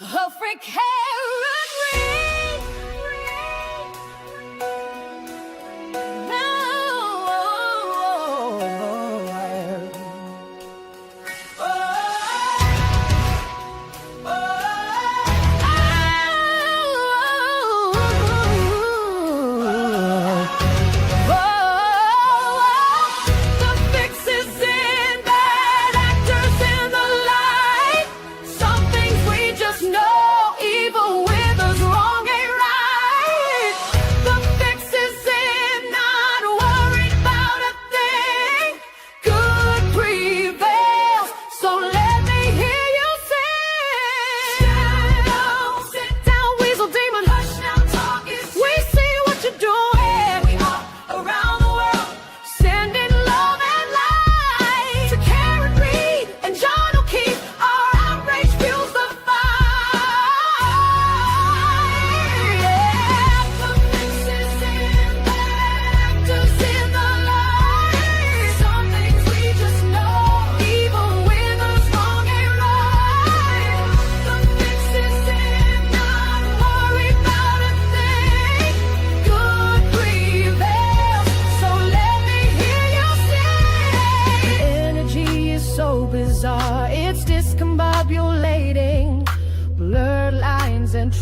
A freakin'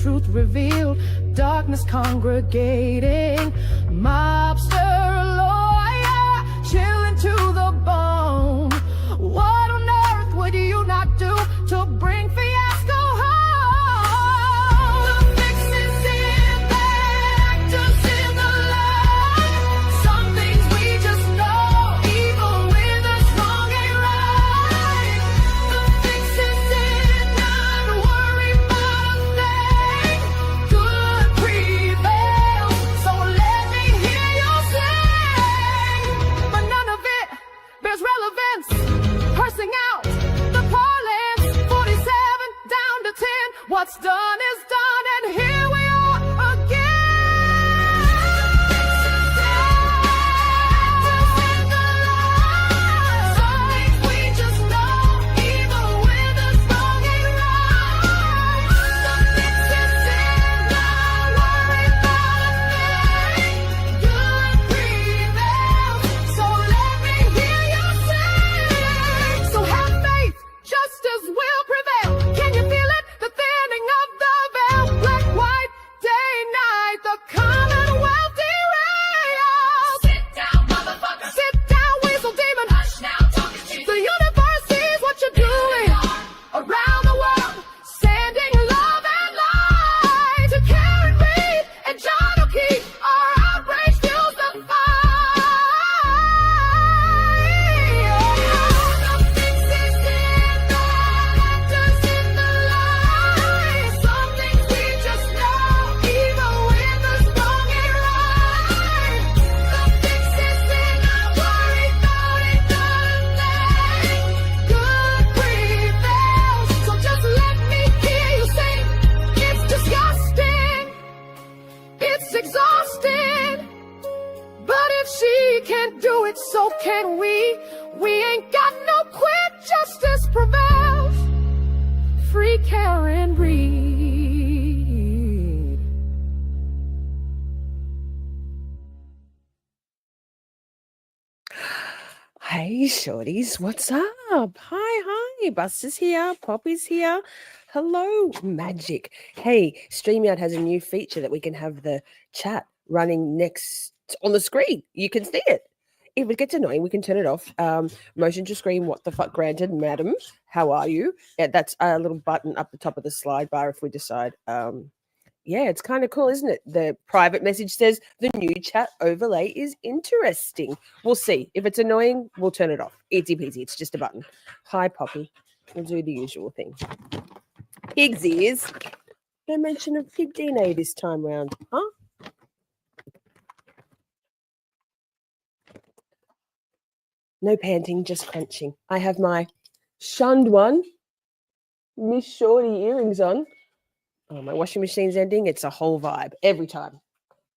truth revealed, darkness congregating, mobster lawyer chilling to the bone. What on earth would you not do to bring fiasco home? The fix is in the actors in the line. Some things we just know, even when the wrong ain't right. The fix is in, not worry about a thing. Good prevails, so let me hear you sing. But none of it bears relevance. Parsing out the parlance, 47 down to 10. What's done is done, and here we are again. Some things we just know, even when the wrong ain't right. The fix is in, not worry about a thing. Good prevails, so let me hear you sing. So have faith, justice will prevail. Can you feel it? The thinning of the veil. Black, white, day, night, the Commonwealth derails. Sit down, motherfucker. Sit down, weasel demon. Hush now, talking to the universe sees what you're doing. Around the world, sending love and light to Karen Read and John O'Keefe. Our outrage fuels the fight. The fix is in the actors in the line. Some things we just know, even when the wrong ain't right. The fix is in, not worry about it, not a thing. Good prevails, so just let me hear you sing. It's disgusting, it's exhausting, but if she can't do it, so can we. We ain't got no quit, justice prevails. Free Karen Read. Hey, Shorties, what's up? Hi, Buster's here, Poppy's here. Hello, Magic. Hey, Streamyard has a new feature that we can have the chat running next on the screen. You can see it. If it gets annoying, we can turn it off. Motion to screen, what the fuck granted, madam. How are you? Yeah, that's a little button up the top of the slide bar if we decide. Yeah, it's kind of cool, isn't it? The private message says the new chat overlay is interesting. We'll see. If it's annoying, we'll turn it off. Easy peasy. It's just a button. Hi, Poppy. We'll do the usual thing. Pig's ears. No mention of pig DNA this time round, huh? No panting, just crunching. I have my shunned one, Miss Shorty earrings on. Oh, my washing machine's ending. It's a whole vibe every time.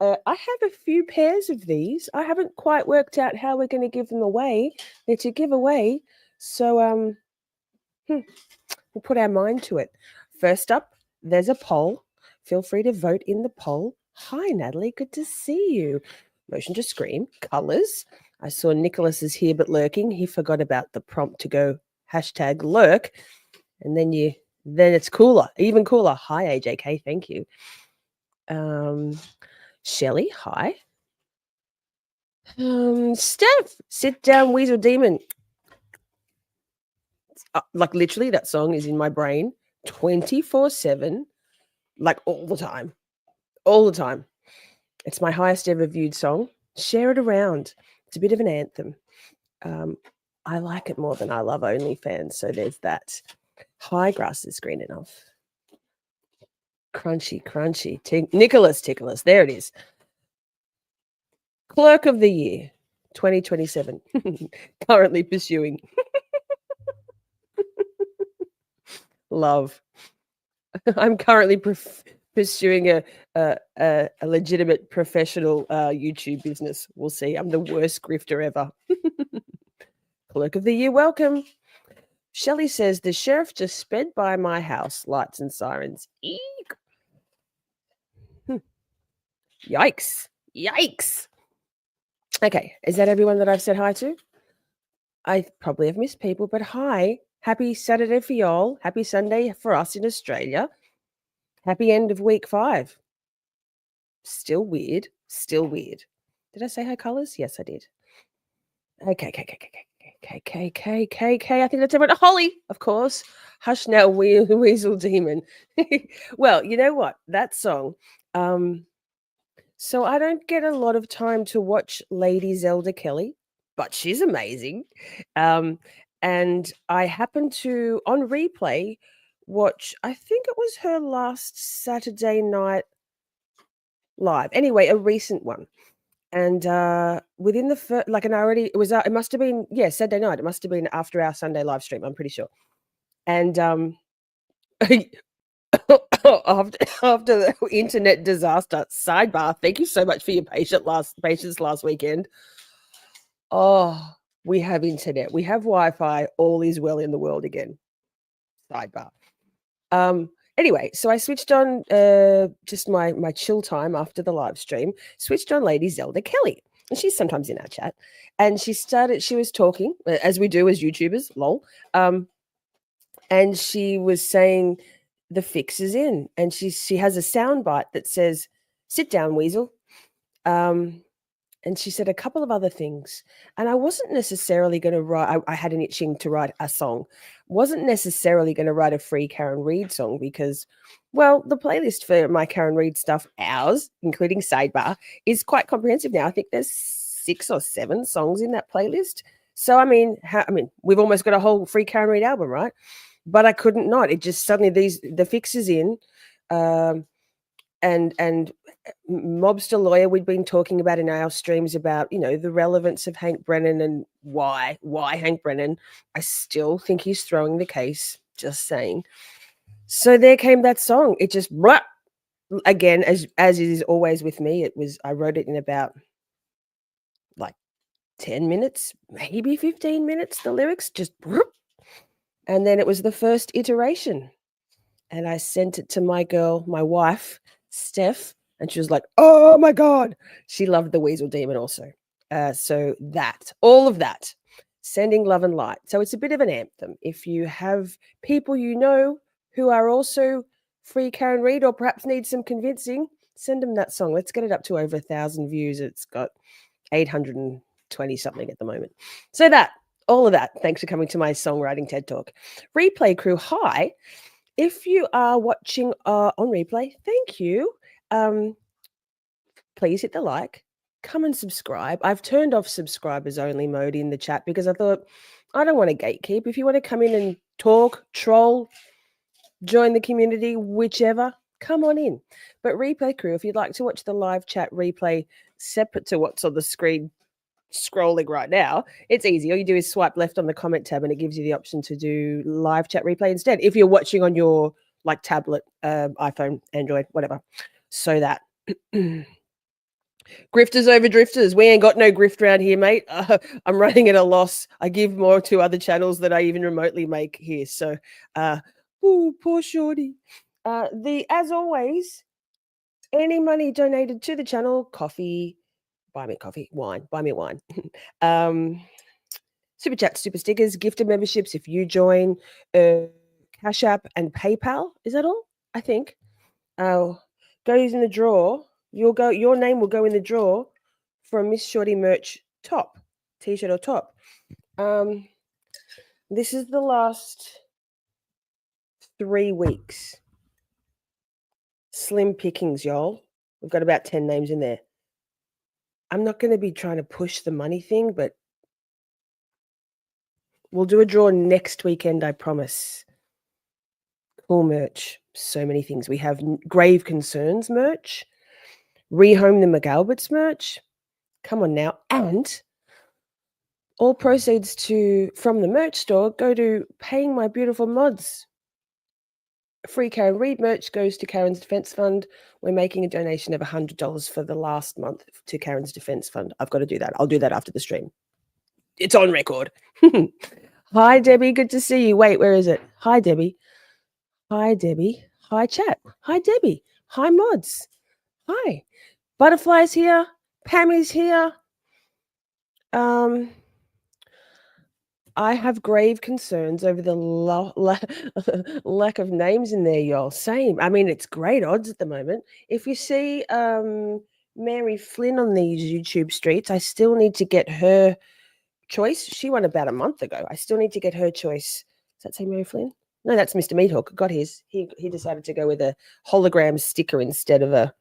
I have a few pairs of these. I haven't quite worked out how we're going to give them away. They're to give away. So we'll put our mind to it. First up, there's a poll. Feel free to vote in the poll. Hi, Natalie. Good to see you. Motion to scream. Colors. I saw Nicholas is here but lurking. He forgot about the prompt to go hashtag lurk. And then it's cooler, even cooler. Hi, AJK. Thank you. Shelley, hi. Steph, sit down, weasel demon. Like literally, that song is in my brain 24/7, like all the time. All the time. It's my highest ever viewed song. Share it around. It's a bit of an anthem. I like it more than I love OnlyFans, so there's that. High grass is green enough. Crunchy, crunchy. Nicholas Ticholas. There it is. Clerk of the Year, 2027. Currently pursuing. Love. I'm currently pursuing a legitimate professional YouTube business. We'll see. I'm the worst grifter ever. Clerk of the Year, welcome. Shelley says, the sheriff just sped by my house, lights and sirens. Eek. Yikes. Yikes. Okay, is that everyone that I've said hi to? I probably have missed people, but hi. Happy Saturday for y'all. Happy Sunday for us in Australia. Happy end of week 5. Still weird. Still weird. Did I say hi, colours? Yes, I did. Okay. I think that's everyone. Holly, of course. Hush now, weasel demon. Well, you know what? That song. So I don't get a lot of time to watch Lady Zelda Kelly, but she's amazing. And I happened to, on replay, watch, I think it was her last Saturday night live. Anyway, a recent one. And within the first, like, and I already, it must have been, Saturday night. It must have been after our Sunday live stream, I'm pretty sure. And after the internet disaster, sidebar, thank you so much for your patience last weekend. Oh, we have internet. We have Wi-Fi. All is well in the world again. Sidebar. Anyway, so I switched on just my chill time after the live stream, switched on Lady Zelda Kelly. And she's sometimes in our chat. And she was talking, as we do as YouTubers, lol. And she was saying the fix is in. And she has a soundbite that says, sit down, weasel. And she said a couple of other things. And I wasn't necessarily going to write, I had an itching to write a song. Wasn't necessarily going to write a free Karen Read song because, well, the playlist for my Karen Read stuff, ours, including Sidebar, is quite comprehensive now. I think there's 6 or 7 songs in that playlist. So, I mean, we've almost got a whole free Karen Read album, right? But I couldn't not. It just suddenly, the fix is in. And Mobster Lawyer, we'd been talking about in our streams about, the relevance of Hank Brennan and why Hank Brennan. I still think he's throwing the case, just saying. So there came that song. It just, again, as it is always with me, I wrote it in about like 10 minutes, maybe 15 minutes, the lyrics, just, and then it was the first iteration. And I sent it to my wife, Steph, and she was like, oh my God. She loved the Weasel Demon also. So all of that, sending love and light. So it's a bit of an anthem. If you have people who are also free Karen Read or perhaps need some convincing, send them that song. Let's get it up to over 1,000 views. It's got 820 something at the moment. So all of that. Thanks for coming to my songwriting TED Talk. Replay crew, hi. If you are watching on replay, thank you. Please hit the like, come and subscribe. I've turned off subscribers only mode in the chat because I thought I don't want to gatekeep. If you want to come in and talk, troll, join the community, whichever, come on in. But replay crew, if you'd like to watch the live chat replay separate to what's on the screen scrolling right now, it's easy. All you do is swipe left on the comment tab and it gives you the option to do live chat replay instead if you're watching on your tablet, iPhone, Android, whatever. So that grifters over drifters, we ain't got no grift around here, mate. I'm running at a loss. I give more to other channels that I even remotely make here. So poor Shorty. As always, any money donated to the channel, coffee, buy me coffee, wine, buy me wine. Super chat, super stickers, gifted memberships if you join, Cash App and PayPal. Is that all? I think. Goes in the draw. Your name will go in the draw for a Miss Shorty merch top, t-shirt or top. This is the last 3 weeks. Slim pickings, y'all. We've got about 10 names in there. I'm not going to be trying to push the money thing, but we'll do a draw next weekend, I promise. Cool merch. So many things. We have Grave Concerns merch, Rehome the McAlberts merch. Come on now. And all proceeds from the merch store go to paying my beautiful mods. Free Karen Read merch goes to Karen's Defense Fund. We're making a donation of $100 for the last month to Karen's Defense Fund. I've got to do that. I'll do that after the stream. It's on record. Hi, Debbie. Good to see you. Wait, where is it? Hi, Debbie. Hi, Debbie. Hi, chat. Hi, Debbie. Hi, mods. Hi. Butterfly's here. Pammy's here. I have grave concerns over the lack of names in there, y'all. Same. I mean, it's great odds at the moment. If you see Mary Flynn on these YouTube streets, I still need to get her choice. She won about a month ago. I still need to get her choice. Does that say Mary Flynn? No, that's Mr. Meathawk. Got his. He decided to go with a hologram sticker instead of a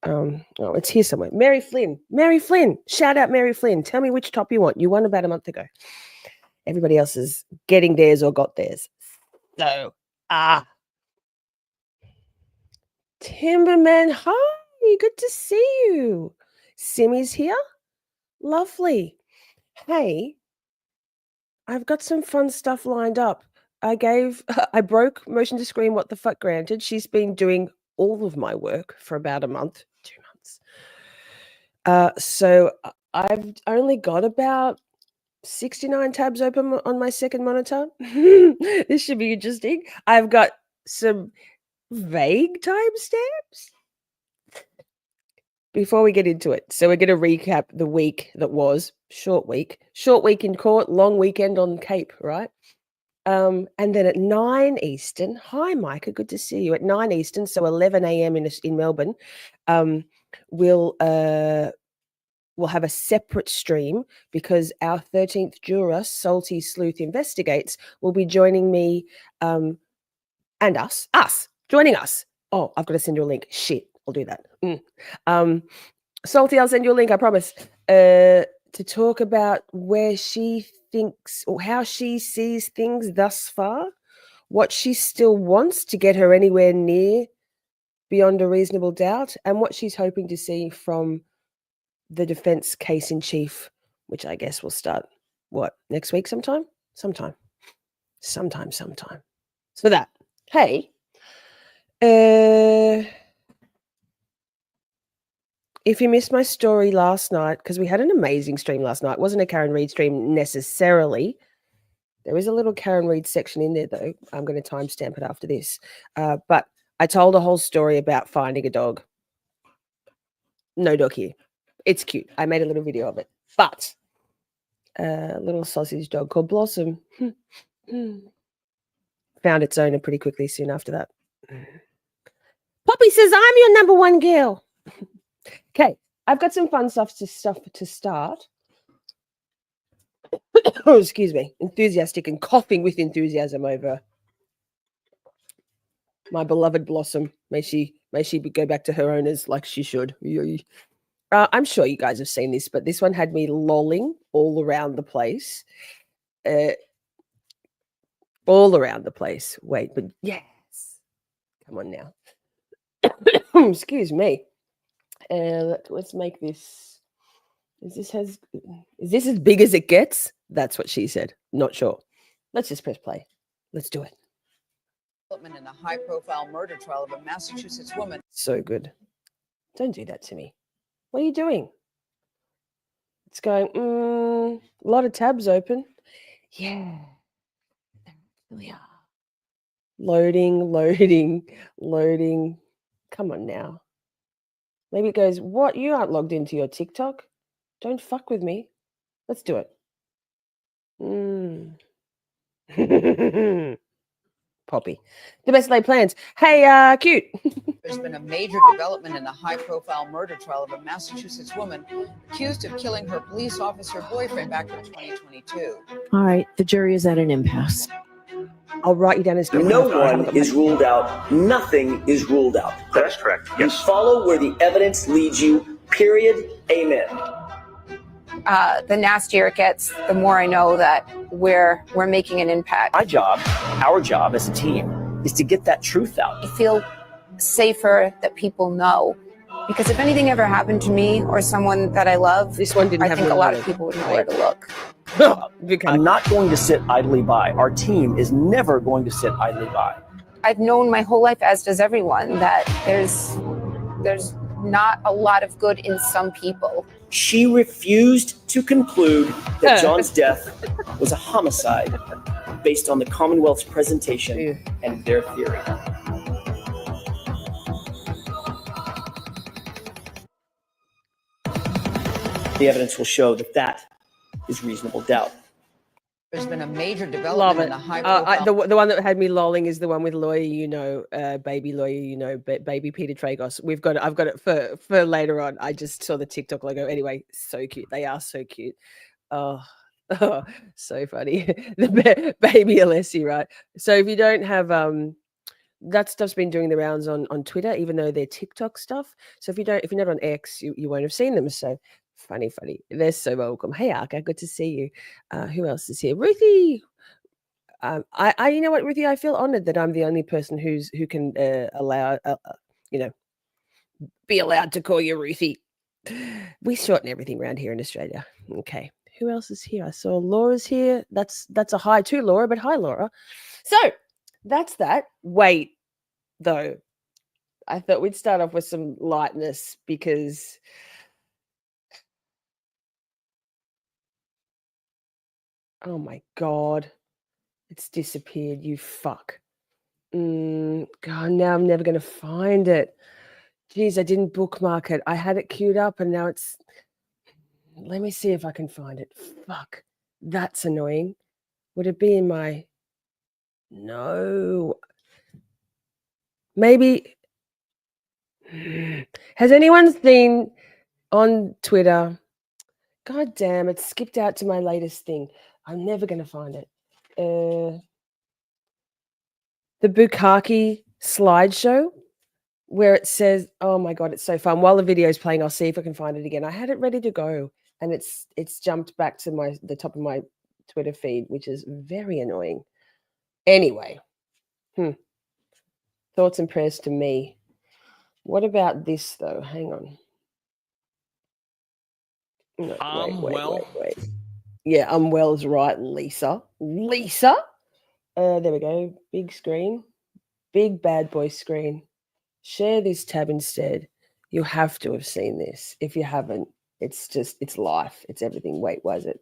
oh, it's here somewhere. Mary Flynn. Mary Flynn. Shout out Mary Flynn. Tell me which top you want. You won about a month ago. Everybody else is getting theirs or got theirs. So, Timberman, hi, good to see you. Simmy's here. Lovely. Hey, I've got some fun stuff lined up. I broke Motion to Scream What the Fuck Granted. She's been doing all of my work for about a month, 2 months. So I've only got about 69 tabs open on my second monitor. This should be interesting. I've got some vague timestamps before we get into it. So we're going to recap the week that was. Short week in court, long weekend on Cape, right? And then at 9 Eastern, hi Micah, good to see you. At 9 Eastern, so 11 a.m. in Melbourne, we'll have a separate stream because our 13th juror, Salty Sleuth Investigates, will be joining me and joining us. Oh, I've got to send you a link. Shit, I'll do that. Salty, I'll send you a link, I promise, to talk about where she thinks or how she sees things thus far, what she still wants to get her anywhere near beyond a reasonable doubt, and what she's hoping to see from the defense case in chief, which I guess will start next week sometime. So that, hey, if you missed my story last night, because we had an amazing stream last night, it wasn't a Karen Read stream necessarily. There is a little Karen Read section in there though. I'm going to timestamp it after this. But I told a whole story about finding a dog. No dog here. It's cute. I made a little video of it. But a little sausage dog called Blossom found its owner pretty quickly soon after that. Poppy says, I'm your number one girl. Okay, I've got some fun stuff to start. Oh, excuse me. Enthusiastic and coughing with enthusiasm over my beloved Blossom. May she go back to her owners like she should. I'm sure you guys have seen this, but this one had me lolling all around the place. All around the place. Wait, but yes. Come on now. Excuse me. Let's make this. Is this as big as it gets? That's what she said. Not sure. Let's just press play. Let's do it. In a high-profile murder trial of a Massachusetts woman. So good. Don't do that to me. What are you doing? It's going, a lot of tabs open. Yeah. There actually are. Loading. Come on now. Maybe it goes, what? You aren't logged into your TikTok? Don't fuck with me. Let's do it. Poppy. The best laid plans. Hey, cute. There's been a major development in the high-profile murder trial of a Massachusetts woman accused of killing her police officer boyfriend back in 2022. All right, the jury is at an impasse. I'll write you down as No one is ruled out. Nothing is ruled out. That is correct. You Yes. follow where the evidence leads you, period. Amen. The nastier it gets, the more I know that we're making an impact. My job, our job as a team, is to get that truth out. I feel safer that people know, because if anything ever happened to me or someone that I love, This one didn't I have think a any lot of word. people would know where to look. I'm not going to sit idly by. Our team is never going to sit idly by. I've known my whole life, as does everyone, that there's not a lot of good in some people. She refused to conclude that John's death was a homicide based on the Commonwealth's presentation and their theory. The evidence will show that that is reasonable doubt. There's been a major Love development it. in the high-profile The one that had me lolling is the one with lawyer, baby lawyer, baby Peter Tragos. I've got it for later on. I just saw the TikTok logo. Anyway, so cute. They are so cute. Oh, so funny. The baby Alessi, right? So if you don't have that stuff's been doing the rounds on Twitter, even though they're TikTok stuff. So if you're not on X, you won't have seen them. So funny. They're so welcome. Hey, Arca, good to see you. Who else is here? Ruthie. I you know what, Ruthie, I feel honored that I'm the only person who can allow be allowed to call you Ruthie. We shorten everything around here in Australia. Okay. Who else is here? I saw Laura's here. That's a hi too, Laura, but hi, Laura. So that's that. Wait, though. I thought we'd start off with some lightness because oh my God, it's disappeared. You fuck. God, now I'm never going to find it. Geez, I didn't bookmark it. I had it queued up and now it's. Let me see if I can find it. Fuck. That's annoying. Would it be in my. No. Maybe. Has anyone seen on Twitter? God damn, it skipped out to my latest thing. I'm never going to find it. The Bukkake slideshow where it says, oh my God, it's so fun. While the video is playing, I'll see if I can find it again. I had it ready to go and it's jumped back to the top of my Twitter feed, which is very annoying. Anyway, thoughts and prayers to me. What about this though? Hang on. No, wait. Yeah, Well's right, Lisa. There we go. Big screen. Big bad boy screen. Share this tab instead. You have to have seen this. If you haven't, it's life. It's everything. Wait, why is it?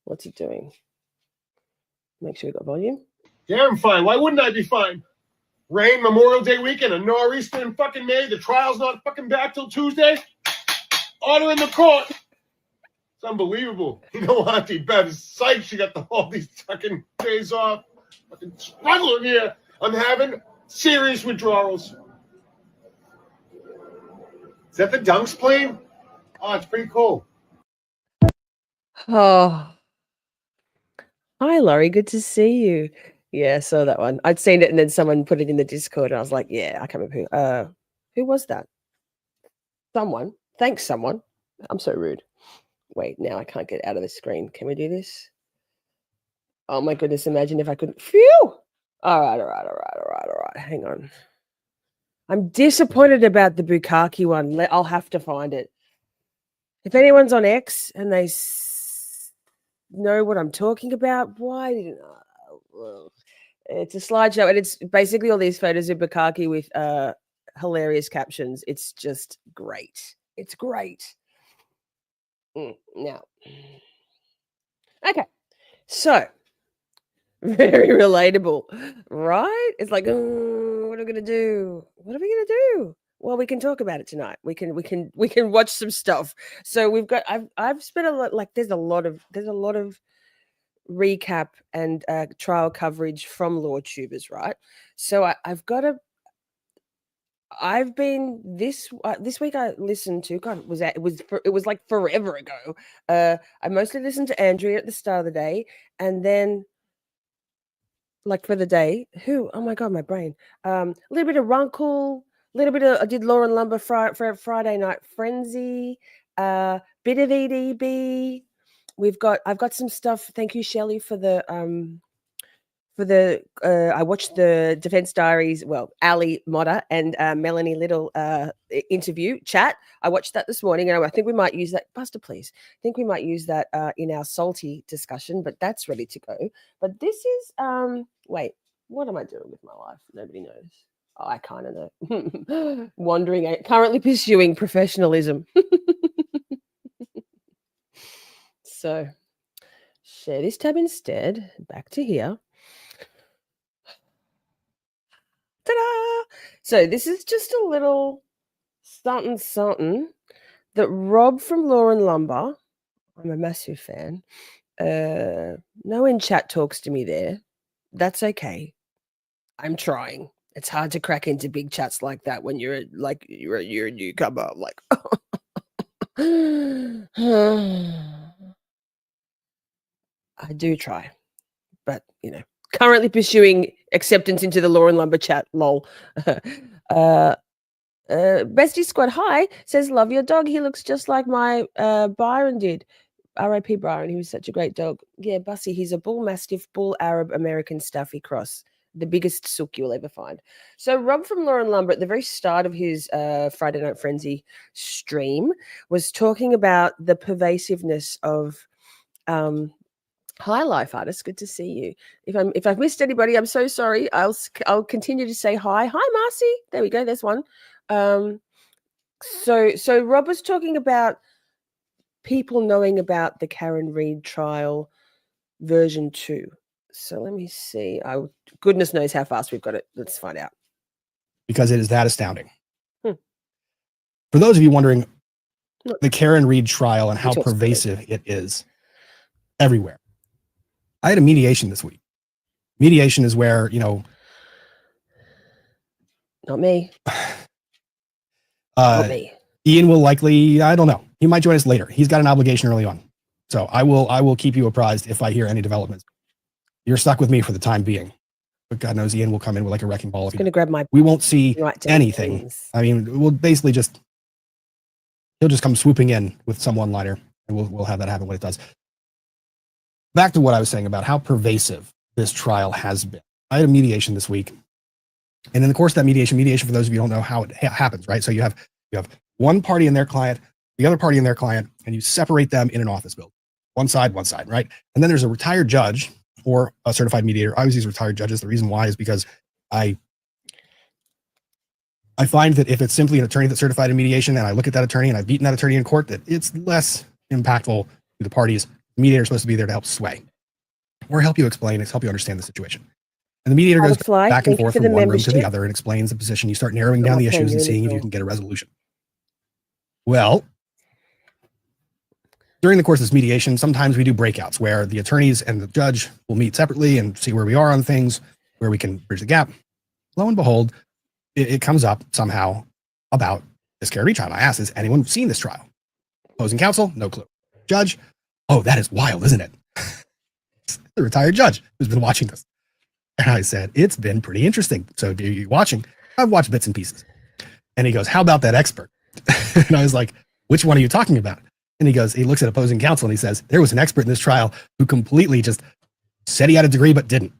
What's it doing? Make sure we got volume. Yeah, I'm fine. Why wouldn't I be fine? Rain, Memorial Day weekend, a nor'easter in fucking May. The trial's not fucking back till Tuesday. Order in the court. It's unbelievable. You know, Auntie Beth is psyched she got all these fucking days off. Fucking struggling here. I'm having serious withdrawals. Is that the Dunks plane? Oh, it's pretty cool. Oh. Hi, Laurie. Good to see you. Yeah, I saw that one. I'd seen it and then someone put it in the Discord and I was like, yeah, I can't remember who was that? Someone. Thanks, someone. I'm so rude. Wait, now I can't get out of the screen. Can we do this? Oh my goodness, imagine if I could. Phew! All right. Hang on. I'm disappointed about the Bukkake one. I'll have to find it. If anyone's on X and they know what I'm talking about, why didn't I? Well, it's a slideshow and it's basically all these photos of Bukkake with hilarious captions. It's just great. It's great. Now, okay, so Very relatable, right? It's like, what are we gonna do? What are we gonna do? Well, we can talk about it tonight. We can watch some stuff. So we've got. I've spent a lot. Like, there's a lot of recap and trial coverage from LawTubers, right? So I've got a. I've been this week. I listened to. God, it was like forever ago. I mostly listened to Andrea at the start of the day, and then, like, for the day, who? Oh my God, my brain. A little bit of Runkle, a little bit of, I did Lauren Lumber for Friday Night Frenzy, bit of EDB. I've got some stuff. Thank you, Shelley, for the I watched the Defense Diaries, well, Ali Motta and Melanie Little interview chat. I watched that this morning, and I think we might use that. Buster, please. I think we might use that in our salty discussion, but that's ready to go. But this is wait, what am I doing with my life? Nobody knows. Oh, I kind of know. Wandering, currently pursuing professionalism. So share this tab instead. Back to here. Ta-da! So this is just a little something that Rob from Lauren Lumber, I'm a massive fan. No in chat talks to me there. That's okay. I'm trying. It's hard to crack into big chats like that when you're a newcomer. I'm like, I do try, but currently pursuing acceptance into the Lauren Lumber chat. Lol. Bestie Squad Hi says, love your dog. He looks just like my Byron did. R.I.P. Byron. He was such a great dog. Yeah, Bussy. He's a bull mastiff, bull Arab American Staffy cross. The biggest sook you'll ever find. So Rob from Lauren Lumber, at the very start of his Friday Night Frenzy stream, was talking about the pervasiveness of hi, life artist. Good to see you. If I've missed anybody, I'm so sorry. I'll continue to say hi. Hi, Marcy. There we go. There's one. So Rob was talking about people knowing about the Karen Read trial version 2. So let me see. Goodness knows how fast we've got it. Let's find out. Because it is that astounding. For those of you wondering, the Karen Read trial and how pervasive it is everywhere. I had a mediation this week. Mediation is where, Not me. Not me. Ian will likely, I don't know. He might join us later. He's got an obligation early on. So I will keep you apprised if I hear any developments. You're stuck with me for the time being. But God knows Ian will come in with like a wrecking ball. We won't see anything. Things. I mean, we'll basically he'll just come swooping in with some one-liner, and we'll have that happen when it does. Back to what I was saying about how pervasive this trial has been. I had a mediation this week. And in the course of that mediation, for those of you who don't know how it happens, right? So you have one party and their client, the other party and their client, and you separate them in an office building. One side, right? And then there's a retired judge or a certified mediator. I always use retired judges. The reason why is because I find that if it's simply an attorney that's certified in mediation and I look at that attorney and I've beaten that attorney in court, that it's less impactful to the parties. The mediator is supposed to be there to help sway or help you explain, help you understand the situation. And the mediator goes back and forth from one room to the other and explains the position. You start narrowing down the issues and seeing if you can get a resolution. Well, during the course of this mediation, sometimes we do breakouts where the attorneys and the judge will meet separately and see where we are on things, where we can bridge the gap. Lo and behold, it comes up somehow about this KR Retrial. I asked, has anyone seen this trial? Opposing counsel, no clue. Judge, oh, that is wild, isn't it? The retired judge who's been watching this. And I said, it's been pretty interesting. So are you watching? I've watched bits and pieces. And he goes, how about that expert? And I was like, which one are you talking about? And he looks at opposing counsel and he says, there was an expert in this trial who completely just said he had a degree, but didn't.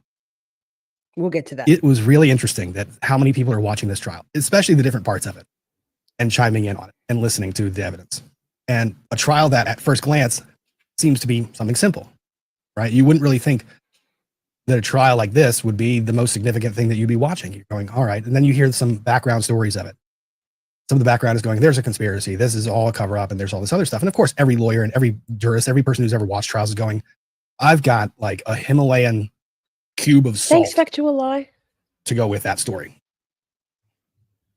We'll get to that. It was really interesting that how many people are watching this trial, especially the different parts of it, and chiming in on it and listening to the evidence. And a trial that at first glance seems to be something simple, right? You wouldn't really think that a trial like this would be the most significant thing that you'd be watching. You're going, all right. And then you hear some background stories of it. Some of the background is going, there's a conspiracy. This is all a cover up and there's all this other stuff. And of course, every lawyer and every jurist, every person who's ever watched trials is going, I've got like a Himalayan cube of salt Thanks, factual lie. to go with that story.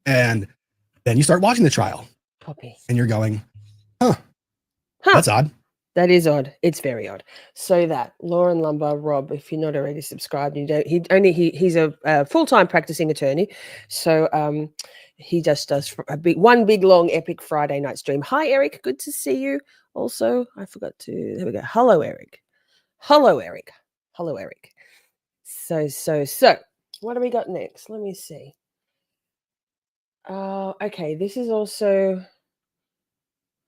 And then you start watching the trial Poppy. and you're going, Huh. that's odd. That is odd. It's very odd. So that Lauren Lumber, Rob, if you're not already subscribed, you don't. He's a full-time practicing attorney, so he just does one big long epic Friday night stream. Hi, Eric. Good to see you. Also, I forgot to. There we go. Hello, Eric. Hello, Eric. Hello, Eric. So. What do we got next? Let me see. Okay. This is also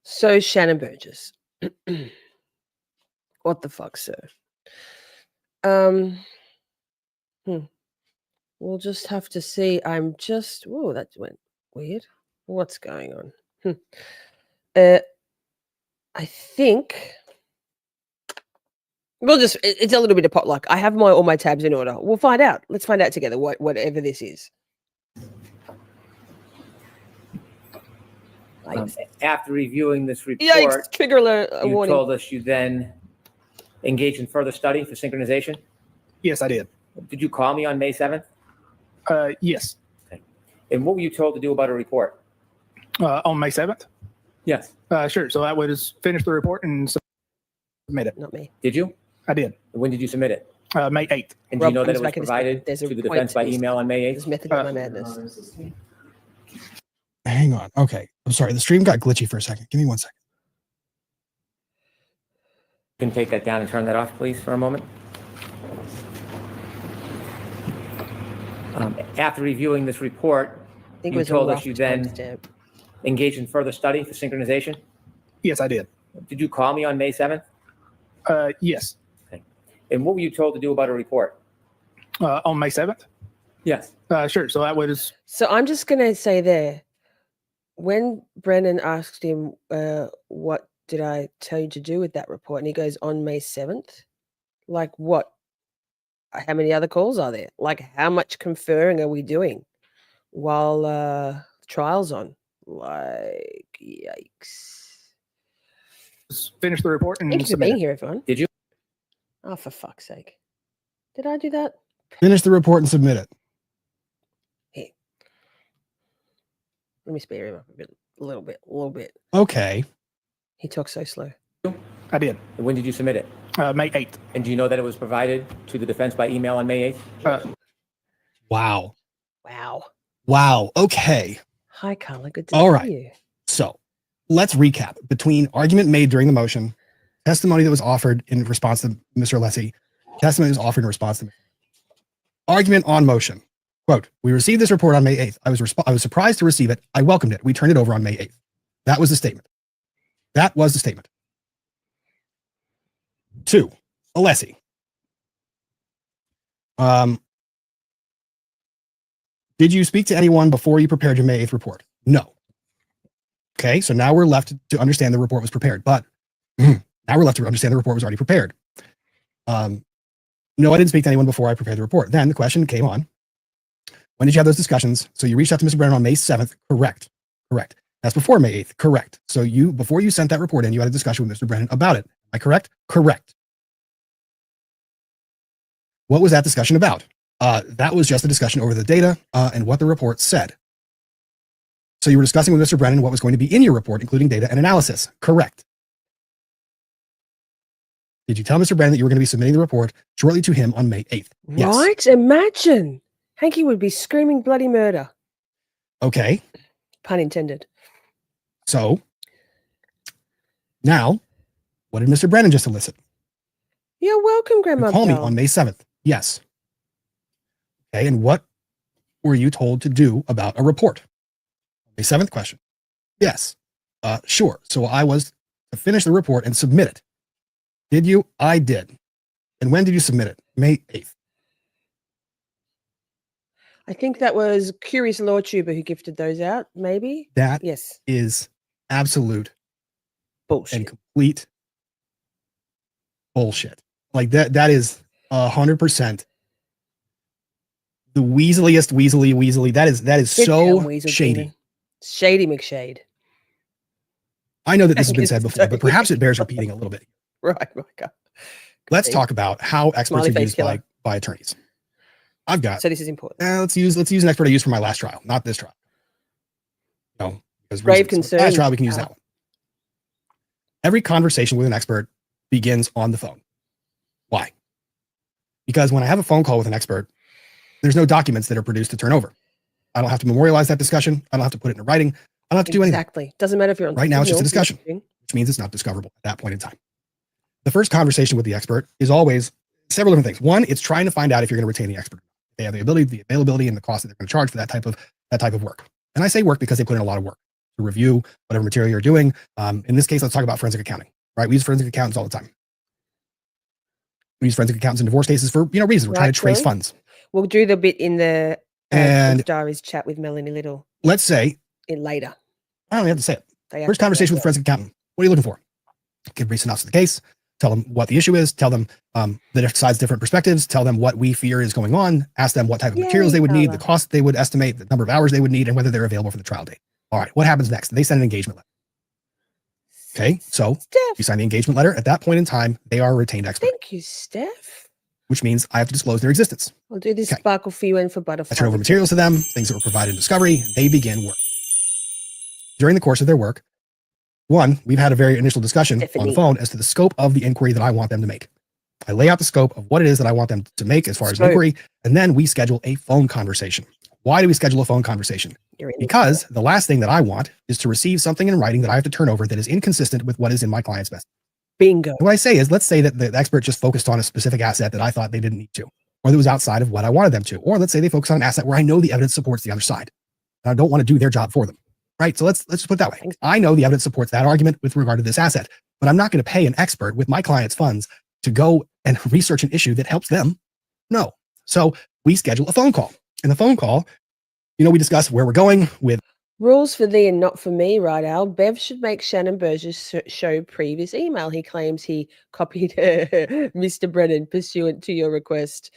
ShaNon Burgess. What the fuck, sir? We'll just have to see. Whoa, that went weird. What's going on? I think it's a little bit of potluck. I have all my tabs in order. We'll find out. Let's find out together whatever this is. After reviewing this report, Yikes, trigger alert, you warning. told us you then engaged in further study for synchronization. Yes, I did. Did you call me on May 7th? Yes. Okay. And what were you told to do about a report? On May 7th? Yes. Sure. So that was finish the report and submit it. Not me. Did you? I did. When did you submit it? May 8th. And do Rob you know that comes it was back in a second. provided There's a to the point defense by to this. email on May 8th? This method of my madness. Hang on. Okay. I'm sorry. The stream got glitchy for a second. Give me 1 second. You can take that down and turn that off, please, for a moment. After reviewing this report, I think it you was told a us rough you then timestamp. engaged in further study for synchronization. Yes, I did. Did you call me on May 7th? Yes. Okay. And what were you told to do about a report? On May 7th? Yes. Sure. So that was. So I'm just going to say there, when Brennan asked him, what did I tell you to do with that report? And he goes, on May 7th? Like what? How many other calls are there? Like how much conferring are we doing while the trial's on? Like, yikes. Finish the report and Thank you for submit being it. here, everyone. Did you? Oh, for fuck's sake. Did I do that? Finish the report and submit it. Here. Let me speed him up a little bit. Okay. He talks so slow. I did. And when did you submit it? May 8th. And do you know that it was provided to the defense by email on May 8th? Wow. Wow. Okay. Hi, Carla. Good to All see right. you. So let's recap between argument made during the motion, testimony that was offered in response to Mr. Alessi, testimony that was offered in response to argument on motion. Quote, we received this report on May 8th. I was surprised to receive it. I welcomed it. We turned it over on May 8th. That was the statement. That was the statement. 2, Alessi. Did you speak to anyone before you prepared your May 8th report? No. Okay, so now we're left to understand the report was prepared, but now we're left to understand the report was already prepared. No, I didn't speak to anyone before I prepared the report. Then the question came on, when did you have those discussions? So you reached out to Mr. Brennan on May 7th. Correct. That's before May 8th. Correct. So before you sent that report in, you had a discussion with Mr. Brennan about it. Am I correct? Correct. What was that discussion about? That was just a discussion over the data and what the report said. So you were discussing with Mr. Brennan what was going to be in your report, including data and analysis. Correct. Did you tell Mr. Brennan that you were going to be submitting the report shortly to him on May 8th? Yes. Right? Imagine. Hanky would be screaming bloody murder. Okay. Pun intended. So now, what did Mr. Brennan just elicit? You're welcome, Grandma. You call me Bell. on May 7th. Yes. Okay. And what were you told to do about a report? May 7th question. Yes. Sure. So I was to finish the report and submit it. Did you? I did. And when did you submit it? May 8th. I think that was Curious LawTuber who gifted those out, maybe? That Yes. is absolute Bullshit. and complete bullshit. Like that is 100% the weaseliest weaselly. That is Get so down, Weasel shady. Demon. Shady McShade. I know that this has been It's said before, but so perhaps it bears repeating a little bit. Right, my God. Let's See? talk about how experts Smiley are face used killer. by attorneys. I've got. So this is important. Let's use an expert I used for my last trial, not this trial. No, because Grave reasons. concern. Last trial we can use that one. Every conversation with an expert begins on the phone. Why? Because when I have a phone call with an expert, there's no documents that are produced to turn over. I don't have to memorialize that discussion. I don't have to put it in writing. I don't have to do anything. Exactly. Doesn't matter if you're on Right now, it's just a discussion, which means it's not discoverable at that point in time. The first conversation with the expert is always several different things. One, it's trying to find out if you're going to retain the expert. They have the ability, the availability, and the cost that they're going to charge for that type of work. And I say work because they put in a lot of work to review whatever material you're doing. In this case, let's talk about forensic accounting. Right? We use forensic accountants all the time. We use forensic accountants in divorce cases for reasons. We're trying to trace funds. We'll do the bit in the and Diaries chat with Melanie Little. Let's say later. I don't even have to say it. First conversation with a forensic accountant. What are you looking for? Give a brief synopsis of the case. Tell them what the issue is. Tell them the different sides, different perspectives. Tell them what we fear is going on. Ask them what type of materials they would need, the cost they would estimate, the number of hours they would need, and whether they're available for the trial date. All right, what happens next? They send an engagement letter. Okay, so you sign the engagement letter. At that point in time, they are a retained expert. Thank you, Steph. Which means I have to disclose their existence. I'll do this sparkle for you and for Butterfly. I turn over materials to them, things that were provided in discovery. They begin work. During the course of their work, one, we've had a very initial discussion on the phone as to the scope of the inquiry that I want them to make. I lay out the scope of what it is that I want them to make as far as an inquiry, and then we schedule a phone conversation. Why do we schedule a phone conversation? Because the last thing that I want is to receive something in writing that I have to turn over that is inconsistent with what is in my client's best. Bingo. What I say is, let's say that the expert just focused on a specific asset that I thought they didn't need to, or that was outside of what I wanted them to. Or let's say they focus on an asset where I know the evidence supports the other side, and I don't want to do their job for them. Right? So let's just put it that way. I know the evidence supports that argument with regard to this asset, but I'm not going to pay an expert with my client's funds to go and research an issue that helps them. No. So we schedule a phone call. In the phone call, we discuss where we're going with rules for thee and not for me, right, Al? Bev should make ShaNon Burgess show previous email. He claims he copied Mr. Brennan pursuant to your request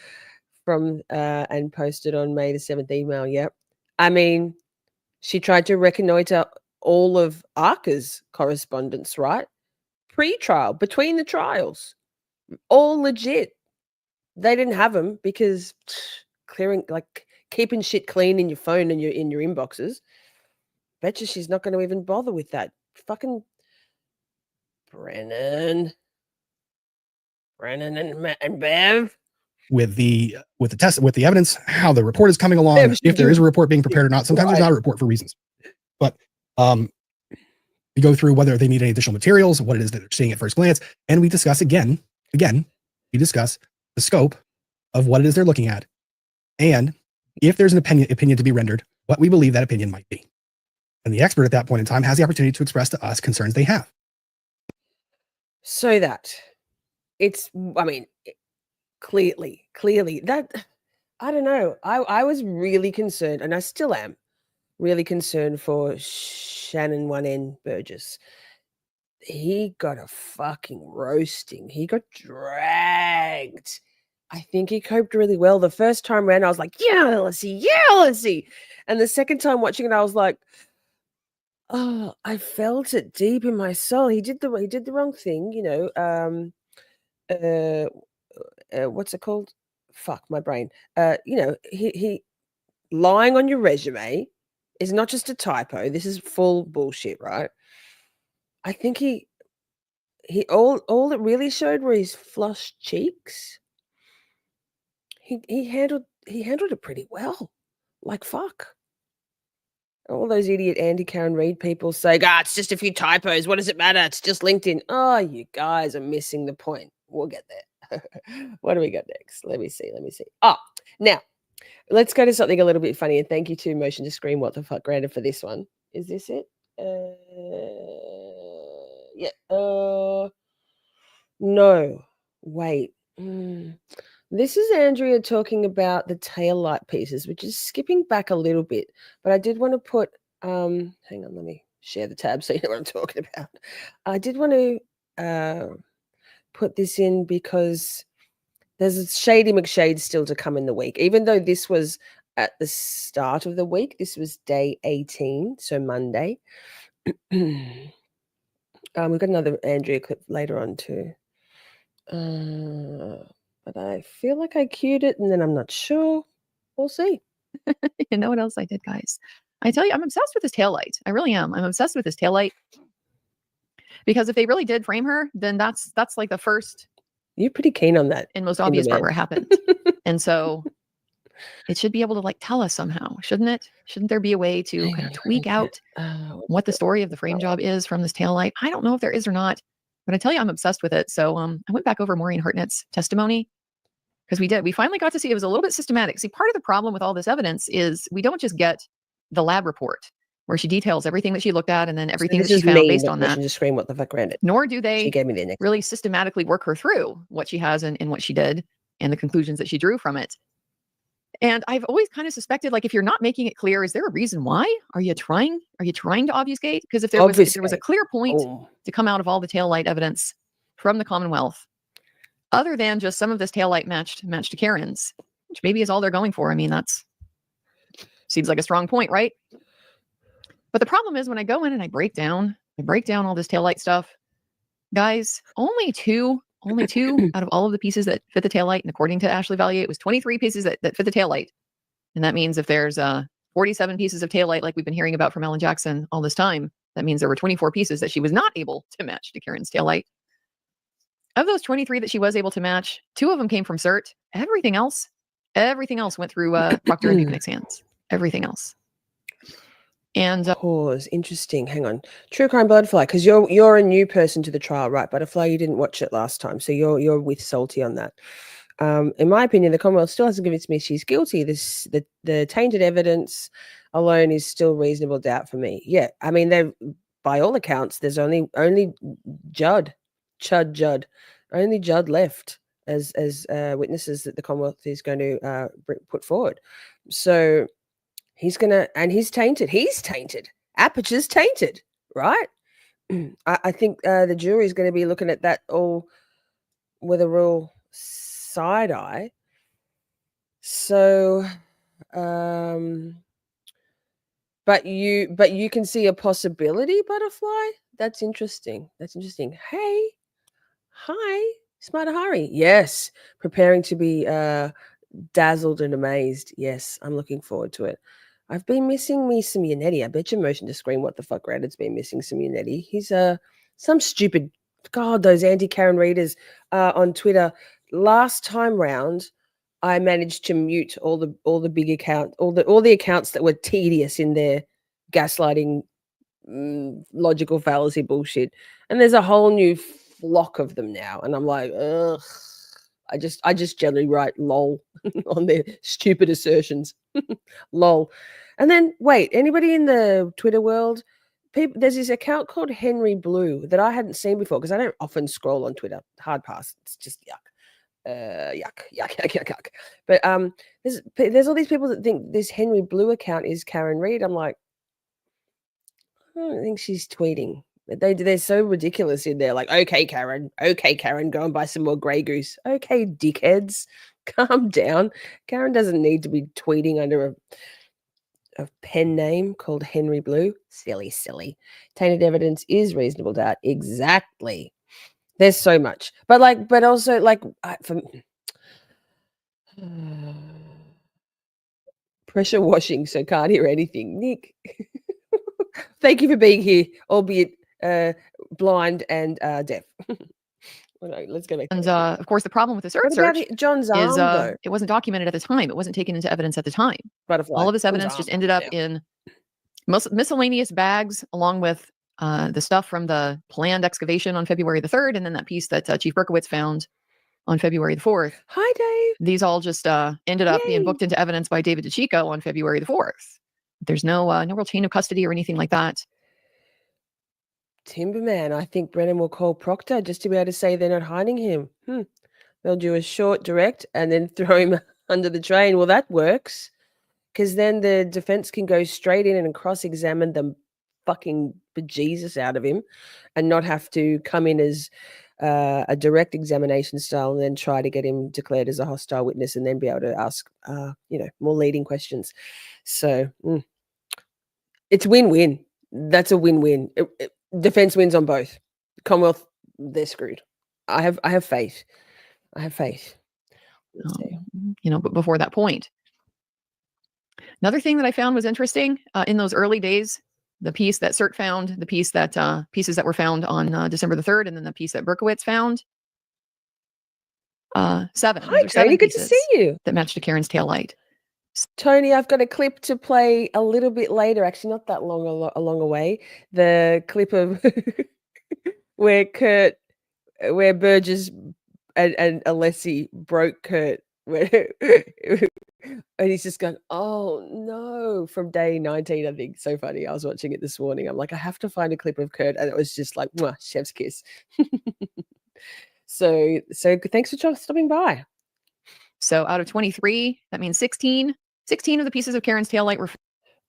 from and posted on May the 7th email. Yep. I mean, she tried to reconnoiter all of ARCA's correspondence, right? Pre-trial, between the trials, all legit. They didn't have them because keeping shit clean in your phone and in your inboxes. Betcha she's not going to even bother with that. Fucking Brennan and Bev. With the test, with the evidence, how the report is coming along, if there is a report being prepared or not. Sometimes there's not a report for reasons, but we go through whether they need any additional materials, what it is that they're seeing at first glance, and we discuss again, we discuss the scope of what it is they're looking at, and if there's an opinion to be rendered, what we believe that opinion might be. And the expert at that point in time has the opportunity to express to us concerns they have. So that it's, clearly that, I don't know. I was really concerned, and I still am really concerned for ShaNon 1N Burgess. He got a fucking roasting. He got dragged. I think he coped really well. The first time around, I was like, jealousy. And the second time watching it, I was like, oh, I felt it deep in my soul. He did the wrong thing, what's it called? Fuck my brain. He lying on your resume is not just a typo. This is full bullshit, right? I think he all it really showed were his flushed cheeks. He handled it pretty well. Like, fuck. All those idiot anti-Karen Read people say, it's just a few typos. What does it matter? It's just LinkedIn. Oh, you guys are missing the point. We'll get there. What do we got next? Let me see. Oh, now, let's go to something a little bit funny. And thank you to Motion to Scream What the Fuck Granted for this one. Is this it? Yeah. No. Wait. This is Andrea talking about the tail light pieces, which is skipping back a little bit, but I did want to put, hang on, let me share the tab so you know what I'm talking about. I did want to put this in because there's a Shady McShade still to come in the week, even though this was at the start of the week. This was day 18, so Monday. We've got another Andrea clip later on too. But I feel like I queued it and then I'm not sure. we'll see. You know what else I did, guys? I tell you, I'm obsessed with this taillight. I really am. I'm obsessed with this taillight because if they really did frame her, then that's like the first You're pretty keen on that. and most Timber obvious part man. where it happened. And so it should be able to like tell us somehow, shouldn't it? Shouldn't there be a way to Hang kind on, of tweak okay. out what the story of the Oh. frame job is from this taillight? I don't know if there is or not, but I tell you, I'm obsessed with it. So I went back over Maureen Hartnett's testimony because we finally got to see it was a little bit systematic. See, part of the problem with all this evidence is we don't just get the lab report where she details everything that she looked at and then everything that she found based on that. Just scream what the fuck around it. Nor do She they gave me the next. really systematically work her through what she has and what she did and the conclusions that she drew from it. And I've always kind of suspected, like, if you're not making it clear, is there a reason why? Are you trying to obfuscate? Because if there was a Obfuscate. clear point Oh. to come out of all the taillight evidence from the Commonwealth, other than just some of this taillight matched to Karen's, which maybe is all they're going for. I mean, that's seems like a strong point, right? But the problem is when I go in and I break down all this taillight stuff, guys, only two out of all of the pieces that fit the taillight, and according to Ashley Valier, it was 23 pieces that fit the taillight. And that means if there's 47 pieces of taillight like we've been hearing about from Ellen Jackson all this time, that means there were 24 pieces that she was not able to match to Karen's taillight. Of those 23 that she was able to match, 2 of them came from CERT. Everything else went through Proctor and Bukkak's hands. Everything else. And Pause. Interesting. Hang on. True Crime Butterfly, because you're a new person to the trial, right? Butterfly, you didn't watch it last time, so you're with Salty on that. In my opinion, the Commonwealth still hasn't convinced me she's guilty. The tainted evidence alone is still reasonable doubt for me. Yeah, I mean, by all accounts, there's only Judd left as witnesses that the Commonwealth is going to put forward. So he's tainted. He's tainted. Aperture's tainted, right? I think the jury is going to be looking at that all with a real side eye. So, but you can see a possibility, Butterfly. That's interesting. Hey, hi, Smarter Hari. Yes, preparing to be dazzled and amazed. Yes, I'm looking forward to it. I've been missing me some Yannetti. I bet your motion to scream what the fuck Reddit's been missing some Yannetti. He's some stupid God, those anti-Karen readers on Twitter. Last time round, I managed to mute all the big account, all the accounts that were tedious in their gaslighting, logical fallacy bullshit. And there's a whole new flock of them now, and I'm like, ugh. I just generally write lol on their stupid assertions. Lol. And then wait, anybody in the Twitter world? There's this account called Henry Blue that I hadn't seen before because I don't often scroll on Twitter. Hard pass. It's just yuck. Yuck. But there's all these people that think this Henry Blue account is Karen Read. I'm like, I don't think she's tweeting. They're so ridiculous in there. Like, okay, Karen, go and buy some more Grey Goose. Okay, dickheads, calm down. Karen doesn't need to be tweeting under a pen name called Henry Blue. Silly. Tainted evidence is reasonable doubt. Exactly. There's so much, but also pressure washing, so can't hear anything. Nick, thank you for being here, albeit blind and deaf. Well, no, let's go back. And of course, the problem with the What search about John's arm, is though? it wasn't documented at the time. It wasn't taken into evidence at the time. Butterfly. All of this John's evidence just arm, ended up yeah. in miscellaneous bags, along with the stuff from the planned excavation on February the 3rd, and then that piece that Chief Berkowitz found on February the 4th. Hi, Dave. These all just ended up being booked into evidence by David DeChico on February the 4th. There's no real chain of custody or anything like that. Timberman, I think Brennan will call Proctor just to be able to say they're not hiding him. They'll do a short direct and then throw him under the train. Well, that works because then the defense can go straight in and cross-examine the fucking bejesus out of him and not have to come in as a direct examination style and then try to get him declared as a hostile witness and then be able to ask, more leading questions. So it's win-win. That's a win-win. Defense wins on both. Commonwealth, they're screwed. I have faith. Let's see. But before that point, Another thing that I found was interesting in those early days, the piece that CERT found, the piece that pieces that were found on December the 3rd, and then the piece that Berkowitz found. 7. Hi, Those are 7 Tony. Good to pieces see you. that matched to Karen's tail light. Tony, I've got a clip to play a little bit later, actually not that long away. The clip of where Burgess and Alessi broke Kurt, where and he's just going, "Oh no!" From day 19, I think. So funny. I was watching it this morning. I'm like, I have to find a clip of Kurt, and it was just like, mwah, chef's kiss. So thanks for stopping by. So out of 23, that means 16 of the pieces of Karen's tail light were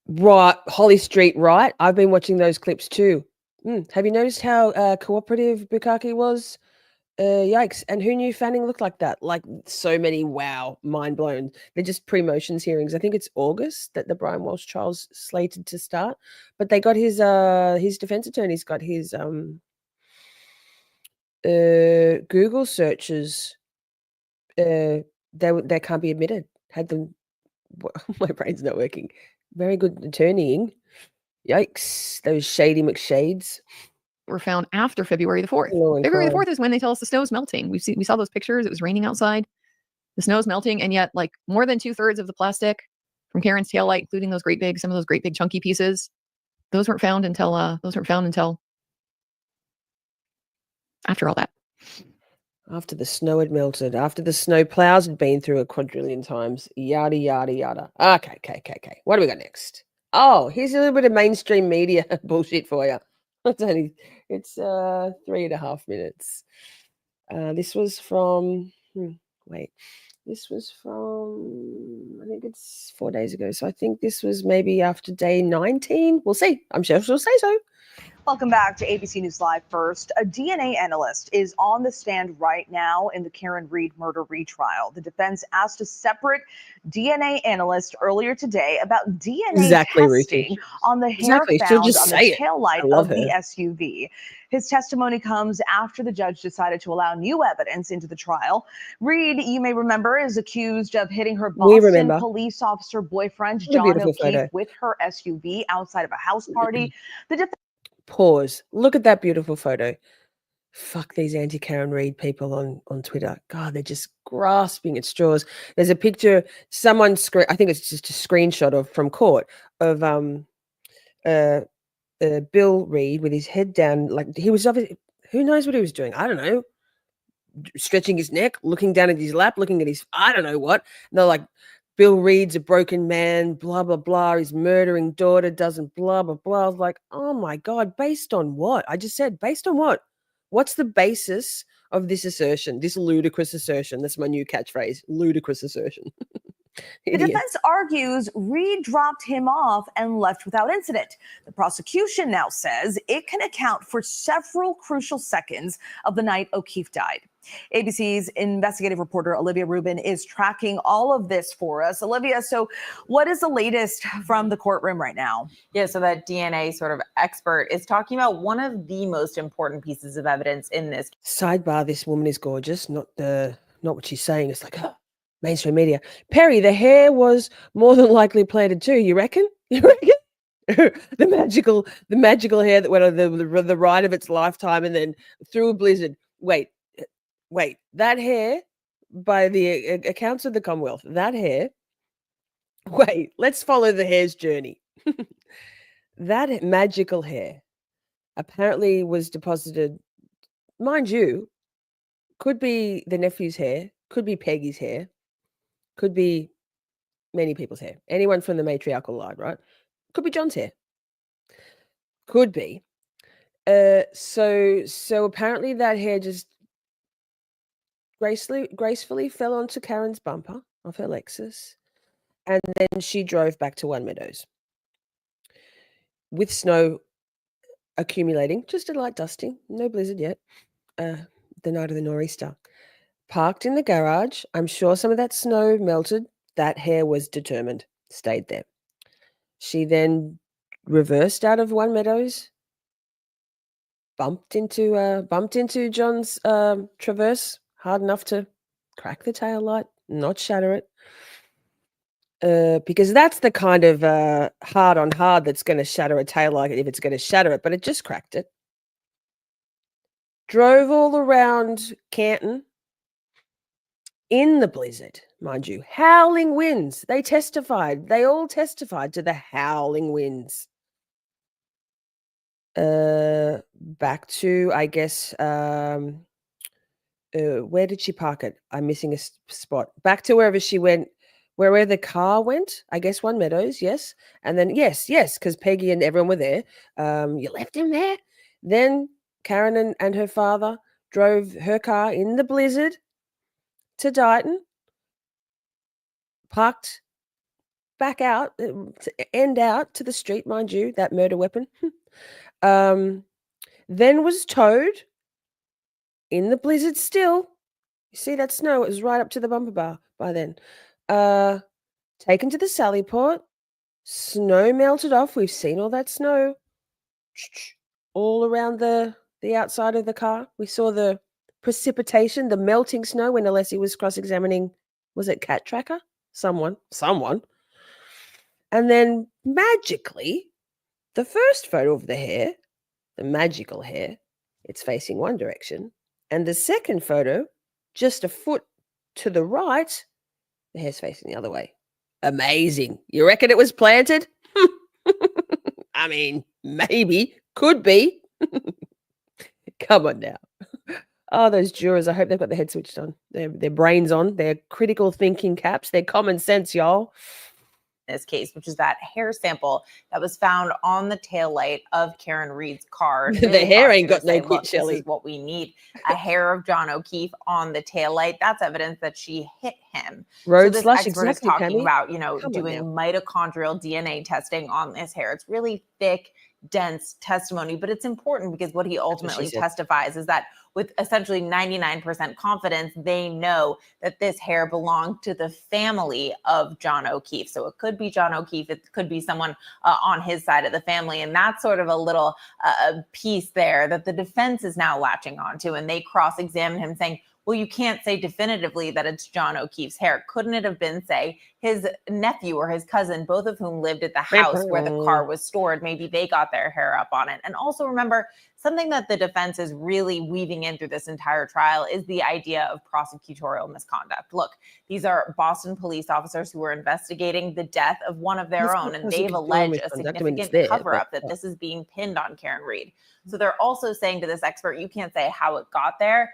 Right, Holly Street, right? I've been watching those clips too. Have you noticed how cooperative Bukkake was? Yikes. And who knew Fanning looked like that? Like so many, wow, mind blown. They're just pre-motions hearings. I think it's August that the Brian Walsh trial's slated to start. But they got his defense attorney's got his Google searches. They can't be admitted. Had them my brain's not working. Very good attorneying. Yikes. Those shady McShades. were found after February the 4th. Lord February the God. 4th is when they tell us the snow's melting. We saw those pictures. It was raining outside. The snow's melting, and yet like more than 2/3 of the plastic from Karen's tail light, including some of those great big chunky pieces, those weren't found until after all that. After the snow had melted, after the snow plows had been through a quadrillion times, yada, yada, yada. Okay. What do we got next? Oh, here's a little bit of mainstream media bullshit for you. It's 3.5 minutes. This was from, this was from, I think it's 4 days ago. So I think this was maybe after day 19. We'll see. I'm sure she'll say so. Welcome back to ABC News Live. First, a DNA analyst is on the stand right now in the Karen Read murder retrial. The defense asked a separate DNA analyst earlier today about DNA testing Ruthie. on the hair She'll found just on say the it. tail light I love of the her. SUV. His testimony comes after the judge decided to allow new evidence into the trial. Reed, you may remember, is accused of hitting her Boston remember. police officer boyfriend, What a John beautiful O'Keefe, photo. with her SUV outside of a house party. The defense Pause. Look at that beautiful photo. Fuck these anti-Karen Read people on Twitter. God, they're just grasping at straws. There's a picture, I think it's just a screenshot from court of Bill Read with his head down, like he was obviously, who knows what he was doing? I don't know. Stretching his neck, looking down at his lap, looking at his, I don't know what. And they're like, Bill Read's a broken man, blah, blah, blah. His murdering daughter doesn't blah, blah, blah. I was like, oh my God, based on what? I just said, based on what? What's the basis of this assertion, this ludicrous assertion? That's my new catchphrase, ludicrous assertion. The defense argues Reed dropped him off and left without incident. The prosecution now says it can account for several crucial seconds of the night O'Keefe died. ABC's investigative reporter Olivia Rubin is tracking all of this for us. Olivia, so what is the latest from the courtroom right now? Yeah, so that DNA sort of expert is talking about one of the most important pieces of evidence in this. Sidebar, this woman is gorgeous, not what she's saying. It's like, mainstream media. Perry, the hair was more than likely planted too. You reckon? You reckon? the magical hair that went on the ride of its lifetime and then through a blizzard. Wait, that hair, by the accounts of the Commonwealth, that hair. Wait, let's follow the hair's journey. That magical hair apparently was deposited, mind you, could be the nephew's hair, could be Peggy's hair, could be many people's hair. Anyone from the matriarchal line, right? Could be John's hair. Could be. So apparently that hair just gracefully fell onto Karen's bumper of her Lexus, and then she drove back to One Meadows with snow accumulating, just a light dusting, no blizzard yet, the night of the nor'easter. Parked in the garage. I'm sure some of that snow melted. That hair was determined, stayed there. She then reversed out of One Meadows, bumped into John's Traverse hard enough to crack the tail light, not shatter it. Because that's the kind of hard on hard that's going to shatter a taillight if it's going to shatter it, but it just cracked it. Drove all around Canton in the blizzard, mind you. Howling winds. They testified. They all testified to the howling winds. Back to, I guess, where did she park it? I'm missing a spot. Back to wherever she went, where the car went. I guess One Meadows, yes. And then yes, because Peggy and everyone were there. You left him there. Then Karen and her father drove her car in the blizzard to Dighton, parked back out, end out to the street, mind you, that murder weapon. Then was towed in the blizzard still. You see that snow? It was right up to the bumper bar by then. Taken to the Sally Port. Snow melted off. We've seen all that snow all around the outside of the car. We saw the precipitation, the melting snow when Alessi was cross-examining, was it Cat Tracker? Someone. And then magically, the first photo of the hair, the magical hair, it's facing one direction. And the second photo, just a foot to the right, the hair's facing the other way. Amazing. You reckon it was planted? I mean, maybe. Could be. Come on now. Oh, those jurors. I hope they've got their head switched on. Their brains on. Their critical thinking caps. Their common sense, y'all. This case, which is that hair sample that was found on the taillight of Karen Read's car. The hair ain't got no look, Shelly. This is what we need. A hair of John O'Keefe on the taillight. That's evidence that she hit him. Road so this slush, expert exactly, is talking Penny. about, Come on doing now. mitochondrial DNA testing on this hair. It's really thick, dense testimony, but it's important because what he ultimately said. testifies is that with essentially 99% confidence, they know that this hair belonged to the family of John O'Keefe. So it could be John O'Keefe, it could be someone on his side of the family. And that's sort of a little piece there that the defense is now latching onto. And they cross-examine him saying, well, you can't say definitively that it's John O'Keefe's hair. Couldn't it have been, say, his nephew or his cousin, both of whom lived at the house where the car was stored? Maybe they got their hair up on it. And also remember, something that the defense is really weaving in through this entire trial is the idea of prosecutorial misconduct. Look, these are Boston police officers who were investigating the death of one of their own, and they've alleged a significant cover-up that this is being pinned on Karen Read. So they're also saying to this expert, you can't say how it got there.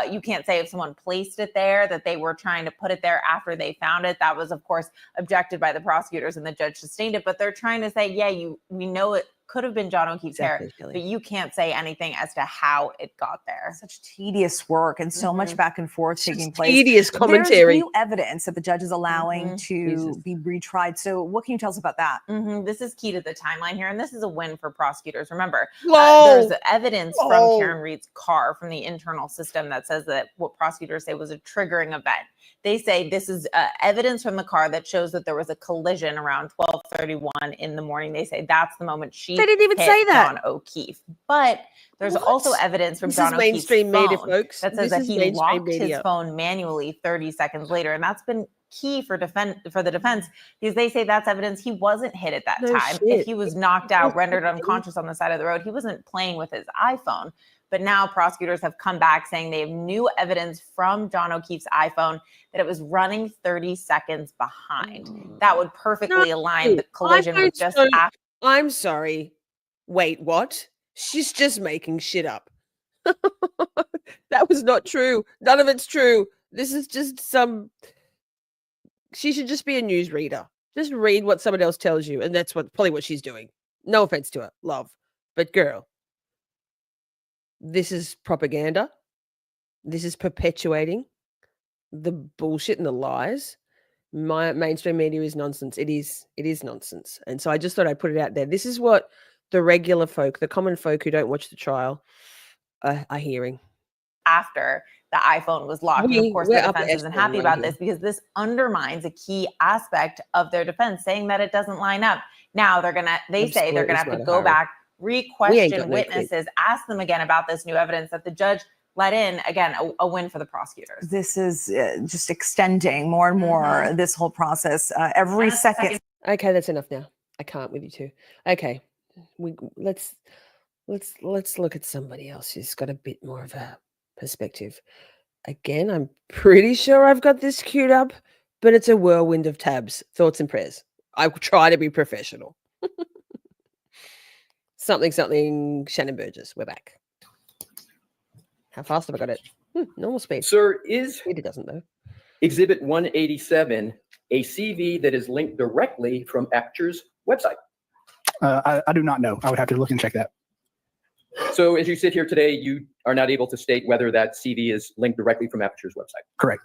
You can't say if someone placed it there, that they were trying to put it there after they found it. That was, of course, objected by the prosecutors and the judge sustained it. But they're trying to say, yeah, we know it could have been John O'Keefe's hair, but you can't say anything as to how it got there. Such tedious work and so much back and forth taking place. Tedious commentary. There's new evidence that the judge is allowing to be retried. So what can you tell us about that? This is key to the timeline here, and this is a win for prosecutors. Remember, Whoa. there's evidence Whoa. from Karen Read's car, from the internal system, that says that what prosecutors say was a triggering event. They say this is evidence from the car that shows that there was a collision around 12:31 in the morning. They say that's the moment she They didn't even hit say that. John O'Keefe. But there's What? also evidence from This John is O'Keefe's mainstream phone media, folks. that says This that is he mainstream locked his media. phone manually 30 seconds later. And that's been key for the defense, because they say that's evidence he wasn't hit at that No time. shit. If he was knocked out, rendered unconscious on the side of the road, he wasn't playing with his iPhone. But now prosecutors have come back saying they have new evidence from John O'Keefe's iPhone that it was running 30 seconds behind. That would perfectly align the collision with just after. I'm sorry. Wait, what? She's just making shit up. That was not true. None of it's true. This is just she should just be a newsreader. Just read what someone else tells you. And that's probably what she's doing. No offense to her. Love. But girl, this is propaganda. This is perpetuating the bullshit and the lies. My mainstream media is nonsense. It is nonsense. And so I just thought I'd put it out there. This is what the regular folk, the common folk who don't watch the trial, are hearing. After the iPhone was locked. And of course, the defense isn't happy about this because this undermines a key aspect of their defense, saying that it doesn't line up. Now they say they're gonna have to go back, re-question witnesses, ask them again about this new evidence that the judge let in. Again, a win for the prosecutors. This is just extending more and more this whole process every second. Okay, that's enough now. I can't with you two. Okay, let's look at somebody else who's got a bit more of a perspective. Again, I'm pretty sure I've got this queued up, but it's a whirlwind of tabs, thoughts and prayers. I will try to be professional. something, ShaNon Burgess. We're back. How fast have I got it? Normal speed. Sir, is it doesn't though. Exhibit 187 a CV that is linked directly from Aperture's website? I do not know. I would have to look and check that. So as you sit here today, you are not able to state whether that CV is linked directly from Aperture's website? Correct.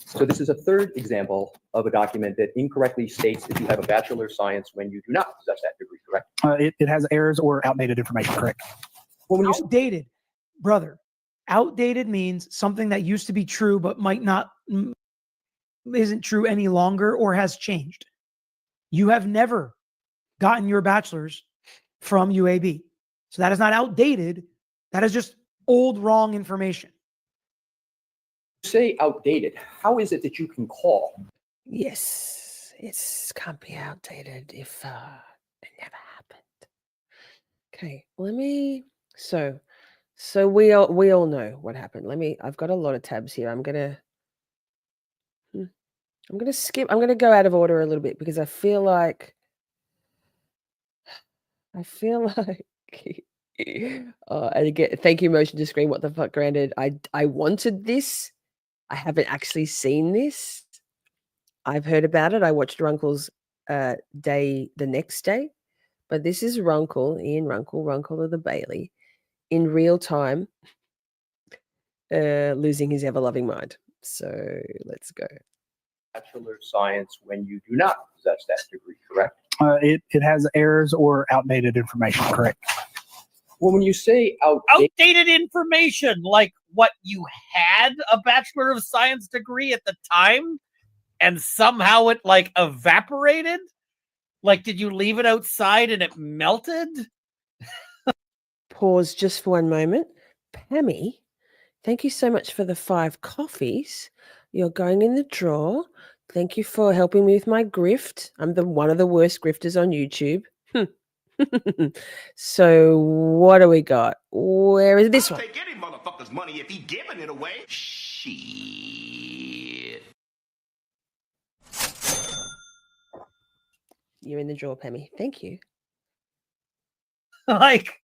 So this is a third example of a document that incorrectly states that you have a Bachelor of Science when you do not possess that degree, correct? It has errors or outdated information, correct? Well, when you Outdated, brother. Outdated means something that used to be true but might not, isn't true any longer or has changed. You have never gotten your bachelor's from UAB. So that is not outdated. That is just old, wrong information. say outdated, how is it that you can call? Yes, it can't be outdated if it never happened. Okay, let me. So we all know what happened. I've got a lot of tabs here. I'm gonna skip. I'm gonna go out of order a little bit because I feel like. And again, thank you, motion to screen. What the fuck, granted. I wanted this. I haven't actually seen this. I've heard about it. I watched Runkle's day the next day, but this is Runkle, Ian Runkle of the Bailey, in real time, losing his ever-loving mind. So let's go. Bachelor of Science when you do not possess that degree, correct? It has errors or outdated information, correct? Well, when you say outdated information, like what you had a Bachelor of Science degree at the time and somehow it like evaporated? Like, did you leave it outside and it melted? Pause just for one moment. Pammy, thank you so much for the 5 coffees. You're going in the drawer. Thank you for helping me with my grift. I'm one of the worst grifters on YouTube. So what do we got? Where is this one? Take any motherfucker's money if he giving it away. Shit. You're in the drawer, Pammy. Thank you. Like,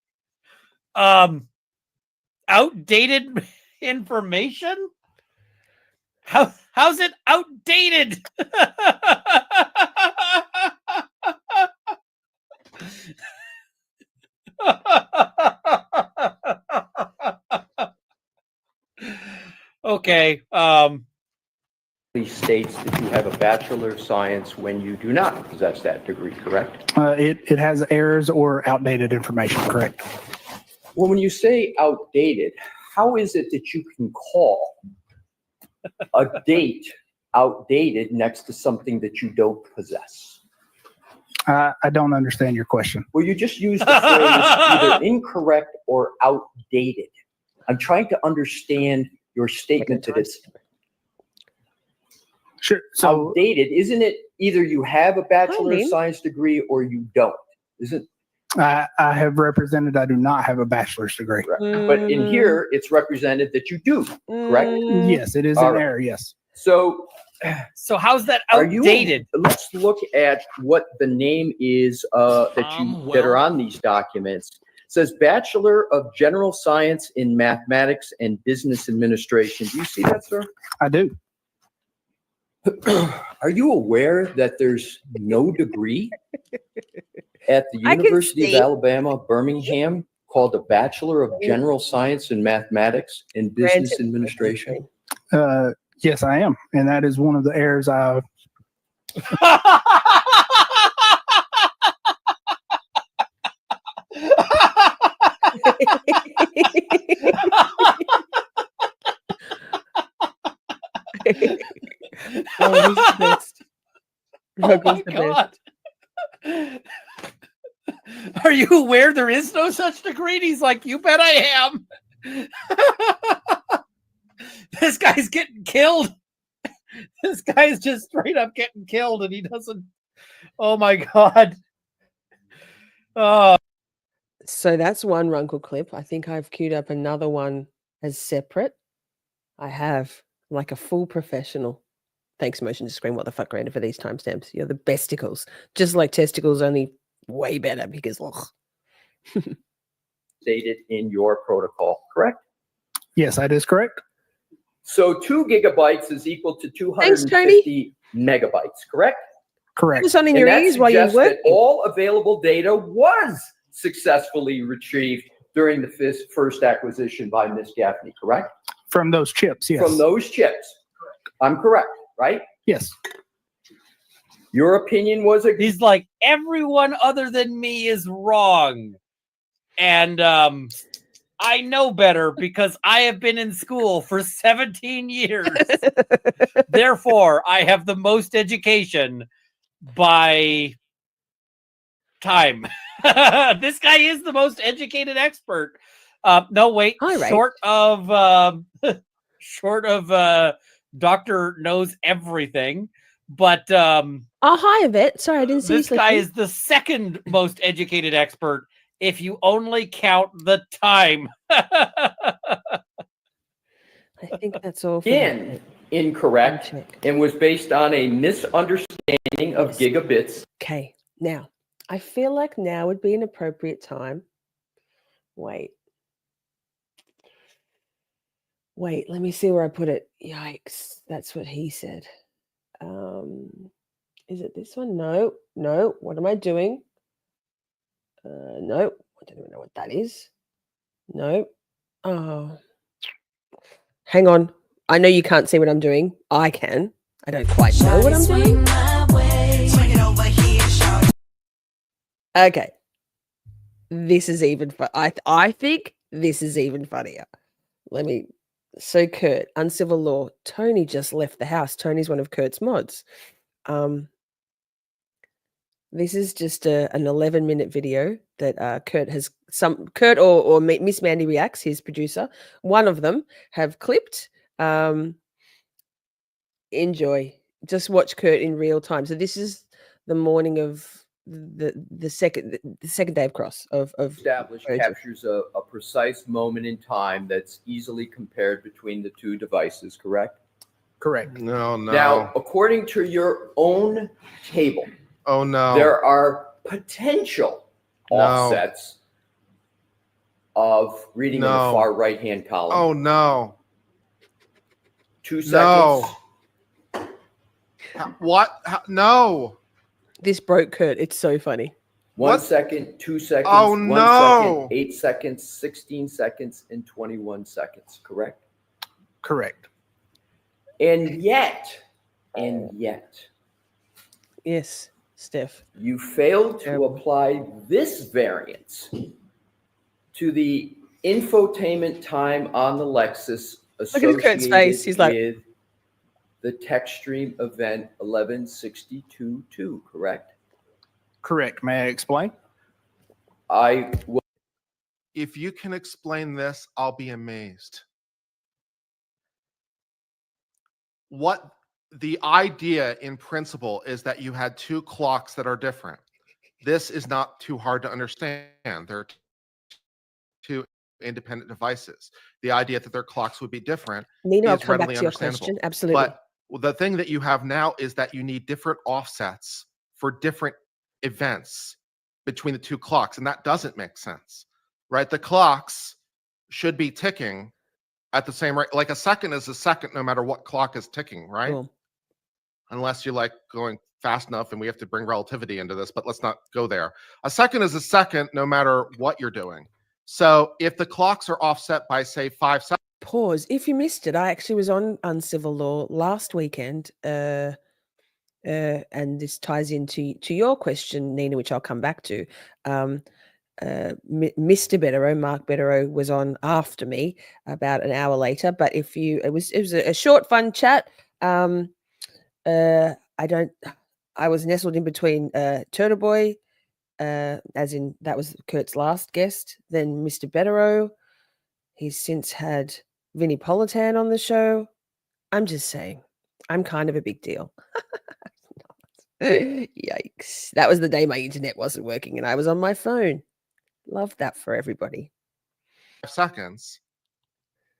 outdated information? How's it outdated? Okay. States that you have a Bachelor of Science when you do not possess that degree, correct? It has errors or outdated information, correct? Well, when you say outdated, how is it that you can call a date outdated next to something that you don't possess? I don't understand your question. Well, you just used the phrase either incorrect or outdated. I'm trying to understand your statement that it's so outdated. Isn't it either you have a Bachelor of Science degree or you don't? Isn't I have represented I do not have a bachelor's degree. But in here, it's represented that you do, correct? Yes, it is an error, yes. So how's that outdated? Let's look at what the name is that are on these documents. It says Bachelor of General Science in Mathematics and Business Administration. Do you see that, sir? I do. Are you aware that there's no degree at the University of Alabama, Birmingham, called a Bachelor of General Science in Mathematics and Business Administration? Yes, I am. And that is one of the errors I've. Oh, he's the best. Oh my God. Are you aware there is no such degree? And he's like, you bet I am. This guy's getting killed. This guy's just straight up getting killed, and he doesn't. Oh my God. Oh. So that's one Runkle clip. I think I've queued up another one as separate. I have, like a full professional. Thanks, Motion to Screen. What the fuck, Randa, for these timestamps? You're the Besticles. Just like testicles, only way better because, ugh. Stated in your protocol, correct? Yes, that is correct. So 2 gigabytes is equal to Thanks, 250 megabytes, correct? Correct. Put this on in And your that ears while you suggests work. that all available data was successfully retrieved during the first acquisition by Miss Gaffney, correct? From those chips, yes. From those chips. I'm correct, right? Yes. Your opinion was He's like, everyone other than me is wrong. And I know better because I have been in school for 17 years. Therefore, I have the most education by time. This guy is the most educated expert. No, wait, short of Doctor Knows Everything. But oh, hi, Yvette. Sorry, I didn't see this you guy sleeping. is the second most educated expert if you only count the time. I think that's all. For incorrect and was based on a misunderstanding of gigabits. Okay, now I feel like now would be an appropriate time. Wait, let me see where I put it. Yikes, that's what he said. Is it this one? No. What am I doing? No, I don't even know what that is. No. Oh, hang on. I know you can't see what I'm doing. I can. I don't quite know what I'm doing. Okay. This is even fun. I think this is even funnier. So Kurt, Uncivil Law. Tony just left the house. Tony's one of Kurt's mods. This is just an 11-minute video that Kurt or Miss Mandy Reacts, his producer. One of them have clipped. Enjoy. Just watch Kurt in real time. So this is the morning of the second day of cross of Established captures a precise moment in time that's easily compared between the two devices, correct? Correct. No. Now, according to your own table, oh no, there are potential offsets of reading in the far right-hand column. Oh no. 2 seconds. No. What? No. This broke Kurt. It's so funny. 1 second, 2 seconds, Oh, 1 no. second, 8 seconds, 16 seconds, and 21 seconds, correct? Correct. And yet, yes, Steph, you failed to apply this variance to the infotainment time on the Lexus Look at Kurt's face. He's like, with the text stream event 1162.2, correct? Correct. May I explain? If you can explain this, I'll be amazed. What the idea in principle is that you had two clocks that are different. This is not too hard to understand. They're two independent devices. The idea that their clocks would be different Nina, I'll is come back readily to your understandable. question. Absolutely. But the thing that you have now is that you need different offsets for different events between the two clocks, and that doesn't make sense, right? The clocks should be ticking at the same rate. Like a second is a second no matter what clock is ticking, right? Cool. Unless you're like going fast enough and we have to bring relativity into this, but let's not go there. A second is a second no matter what you're doing. So if the clocks are offset by, say, 5 seconds. Pause. If you missed it, I actually was on Uncivil Law last weekend, and this ties into your question, Nina, which I'll come back to. Mr. Bederow, Mark Bederow, was on after me about an hour later. But it was a short, fun chat. I was nestled in between Turtle Boy, as in that was Kurt's last guest. Then Mr. Bederow. He's since had Vinnie Politan on the show. I'm just saying, I'm kind of a big deal. Yikes. That was the day my internet wasn't working and I was on my phone. Love that for everybody. Seconds,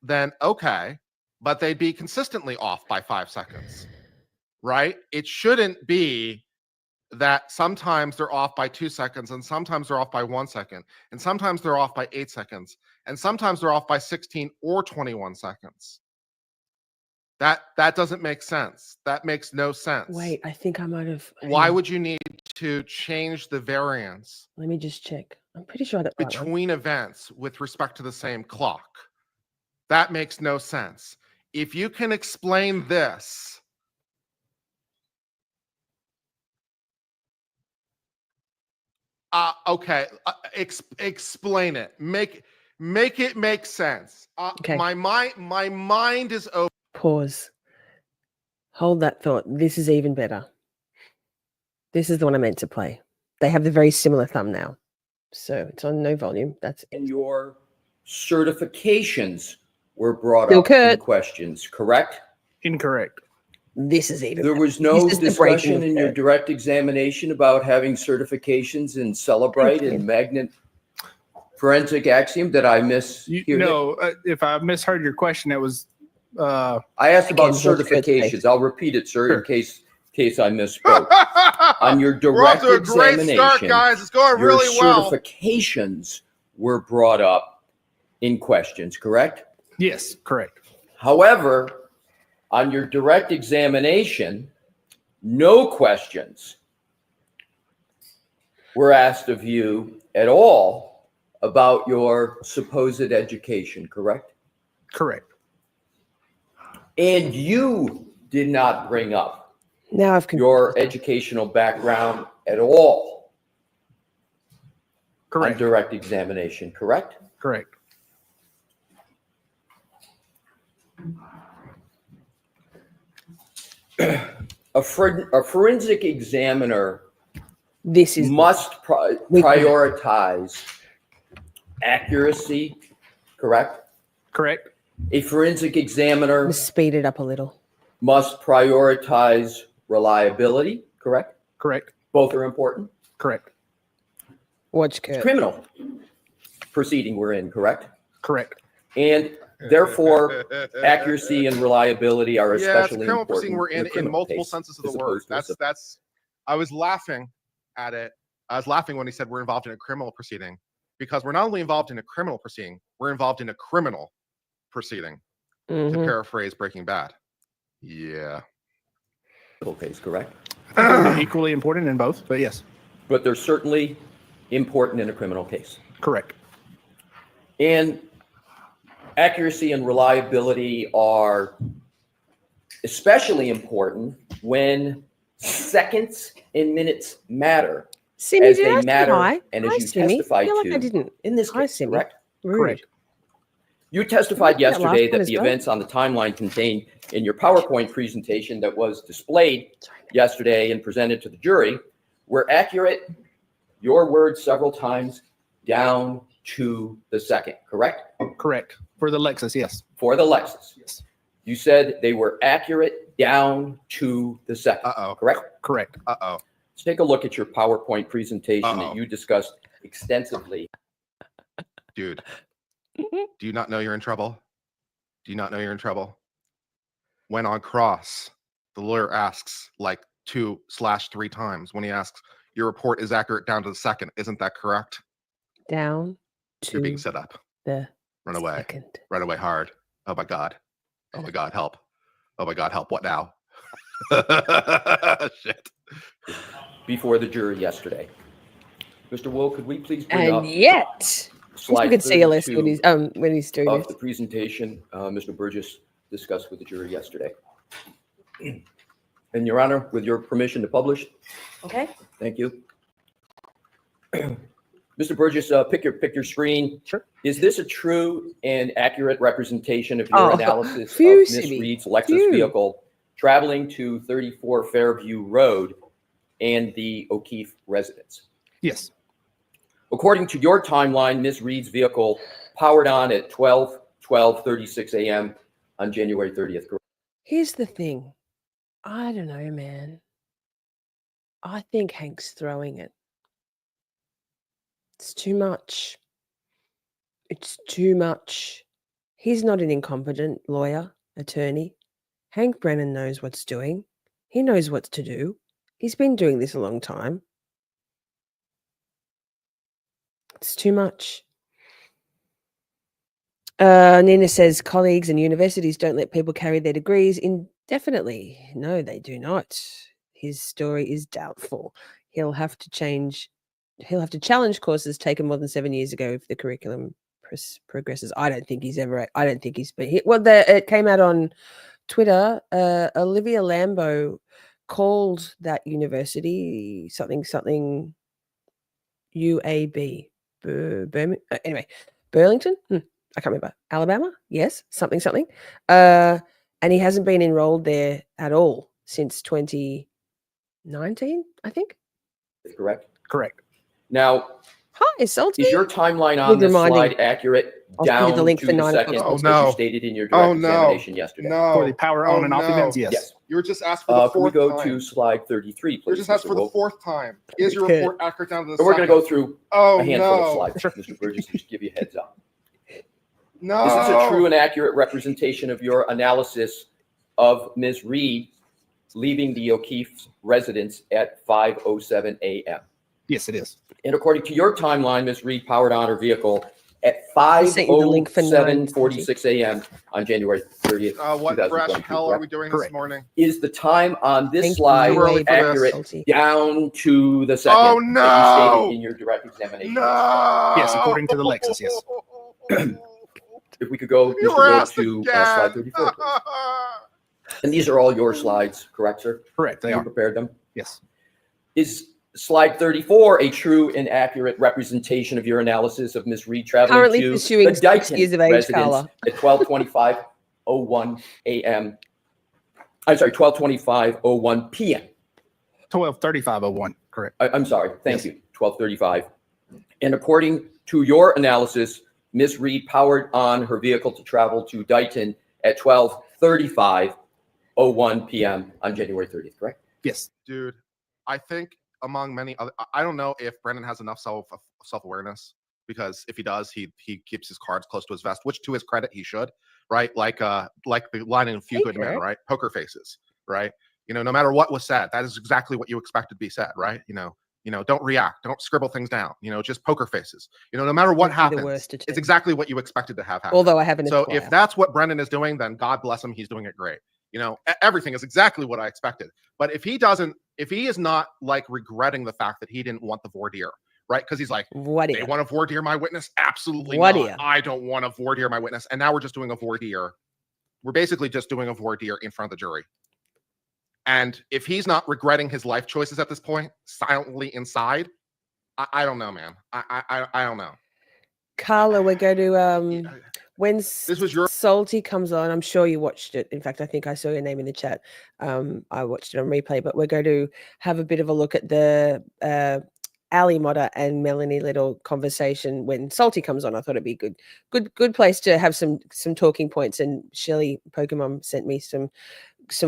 then okay, but they'd be consistently off by 5 seconds, right? It shouldn't be that sometimes they're off by 2 seconds and sometimes they're off by 1 second and sometimes they're off by 8 seconds and sometimes they're off by 16 or 21 seconds. That doesn't make sense. That makes no sense. Wait, I think I might have. Why would you need to change the variance? Let me just check. I'm pretty sure that between events with respect to the same clock. That makes no sense. If you can explain this, okay, explain it. Make it make sense. Okay. My mind is open. Pause. Hold that thought. This is even better. This is the one I meant to play. They have the very similar thumbnail. So it's on no volume. That's it. And your certifications were brought Still up Kurt. in questions, correct? Incorrect. This is even There better. was no This is the breaking discussion of in your Kurt. direct examination about having certifications in Celebrate Okay. and Magnet Forensic Axiom. Did I miss? No, if I misheard your question, it was. I asked about Again, what's Kurt's certifications. case? I'll repeat it, sir, Sure. in case I misspoke. On your We're off direct to a great examination, start, guys. It's going your really well. certifications were brought up in questions, correct? Yes, correct. However, on your direct examination, no questions were asked of you at all about your supposed education, correct? Correct. And you did not bring up Now I've your educational background at all on Correct. direct examination, correct? Correct. A forensic examiner This is must prioritize accuracy, correct? Correct. A forensic examiner Let's speed it up a little. must prioritize reliability, correct? Correct. Both are important. Correct. Watch Kurt. Criminal proceeding we're in, correct? Correct. And therefore, accuracy and reliability are Yeah, it's a especially criminal important. proceeding we're a in criminal multiple case, senses of as the word. opposed to a civil. That's. I was laughing at it. I was laughing when he said we're involved in a criminal proceeding because we're not only involved in a criminal proceeding, we're involved in a criminal proceeding. To Mhm. paraphrase Breaking Bad. Yeah. Civil case, correct? I think they're equally important in both, but yes. But they're certainly important in a criminal case. Correct. And accuracy and reliability are especially important when seconds and minutes matter Simi, as did I they say matter hi? and as Hi, you Simi. I testified feel like I to didn't. in this Hi, case, Simi. correct? Rude. Correct. You testified Yeah, last yesterday one that as the well. events on the timeline contained in your PowerPoint presentation that was displayed yesterday and presented to the jury were accurate, your words several times, down to the second, correct? Correct. For the Lexus, yes. For the Lexus. Yes. You said they were accurate down to the second, correct? Correct. Uh-oh. Let's take a look at your PowerPoint presentation Uh-oh. that you discussed extensively. Dude. Do you not know you're in trouble? Do you not know you're in trouble? When on cross, the lawyer asks like 2/3 times when he asks, your report is accurate down to the second. Isn't that correct? Down You're being to set up. the Run away. second. Run away hard. Oh my God. Oh my God, help. Oh my God, help. What now? Shit. Before the jury yesterday. Mr. Wool, could we please bring up And yet, slide you can see Ellis 32 when he's doing of this. the presentation Mr. Burgess discussed with the jury yesterday. And Your Honor, with your permission to publish, Okay. thank you. Mr. Burgess, pick your screen. Sure. Is this a true and accurate representation of your Oh, analysis of phew, Miss Simi. Reed's Lexus Phew. vehicle traveling to 34 Fairview Road and the O'Keefe residence? Yes. According to your timeline, Ms. Reed's vehicle powered on at 12:36 a.m. on January 30th. Correct? Here's the thing. I don't know, man. I think Hank's throwing it. It's too much. It's too much. He's not an incompetent lawyer, attorney. Hank Brennan knows what's doing. He knows what to do. He's been doing this a long time. It's too much. Nina says colleagues and universities don't let people carry their degrees indefinitely. No, they do not. His story is doubtful. He'll have to challenge courses taken more than 7 years ago if the curriculum progresses. I don't think he's been hit. Well, it came out on Twitter. Olivia Lambo called that university something UAB. Anyway, Burlington? I can't remember. Alabama? Yes, something. And he hasn't been enrolled there at all since 2019, I think. Correct? Correct. Now, hi, Salty. Is your timeline on this slide accurate I'll down send you the link to for the 9 second o'clock. as you stated in your direct examination yesterday? For the power on and off events, yes. You were just asked for the Can we fourth go time. to slide 33, please? You're just asked Mr. for the Wolf? fourth time. Is your report accurate down to the So we're going to go through Oh, a handful no. of slides, Mr. Burgess, just to give you a heads up. No. Is this a true and accurate representation of your analysis of Ms. Reed leaving the O'Keefe's residence at 5:07 a.m.? Yes, it is. And according to your timeline, Ms. Reed powered on her vehicle at sent you the link for 5:07:46 a.m. on January 30th, What fresh 2022. hell are we doing this morning? Is the time on this Thank you. slide Too early for this. accurate down to the second Oh, that no. you stated in your direct examination? No. Yes, according to the Lexus, yes. If we could go, You Mr. were Wood, asked to again. slide 34, please. And these are all your slides, correct, sir? Correct, they You are. prepared them? Yes. Is slide 34 a true and accurate representation of your analysis of Ms. Reed traveling Currently to pursuing the 6 Dighton years of age, residence Carla. at 12:25:01 a.m.? I'm sorry, 12:25:01 p.m. 12:35:01, correct. I'm sorry, thank you, 12:35. And according to your analysis, Ms. Reed powered on her vehicle to travel to Dighton at 12:35:01 p.m. on January 30th, correct? Yes. Dude, I think among many other, I don't know if Brendan has enough self-awareness, because if he does, he keeps his cards close to his vest, which to his credit he should, right? Like the line in A Few Good Men, right? Poker faces, right? No matter what was said, that is exactly what you expected to be said, right? Don't react, don't scribble things down, just poker faces. No matter what happens, it's exactly what you expected to have happen. Although I haven't. So if that's what Brendan is doing, then God bless him, he's doing it great. Everything is exactly what I expected. But if he is not like regretting the fact that he didn't want the voir dire, right? Because he's like, they want to voir dire my witness? Absolutely not. I don't want to voir dire my witness. And now we're just doing a voir dire. We're basically just doing a voir dire in front of the jury. And if he's not regretting his life choices at this point, silently inside, I don't know, man. I don't know. Carla, we're going to when Salty comes on, I'm sure you watched it. In fact, I think I saw your name in the chat. I watched it on replay, but we're going to have a bit of a look at the Ali Motta and Melanie Little conversation when Salty comes on. I thought it'd be good place to have some talking points. And Shelley Pokemon sent me some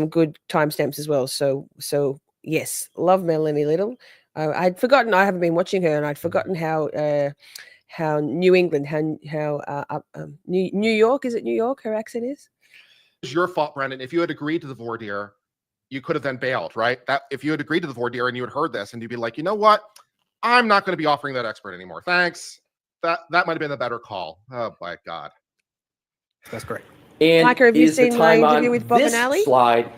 good timestamps as well. So yes, love Melanie Little. I'd forgotten, I haven't been watching her, and I'd forgotten how New England, New York, is it New York her accent is? It's your fault, Brendan. If you had agreed to the voir dire, you could have then bailed, right? That if you had agreed to the voir dire and you had heard this, and you'd be like, you know what? I'm not going to be offering that expert anymore. Thanks. That might have been a better call. Oh my God. That's great. And Micah, have you is the seen my time interview on with Bob this and Ali? slide?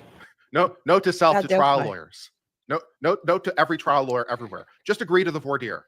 Note to self, to trial Delphi. lawyers. Note to every trial lawyer everywhere. Just agree to the voir dire.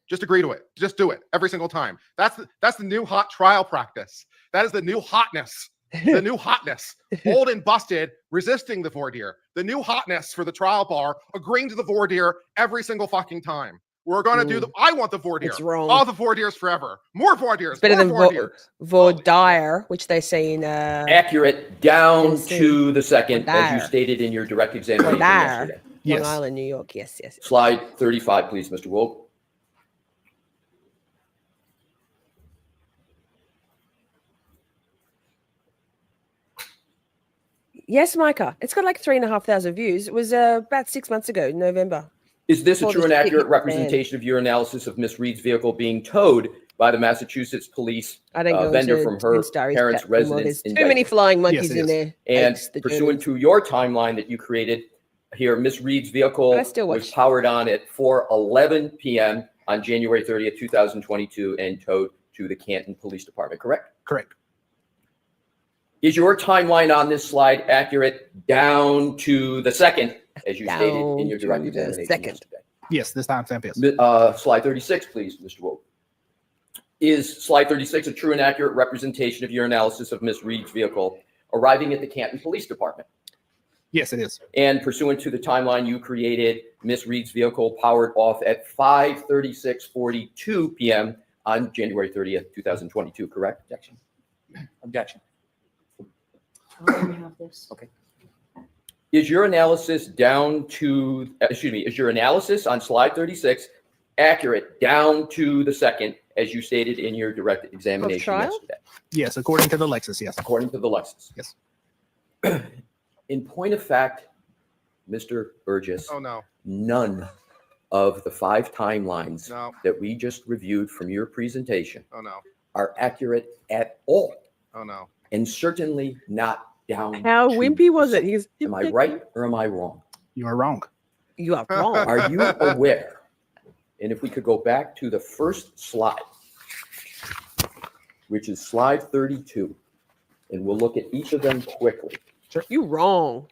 Just agree to it. Just do it every single time. That's the new hot trial practice. That is the new hotness. The new hotness. Old and busted, resisting the voir dire. The new hotness for the trial bar, agreeing to the voir dire every single fucking time. We're going to do I want the voir dire. It's wrong. All the voir dires forever. More voir dires. Better More than voir dires. voir dire, which they say in Accurate down Tennessee. to the second, as you Dire. stated in your direct examination Dire. yesterday. Long Island, New York. Yes. Slide 35, please, Mr. Wolf. Yes, Micah. It's got like 3,500 views. It was about 6 months ago, November. Is this a Before true the and shit hit accurate the fan. representation of your analysis of Miss Reed's vehicle being towed by the Massachusetts police I don't go vendor into from her Twin Starry's parents' chat anymore. residence There's in too many Dayton? flying monkeys in there. And Hates the pursuant Germans. to your timeline that you created here, Miss Reed's vehicle I still was watch. powered on at 4:11 p.m. on January 30th, 2022, and towed to the Canton Police Department, correct? Correct. Is your timeline on this slide accurate down to the second, as you stated in your direct to the examination second. yesterday? Yes, this time stamp yes. Slide 36, please, Mr. Woke. Is slide 36 a true and accurate representation of your analysis of Miss Reed's vehicle arriving at the Canton Police Department? Yes, it is. And pursuant to the timeline you created, Miss Reed's vehicle powered off at 5:36:42 p.m. on January 30th, 2022, correct? Objection. Objection. Okay. Is your analysis down to, is your analysis on slide 36 accurate down to the second, as you stated in your direct examination trial? yesterday? Yes, according to the Lexus, yes. According to the Lexus. Yes. In point of fact, Mr. Burgess, Oh, no. none of the 5 timelines No. that we just reviewed from your presentation Oh, no. are accurate at all, Oh, no. and certainly not down. How to wimpy was it? He goes, Am I right or am I wrong? You are wrong. You are wrong. Are you aware? And if we could go back to the first slide, which is slide 32, and we'll look at each of them quickly. You wrong.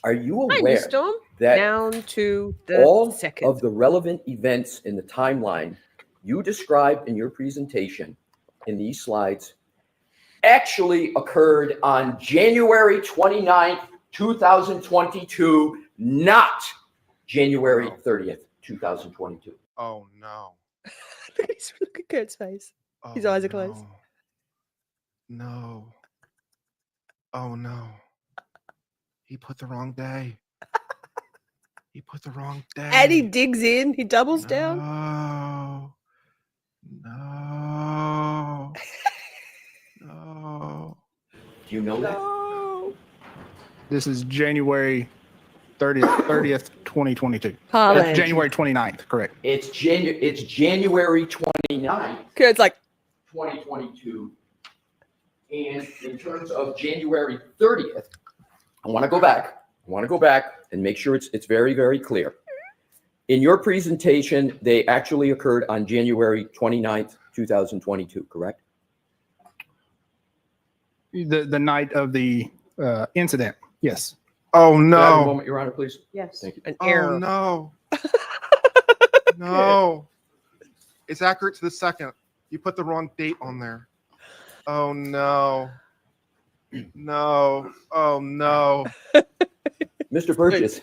Are you Hi, aware Miss Storm. that Down to the all second. of the relevant events in the timeline you described in your presentation in these slides actually occurred on January 29th, 2022, not January 30th, 2022. Oh, no. Look at Kurt's face. His eyes are closed. No. Oh, no. He put the wrong day. He put the wrong day. And he digs in. He doubles down. No. No. No. Do you know that? This is January 30th, 2022. Harlan. January 29th, correct. It's January 29th, Kurt's like, 2022. And in terms of January 30th, I want to go back and make sure it's very, very clear. In your presentation, they actually occurred on January 29th, 2022, correct? The night of the incident, yes. Oh, Could I have a no. moment, Your Honor, please. yes. Thank you. An Oh, error. no. No. It's accurate to the second. You put the wrong date on there. Oh, no. No. Oh, no. Mr. Burgess,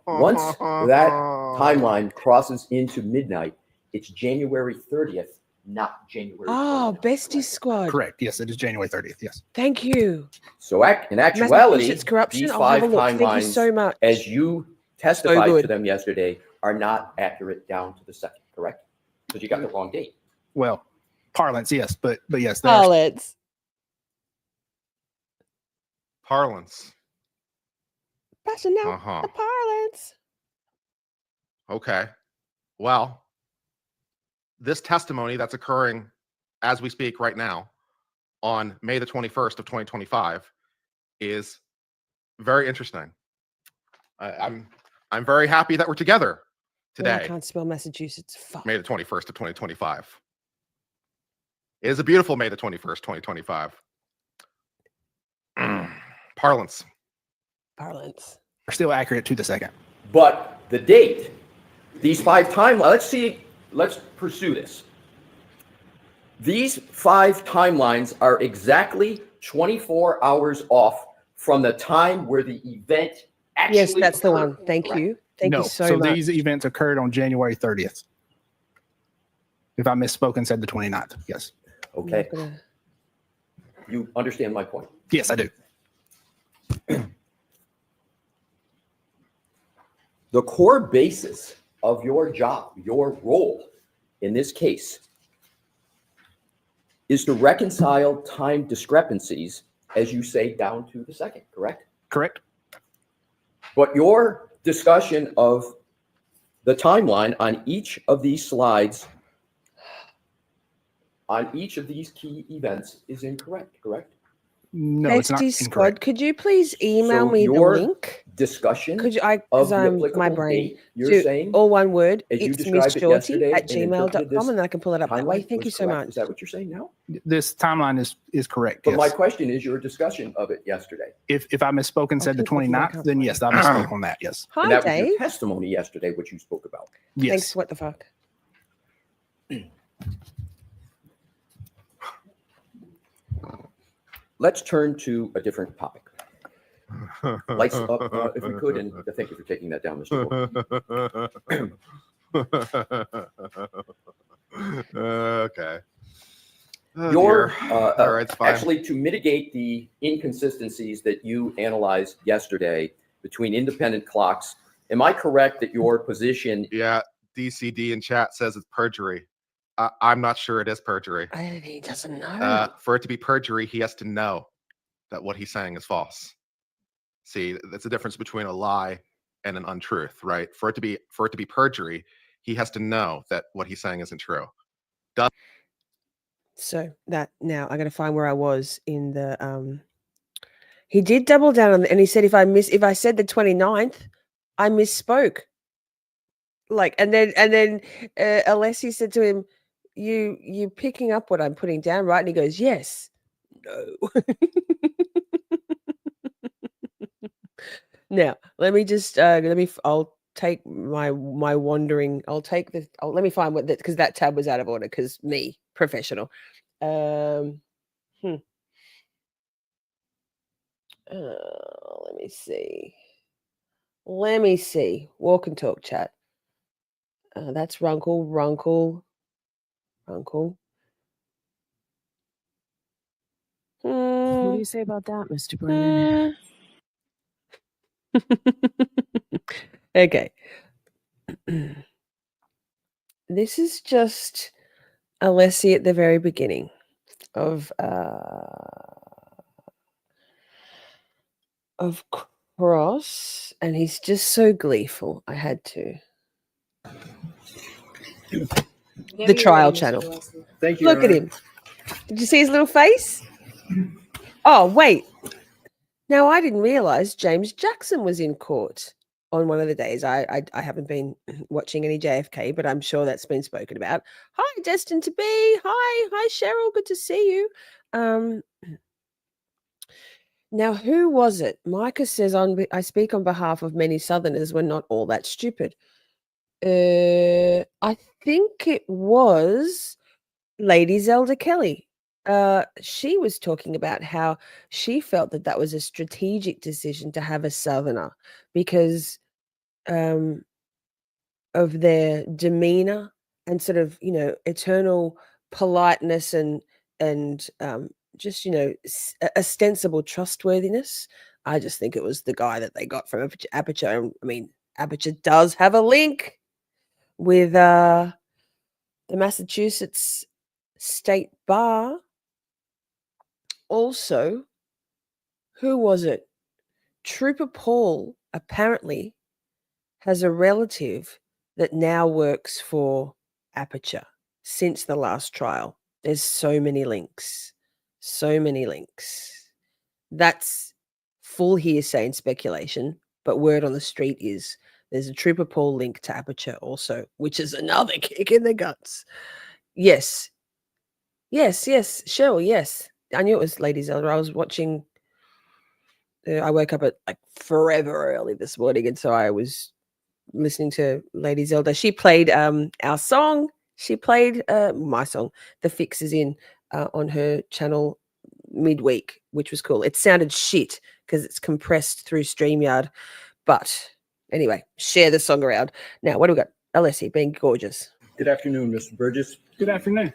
once that timeline crosses into midnight, it's January 30th, not January 29th. Oh, Bestie Squad. Correct. Yes, it is January 30th. Yes. Thank you. So in actuality, Massachusetts corruption. these I'll 5 have a look. Thank you timelines, so much. as you testified good. to them yesterday, are not accurate down to the second, correct? Because you got the wrong date. Well, parlance, yes, but yes. Parlance. Parlance. Passing out Uh-huh. the parlance. Okay. Well, this testimony that's occurring as we speak right now on May the 21st of 2025 is very interesting. I'm very happy that we're together Well, I today, can't spell Massachusetts. Fuck. May the 21st of 2025. It is a beautiful May the 21st, 2025. Parlance. Parlance. Are still accurate to the second. But the date, these 5 timelines, let's pursue this. These 5 timelines are exactly 24 hours off from the time where the event actually Yes, that's the occurred, one. Thank correct? you. Thank no, you so much. these events occurred on January 30th. If I misspoke and said the 29th, yes. Okay. You understand my point? Yes, I do. The core basis of your job, your role in this case, is to reconcile time discrepancies, as you say, down to the second, correct? Correct. But your discussion of the timeline on each of these slides, on each of these key events, is incorrect, correct? No, it's not Bestie Squad, incorrect. could you please email So me the your link? discussion Could you, because of the I'm my applicable brain. date, you're to saying, all one word, as you it's described Miss it Shorty yesterday at and interpreted gmail.com, this and then I can pull it up that way. timeline Thank you was so correct? much. Is that what you're saying now? This timeline is correct. But Yes. my question is your discussion of it yesterday. If I misspoke and said the keep looking back 29th, up. then yes, I misspoke on that. Yes. Hi, And that was Dave. your testimony yesterday, which you spoke about. Yes. Thanks. What the fuck? Let's turn to a different topic. Lights up, if we could, and thank you for taking that down, Mr. Okay. Oh, Your, dear. All right, it's fine. actually, to mitigate the inconsistencies that you analyzed yesterday between independent clocks, am I correct that your position? Yeah, DCD in chat says it's perjury. I'm not sure it is perjury. He doesn't know. For it to be perjury, he has to know that what he's saying is false. See, that's the difference between a lie and an untruth, right? For it to be perjury, he has to know that what he's saying isn't true. So that now I got to find where I was in the he did double down on and he said if I said the 29th, I misspoke. Like and then Alessi said to him, you picking up what I'm putting down, right? And he goes, yes. No. Now, let me just I'll take my wandering. Let me find what that because that tab was out of order because me, professional. Let me see. Walk and talk chat. That's Runkle. What do you say about that, Mr. Brennan? Okay. This is just Alessi at the very beginning of Cross, and he's just so gleeful. I had to. The trial channel. Thank you. Look at him. Did you see his little face? Oh, wait. Now, I didn't realize James Jackson was in court on one of the days. I haven't been watching any JFK, but I'm sure that's been spoken about. Hi, Destined to Be. Hi, Cheryl. Good to see you. Now, who was it? Micah says, I speak on behalf of many Southerners. We're not all that stupid. I think it was Lady Zelda Kelly. She was talking about how she felt that was a strategic decision to have a Southerner because of their demeanor and sort of, eternal politeness and just, ostensible trustworthiness. I just think it was the guy that they got from Aperture. I mean, Aperture does have a link with the Massachusetts State Bar. Also, who was it? Trooper Paul apparently has a relative that now works for Aperture since the last trial. There's so many links. That's full hearsay and speculation, but word on the street is there's a Trooper Paul link to Aperture also, which is another kick in the guts. Yes, Cheryl, yes. I knew it was Lady Zelda. I was watching. I woke up at like forever early this morning, and so I was listening to Lady Zelda. She played our song. She played my song, "The Fix Is In," on her channel midweek, which was cool. It sounded shit because it's compressed through StreamYard, but anyway, share the song around. Now, what do we got? Alessi being gorgeous. Good afternoon, Mr. Burgess. Good afternoon.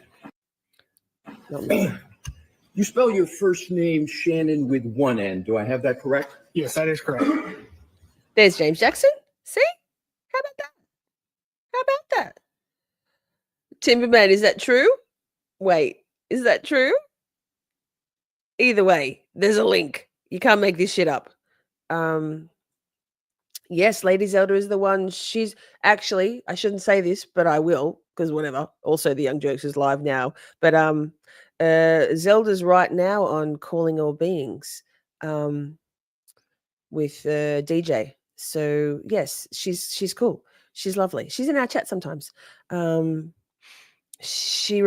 Not me. You spell your first name ShaNon with one N. Do I have that correct? Yes, that is correct. There's James Jackson. See? How about that? Timberman, is that true? Wait, is that true? Either way, there's a link. You can't make this shit up. Yes, Lady Zelda is the one. She's actually, I shouldn't say this, but I will, because whatever. Also, the Young Jokes is live now. But Zelda's right now on Calling All Beings with DJ. So yes, she's cool. She's lovely. She's in our chat sometimes. She's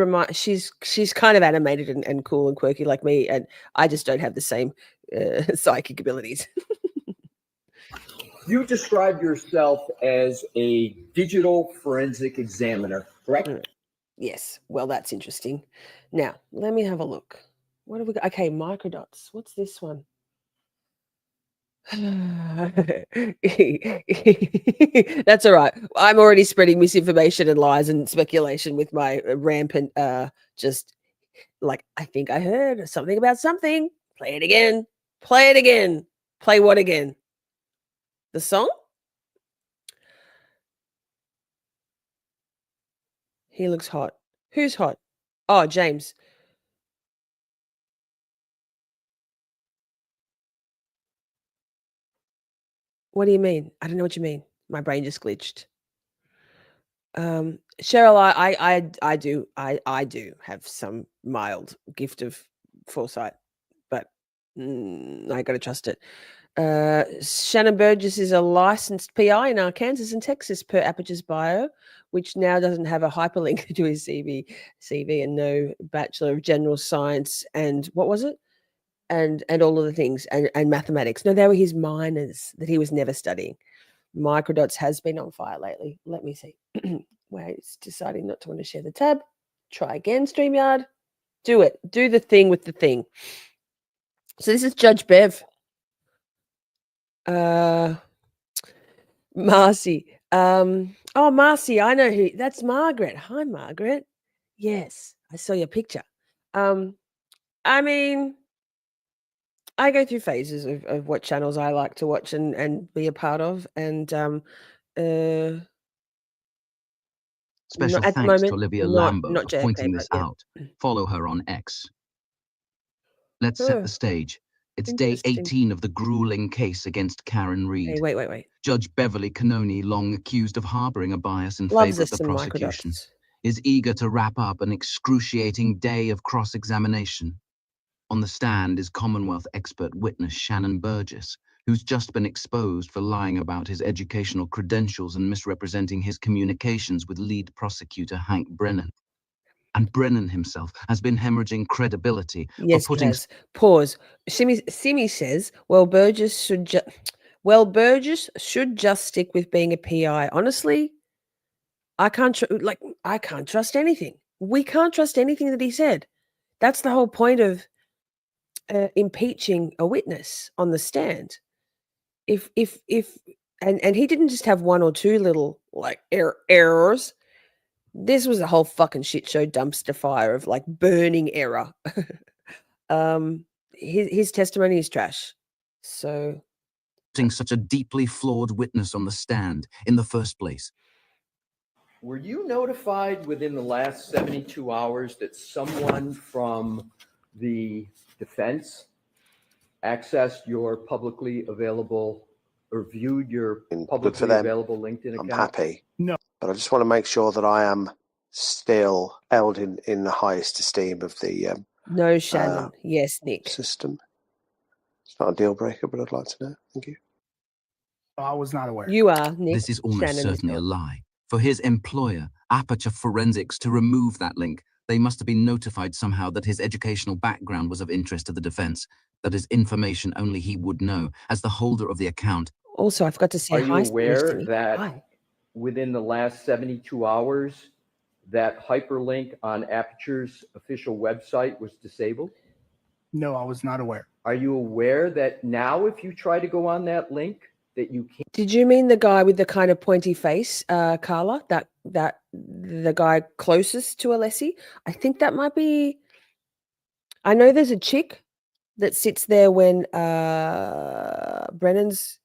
kind of animated and cool and quirky like me, and I just don't have the same psychic abilities. You describe yourself as a digital forensic examiner, correct? Yes. Well, that's interesting. Now, let me have a look. What have we got? Okay, MicroDots. What's this one? That's all right. I'm already spreading misinformation and lies and speculation with my rampant just like, I think I heard something about something. Play it again. Play it again. Play what again? The song? He looks hot. Who's hot? Oh, James. What do you mean? I don't know what you mean. My brain just glitched. Cheryl, I do have some mild gift of foresight, but I gotta trust it. ShaNon Burgess is a licensed PI in Arkansas and Texas per Aperture's bio, which now doesn't have a hyperlink to his CV and no Bachelor of General Science and what was it? And all of the things and mathematics. No, they were his minors that he was never studying. MicroDots has been on fire lately. Let me see. Wait, it's deciding not to want to share the tab. Try again, StreamYard. Do it. Do the thing with the thing. So this is Judge Bev. Marcy. Oh, Marcy, I know who. That's Margaret. Hi, Margaret. Yes, I saw your picture. I mean, I go through phases of what channels I like to watch and be a part of. And Special at the thanks to moment, Olivia not Lambo for JFK, pointing this but yeah. out. Follow her on X. Let's set the stage. It's day 18 of the grueling case against Karen Read. Hey, wait. Judge Beverly Cannoni, long accused of harboring a bias in Loves favor us of the some prosecution, MicroDots. is eager to wrap up an excruciating day of cross-examination. On the stand is Commonwealth expert witness ShaNon Burgess, who's just been exposed for lying about his educational credentials and misrepresenting his communications with lead prosecutor Hank Brennan. And Brennan himself has been hemorrhaging credibility Yes, for he putting has. Pause. Simi says, Burgess should just stick with being a PI. Honestly, I can't trust anything. We can't trust anything that he said. That's the whole point of impeaching a witness on the stand. If and he didn't just have one or two little like errors. This was a whole fucking shit show dumpster fire of like burning error. His testimony is trash. So putting such a deeply flawed witness on the stand in the first place. Were you notified within the last 72 hours that someone from the defense accessed your publicly available or viewed your Good for publicly them. available LinkedIn I'm account? happy. No. But I just want to make sure that I am still held in the highest esteem of the no ShaNon. Yes, Nick. system. It's not a deal breaker, but I'd like to know. Thank you. I was not aware. You are, Nick. This is almost ShaNon is certainly a not. lie. For his employer, Aperture Forensics, to remove that link, they must have been notified somehow that his educational background was of interest to the defense. That is information only he would know, as the holder of the account. Also, I forgot to say Are you hi. aware Simi. that Hi. within the last 72 hours, that hyperlink on Aperture's official website was disabled? No, I was not aware. Are you aware that now if you try to go on that link, that you can't? Did you mean the guy with the kind of pointy face, Carla? That the guy closest to Alessi? I think that might be. I know there's a chick that sits there when Brennan's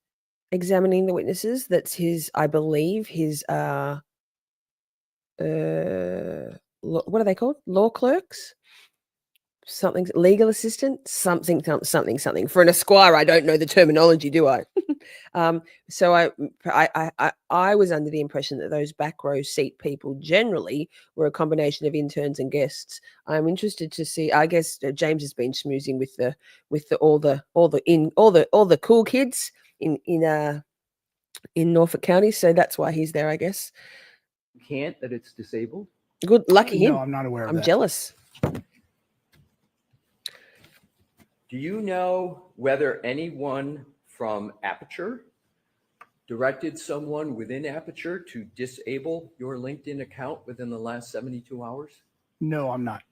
examining the witnesses. That's his, I believe, his what are they called? Law clerks. something legal assistant, something. For an esquire, I don't know the terminology, do I? So I was under the impression that those back row seat people generally were a combination of interns and guests. I'm interested to see. I guess James has been schmoozing with all the cool kids in Norfolk County, so that's why he's there, I guess. Can't that it's disabled? Good, lucky him. No, I'm not aware of I'm that. jealous. Do you know whether anyone from Aperture directed someone within Aperture to disable your LinkedIn account within the last 72 hours? No, I'm not.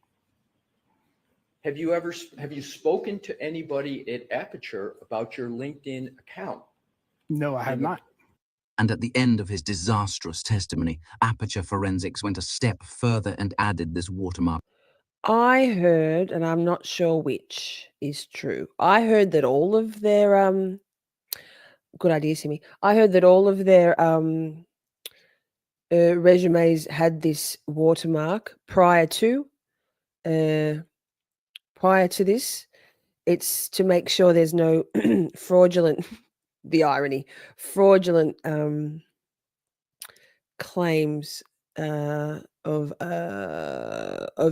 Have you spoken to anybody at Aperture about your LinkedIn account? No, I have not. And at the end of his disastrous testimony, Aperture Forensics went a step further and added this watermark. I heard, and I'm not sure which is true. I heard that all of their good idea, Simi. I heard that all of their resumes had this watermark prior to this. It's to make sure there's no fraudulent. The irony, fraudulent claims of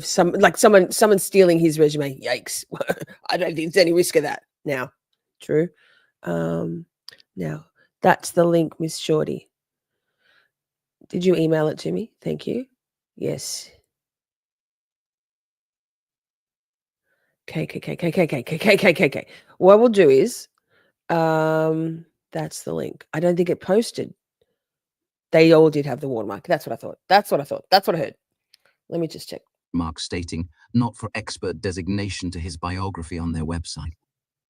someone stealing his resume. Yikes! I don't think there's any risk of that now. True. Now that's the link, Miss Shorty. Did you email it to me? Thank you. Yes. KKK. What we'll do is, that's the link. I don't think it posted. They all did have the watermark. That's what I thought. That's what I heard. Let me just check. Mark stating, not for expert designation to his biography on their website.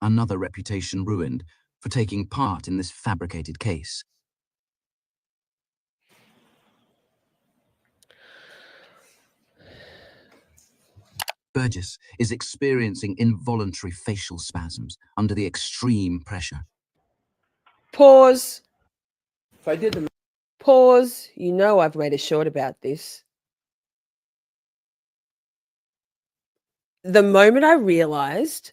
Another reputation ruined for taking part in this fabricated case. Burgess is experiencing involuntary facial spasms under the extreme pressure. Pause. If I did the Pause. You know I've made a short about this. The moment I realized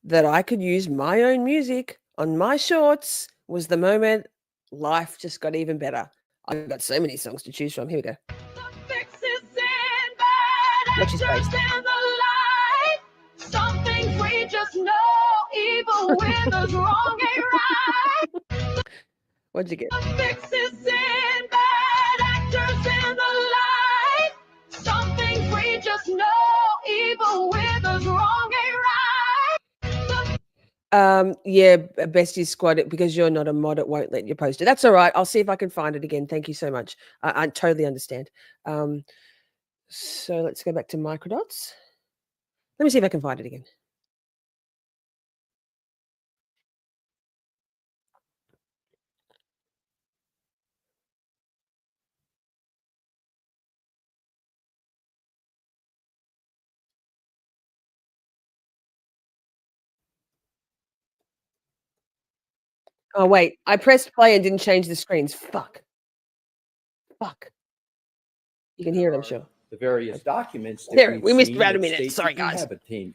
that I could use my own music on my shorts was the moment life just got even better. I've got so many songs to choose from. Here we go. Watch his face. Some things we just know, evil with us, wrong ain't right. What'd you get? Fix is in, bad actors in the light. Some things we just know, evil with us, wrong ain't right. Yeah, Bestie Squad, because you're not a mod, it won't let you post it. That's all right. I'll see if I can find it again. Thank you so much. I totally understand. So let's go back to MicroDots. Let me see if I can find it again. Oh, wait. I pressed play and didn't change the screens. Fuck. You can hear it, I'm sure. The various documents that There, we missed seen about a that minute. state Sorry, that you guys. have obtained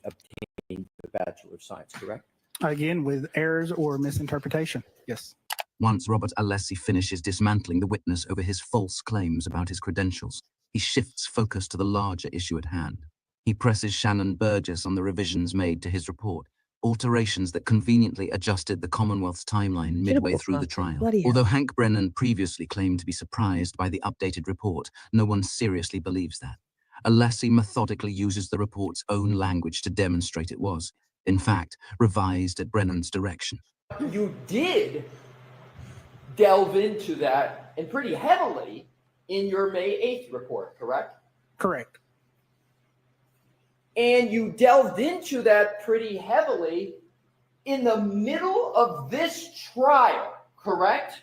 the Bachelor of Science, correct? Again, with errors or misinterpretation. Yes. Once Robert Alessi finishes dismantling the witness over his false claims about his credentials, he shifts focus to the larger issue at hand. He presses ShaNon Burgess on the revisions made to his report, alterations that conveniently adjusted the Commonwealth's timeline midway through the trial. Bloody hell. Although Hank Brennan previously claimed to be surprised by the updated report, no one seriously believes that. Alessi methodically uses the report's own language to demonstrate it was, in fact, revised at Brennan's direction. You did delve into that, and pretty heavily, in your May 8th report, correct? Correct. And you delved into that pretty heavily in the middle of this trial, correct?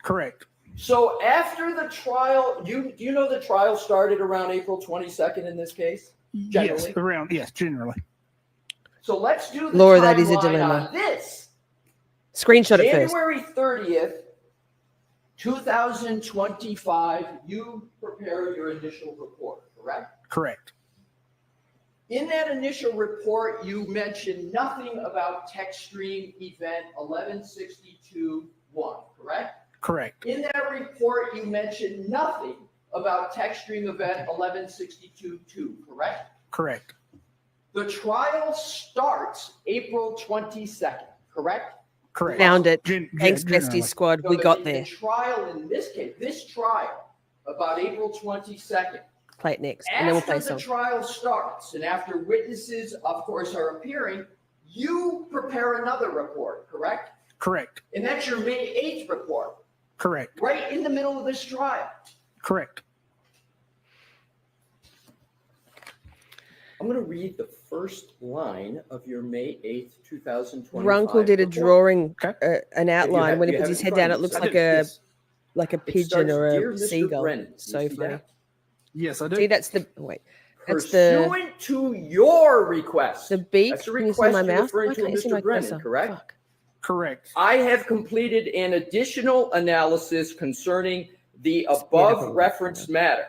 Correct. So after the trial, do you know the trial started around April 22nd in this case? Generally? Yes, generally. So let's do the Laura, that is a timeline dilemma. on this. Screenshot it first. January 30th, 2025, you prepare your initial report, correct? Correct. In that initial report, you mentioned nothing about text stream event 1162.1, correct? Correct. In that report, you mentioned nothing about text stream event 1162.2, correct? Correct. The trial starts April 22nd, correct? Correct. Found it. Gen- Thanks, gen- Bestie generally. Squad. So We got the there. trial in this case, this trial about April 22nd. Play it next, and then we'll play After the some. trial starts and after witnesses, of course, are appearing, you prepare another report, correct? Correct. And that's your May 8th report, Correct. right in the middle of this trial. Correct. I'm going to read the first line of your May 8th, 2025 Runkle did a report. drawing, an outline. have- when he you puts have his it head in down, front it of looks you. like Yes. a It pigeon starts, or "Dear a Mr. seagull. Brennan." You So see funny. that? Yes, I do. See, that's the wait. That's the Pursuant to your request. the beak. That's the Can you see request my you're mouth? referring Why to, can't you see Mr. my Brennan, cursor? correct? Fuck. Correct. I have completed an additional analysis concerning the above referenced matter.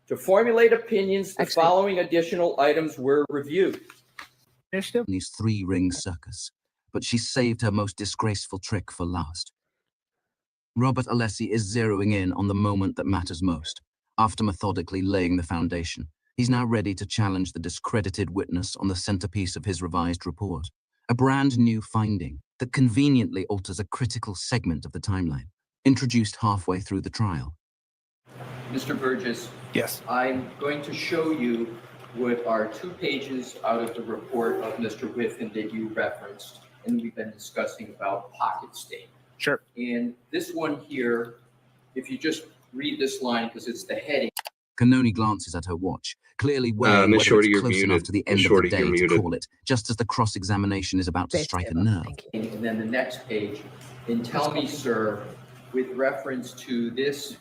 To formulate opinions, the following additional items were reviewed. These three-ring circus, but she saved her most disgraceful trick for last. Robert Alessi is zeroing in on the moment that matters most. After methodically laying the foundation, he's now ready to challenge the discredited witness on the centerpiece of his revised report, a brand new finding that conveniently alters a critical segment of the timeline, introduced halfway through the trial. Mr. Burgess. Yes. I'm going to show you what are 2 pages out of the report of Mr. Whiffen that you referenced, and we've been discussing about pocket stain. Sure. And this one here, if you just read this line, because it's the heading. Canoni glances at her watch, clearly weighing Miss whether Shorty, it's you're close enough muted. to the Miss end Shorty, of the you're day to muted. call it, just as the cross-examination is about to strike a nerve. And then the next page, and tell me, sir, with reference to this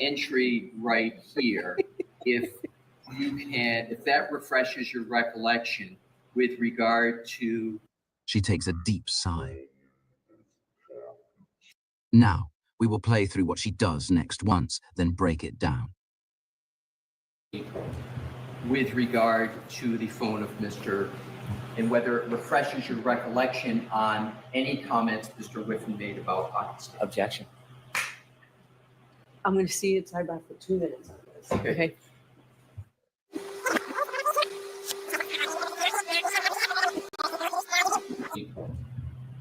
entry right here, if that refreshes your recollection with regard to. She takes a deep sigh. Now, we will play through what she does next once, then break it down. With regard to the phone of Mr. and whether it refreshes your recollection on any comments Mr. Whiffen made about pocket stain. Objection. I'm going to see it sidebar for 2 minutes on this. Okay.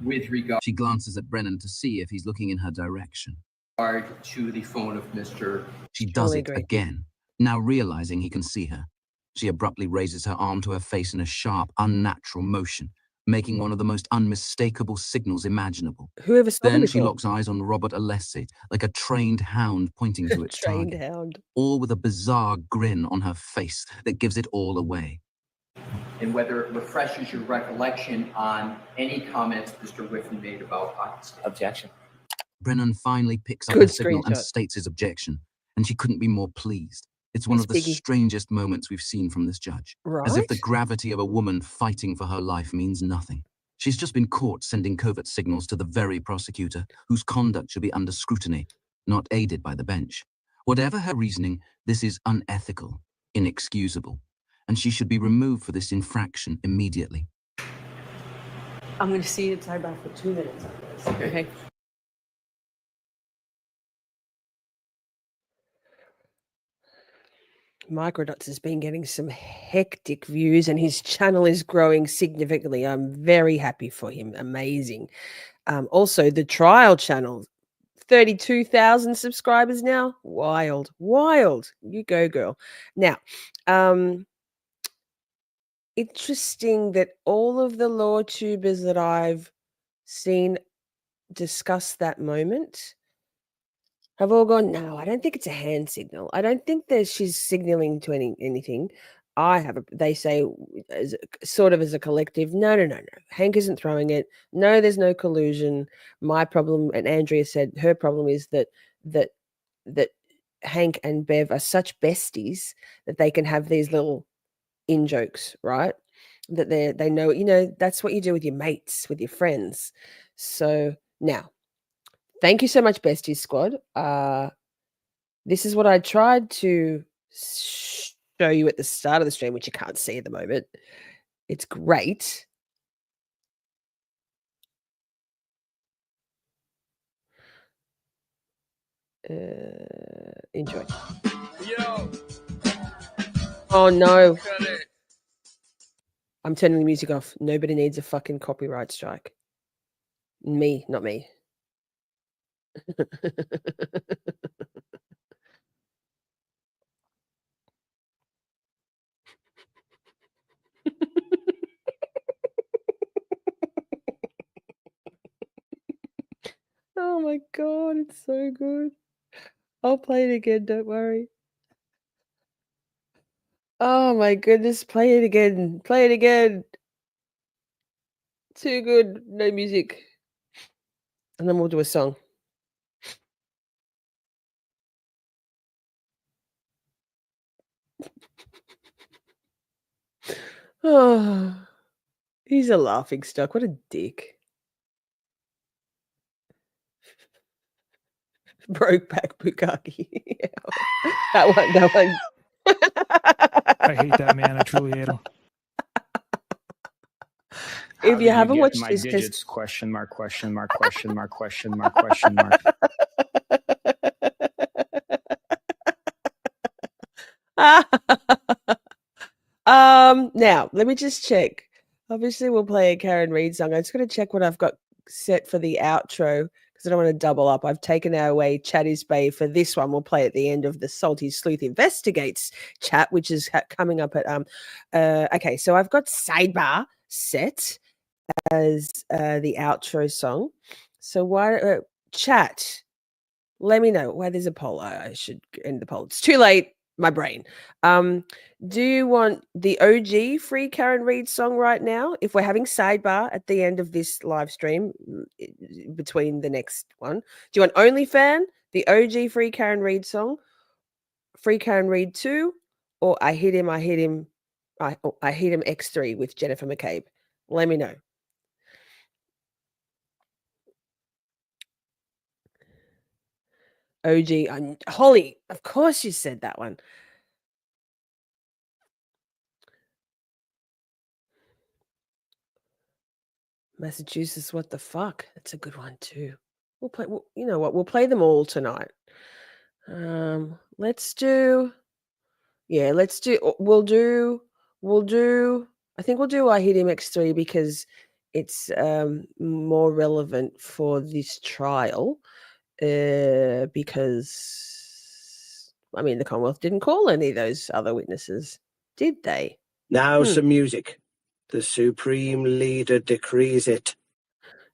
With regard She glances at Brennan to see if he's looking in her direction. to the phone of Mr. She does it again, now realizing he can see her. She abruptly raises her arm to her face in a sharp, unnatural motion, making one of the most unmistakable signals imaginable. Whoever saw Then it she before. locks eyes on Robert Alessi, like a trained hound pointing to its Trained target, hound. all with a bizarre grin on her face that gives it all away. And whether it refreshes your recollection on any comments Mr. Whiffen made about pocket stain. Objection. Brennan finally picks up Good her signal and screenshot. states his objection, and she couldn't be more pleased. It's one Yes, of the Biggie. strangest moments we've seen from this judge. As if the Right? gravity of a woman fighting for her life means nothing. She's just been caught sending covert signals to the very prosecutor whose conduct should be under scrutiny, not aided by the bench. Whatever her reasoning, this is unethical, inexcusable, and she should be removed for this infraction immediately. I'm going to see it sidebar for 2 minutes on this. Okay. MicroDots has been getting some hectic views and his channel is growing significantly. I'm very happy for him. Amazing. Also, the trial channel, 32,000 subscribers now. Wild, wild. You go, girl. Now, interesting that all of the LawTubers that I've seen discuss that moment have all gone, no, I don't think it's a hand signal. I don't think that she's signaling to anything. They say sort of as a collective, no. Hank isn't throwing it. No, there's no collusion. My problem, and Andrea said her problem is that Hank and Bev are such besties that they can have these little in jokes, right? That they know, that's what you do with your mates, with your friends. So now, thank you so much, Besties Squad. This is what I tried to show you at the start of the stream, which you can't see at the moment. It's great. Enjoy. Yo. Oh no. I'm turning the music off. Nobody needs a fucking copyright strike. Me, not me. Oh my god, it's so good. I'll play it again, don't worry. Oh my goodness, play it again. Play it again. Too good. No music. And then we'll do a song. Oh, he's a laughing stock. What a dick. Broke back Bukkake. That one. I hate that man. I truly hate him. If you haven't watched my this, digits, just question mark, question mark, question mark, question mark, question mark. Now let me just check. Obviously, we'll play a Karen Read song. I just got to check what I've got set for the outro because I don't want to double up. I've taken away Chatty's Bay for this one. We'll play at the end of the Salty Sleuth Investigates chat, which is coming up at okay. So I've got Sidebar set as the outro song. So why chat? Let me know why there's a poll. I should end the poll. It's too late. My brain. Do you want the OG free Karen Read song right now? If we're having sidebar at the end of this live stream between the next one, do you want OnlyFan, the OG free Karen Read song, free Karen Read 2, or I hit him X3 with Jennifer McCabe? Let me know. OG, Holly, of course you said that one. Massachusetts, what the fuck? That's a good one too. We'll play. You know what? We'll play them all tonight. Let's do. Yeah, let's do. We'll do. I think we'll do I Hit Him X3 because it's more relevant for this trial. Because I mean, the Commonwealth didn't call any of those other witnesses, did they? Now some music. The Supreme Leader decrees it.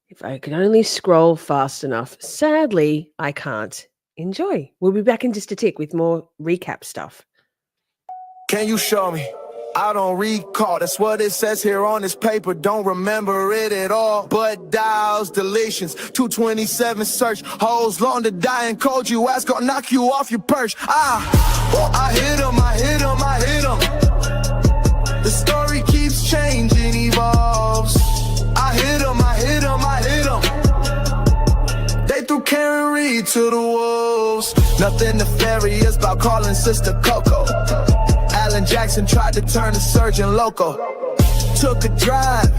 If I could only scroll fast enough. Sadly, I can't. Enjoy. We'll be back in just a tick with more recap stuff. Can you show me? I don't recall. That's what it says here on this paper. Don't remember it at all. But dials, deletions, 227 search holes, long to die and cold. You ask, gonna knock you off your perch. I hit him. The story keeps changing, evolves. I hit him. They threw Karen Read to the wolves. Nothing nefarious about calling Sister Coco. Alan Jackson tried to turn the surgeon loco. Took a drive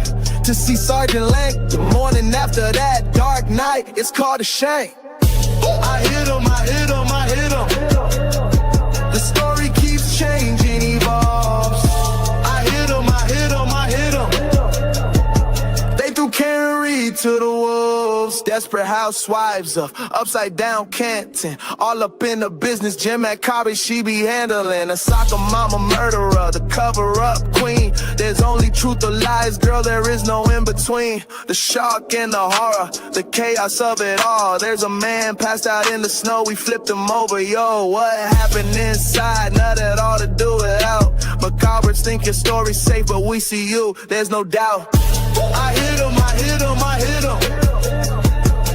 to see Sergeant Lang. The morning after that dark night, it's called a shame. I hit him. The story keeps changing, evolves. I hit him. They threw Karen Read to the wolves. Desperate housewives of upside down Canton. All up in the business, Jim at Cobby, she be handling. A soccer mama murderer, the cover-up queen. There's only truth or lies, girl, there is no in between. The shock and the horror, the chaos of it all. There's a man passed out in the snow, we flipped him over. Yo, what happened inside? None at all to do with out. Macabres think your story's safe, but we see you, there's no doubt. I hit him.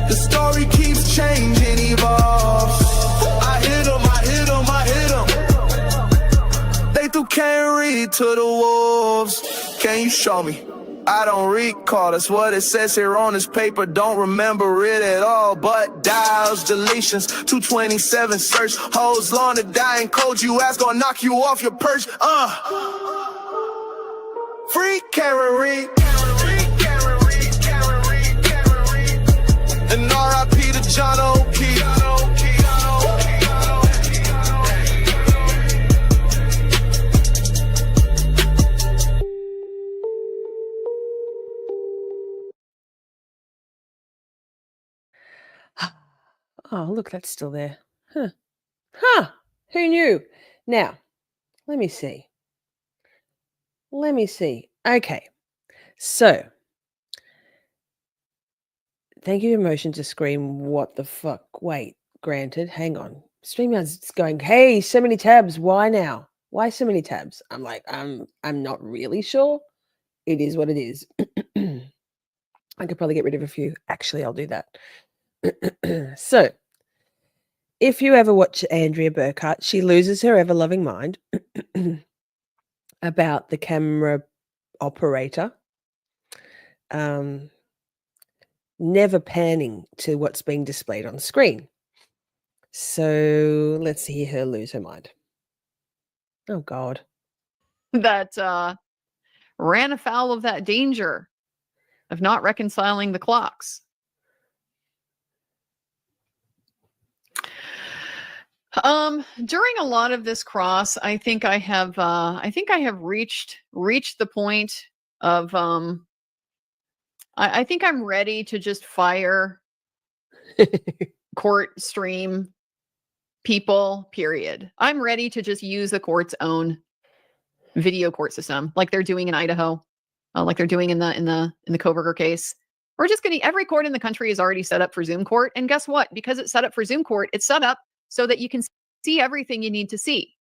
The story keeps changing, evolves. I hit him. They threw Karen Read to the wolves. Can you show me? I don't recall. That's what it says here on this paper. Don't remember it at all. But dials, deletions, 227 search. Hoes long to die and cold. You ass gonna knock you off your perch. Free Karen Read. And R.I.P. to John O'Keefe. Oh, look, that's still there. Huh. Who knew? Now, let me see. Okay. So, thank you, Emotion to Scream. What the fuck? Wait, granted. Hang on. Streamyard's going, hey, so many tabs. Why now? Why so many tabs? I'm like, I'm not really sure. It is what it is. I could probably get rid of a few. Actually, I'll do that. So, if you ever watch Andrea Burkhart, she loses her ever-loving mind about the camera operator never panning to what's being displayed on screen. So let's see her lose her mind. Oh, God. That ran afoul of that danger of not reconciling the clocks. During a lot of this cross, I think I have reached the point of I think I'm ready to just fire court stream people, period. I'm ready to just use the court's own video court system, like they're doing in Idaho, like they're doing in the Koberger case. We're just going to, every court in the country is already set up for Zoom court. And guess what? Because it's set up for Zoom court, it's set up so that you can see everything you need to see.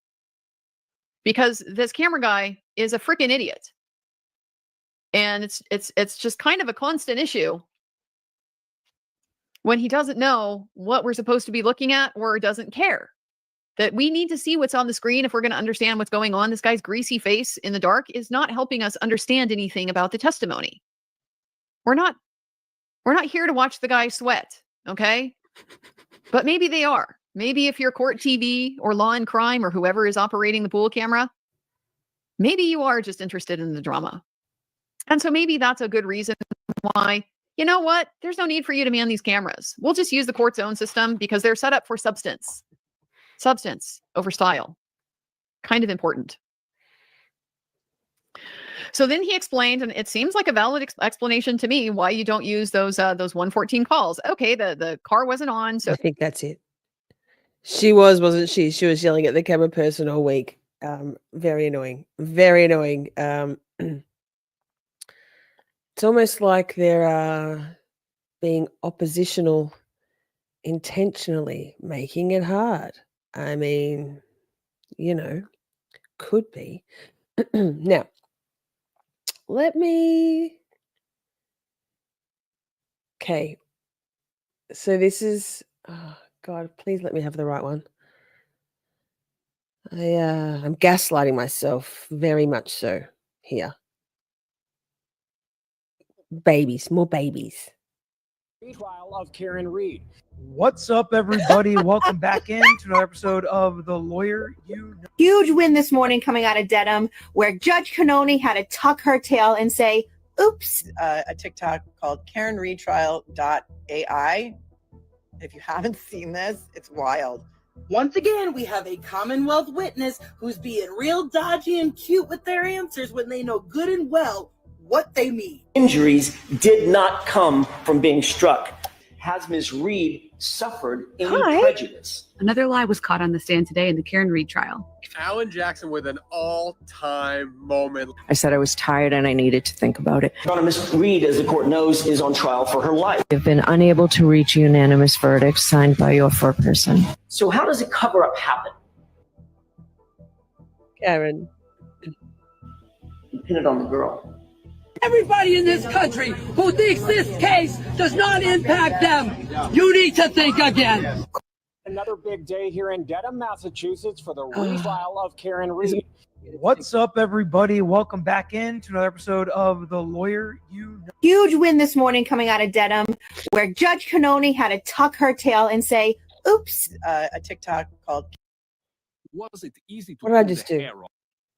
Because this camera guy is a freaking idiot. And it's just kind of a constant issue when he doesn't know what we're supposed to be looking at or doesn't care. That we need to see what's on the screen if we're going to understand what's going on. This guy's greasy face in the dark is not helping us understand anything about the testimony. We're not here to watch the guy sweat, okay? But maybe they are. Maybe if you're Court TV or Law and Crime or whoever is operating the pool camera, maybe you are just interested in the drama. And so maybe that's a good reason why, you know what? There's no need for you to man these cameras. We'll just use the court's own system because they're set up for substance. Substance over style. Kind of important. So then he explained, and it seems like a valid explanation to me, why you don't use those 114 calls. Okay, the car wasn't on, so I think that's it. She wasn't she? She was yelling at the camera person all week. Very annoying. Very annoying. It's almost like they're being oppositional intentionally, making it hard. I mean, could be. Now, let me... Okay. So this is... Oh, God, please let me have the right one. I'm gaslighting myself very much so here. Babies, more babies. Retrial of Karen Read. What's up, everybody? Welcome back in to another episode of The Lawyer You Know. Huge win this morning coming out of Dedham, where Judge Cannoni had to tuck her tail and say, oops. A TikTok called KarenReadTrial.AI. If you haven't seen this, it's wild. Once again, we have a Commonwealth witness who's being real dodgy and cute with their answers when they know good and well what they mean. Injuries did not come from being struck. Has Ms. Read suffered any prejudice? Another lie was caught on the stand today in the Karen Read trial. Alan Jackson with an all-time moment. I said I was tired and I needed to think about it. Your Honor, Ms. Read, as the court knows, is on trial for her life. I've been unable to reach a unanimous verdict signed by your foreperson. So how does a cover-up happen? Karen. You pin it on the girl. Everybody in this country who thinks this case does not impact them, you need to think again. Another big day here in Dedham, Massachusetts for the retrial of Karen Read. What's up, everybody? Welcome back in to another episode of The Lawyer You Know. Huge win this morning coming out of Dedham, where Judge Cannoni had to tuck her tail and say, oops. A TikTok called Was it easy to What did I pull just the do? hair off?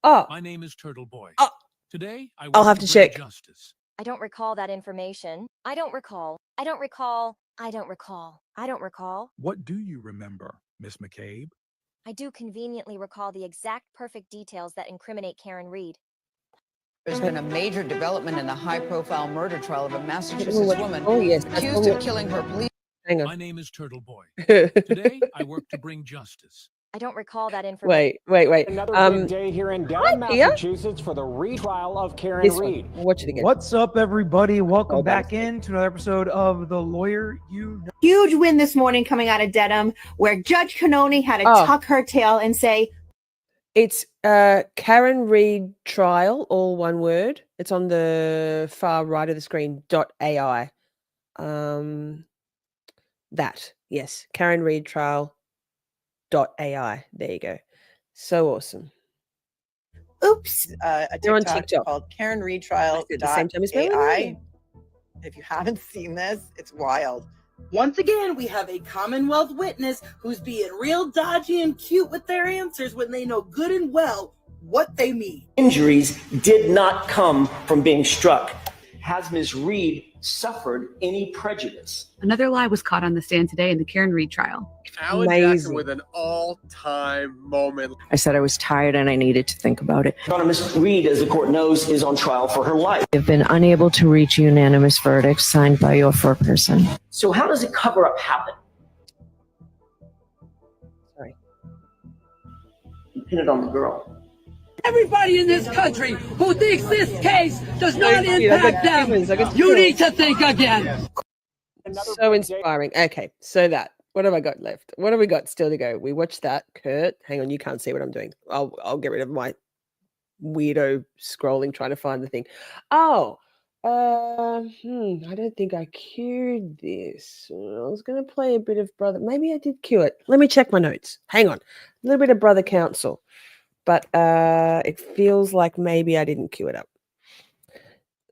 Oh. My name is Turtle Boy. Oh. Today, I I'll work have to bring check. Justice. I don't recall that information. I don't recall. I don't recall. I don't recall. I don't recall. What do you remember, Miss McCabe? I do conveniently recall the exact perfect details that incriminate Karen Read. There's been a major development in the high-profile murder trial of a Massachusetts what- woman oh, yes, that's accused the of one- killing her police. Hang on. My name is Turtle Boy. Today, I work to bring justice. I don't recall that information. Wait. Another big day here in hi, Dedham, Thea. Massachusetts for the retrial of Karen This one. Read. Watch it again. What's up, everybody? Welcome Oh, that back in to another episode of The Lawyer You Know. Huge win this morning coming out of Dedham, where Judge Cannoni had to Oh. tuck her tail and say, It's Karen Read Trial, all one word. It's on the far right of the screen. .ai. That yes, Karen Read Trial. .ai. There you go. So awesome. Oops. A They're on TikTok TikTok. called I said the same time as my KarenReadTrial.AI. name. If you haven't seen this, it's wild. Once again, we have a Commonwealth witness who's being real dodgy and cute with their answers when they know good and well what they mean. Injuries did not come from being struck. Has Ms. Reed suffered any prejudice? Another lie was caught on the stand today in the Karen Read trial. Alan Amazing. Jackson with an all-time moment. I said I was tired and I needed to think about it. Your Honor, Ms. Reed, as the court knows, is on trial for her life. I've been unable to reach a unanimous verdict signed by your foreperson. So how does a cover-up happen? Sorry. You pin it on the girl. Everybody in this country who thinks this case does not Thank you. I got impact them, feelings. I got you feelings. need to think again. So inspiring. Okay, so that. What have I got left? What have we got still to go? We watched that. Kurt, hang on, you can't see what I'm doing. I'll get rid of my weirdo scrolling trying to find the thing. Oh, I don't think I queued this. I was gonna play a bit of Brother. Maybe I did queue it. Let me check my notes. Hang on. A little bit of Brother Counsel. But it feels like maybe I didn't queue it up.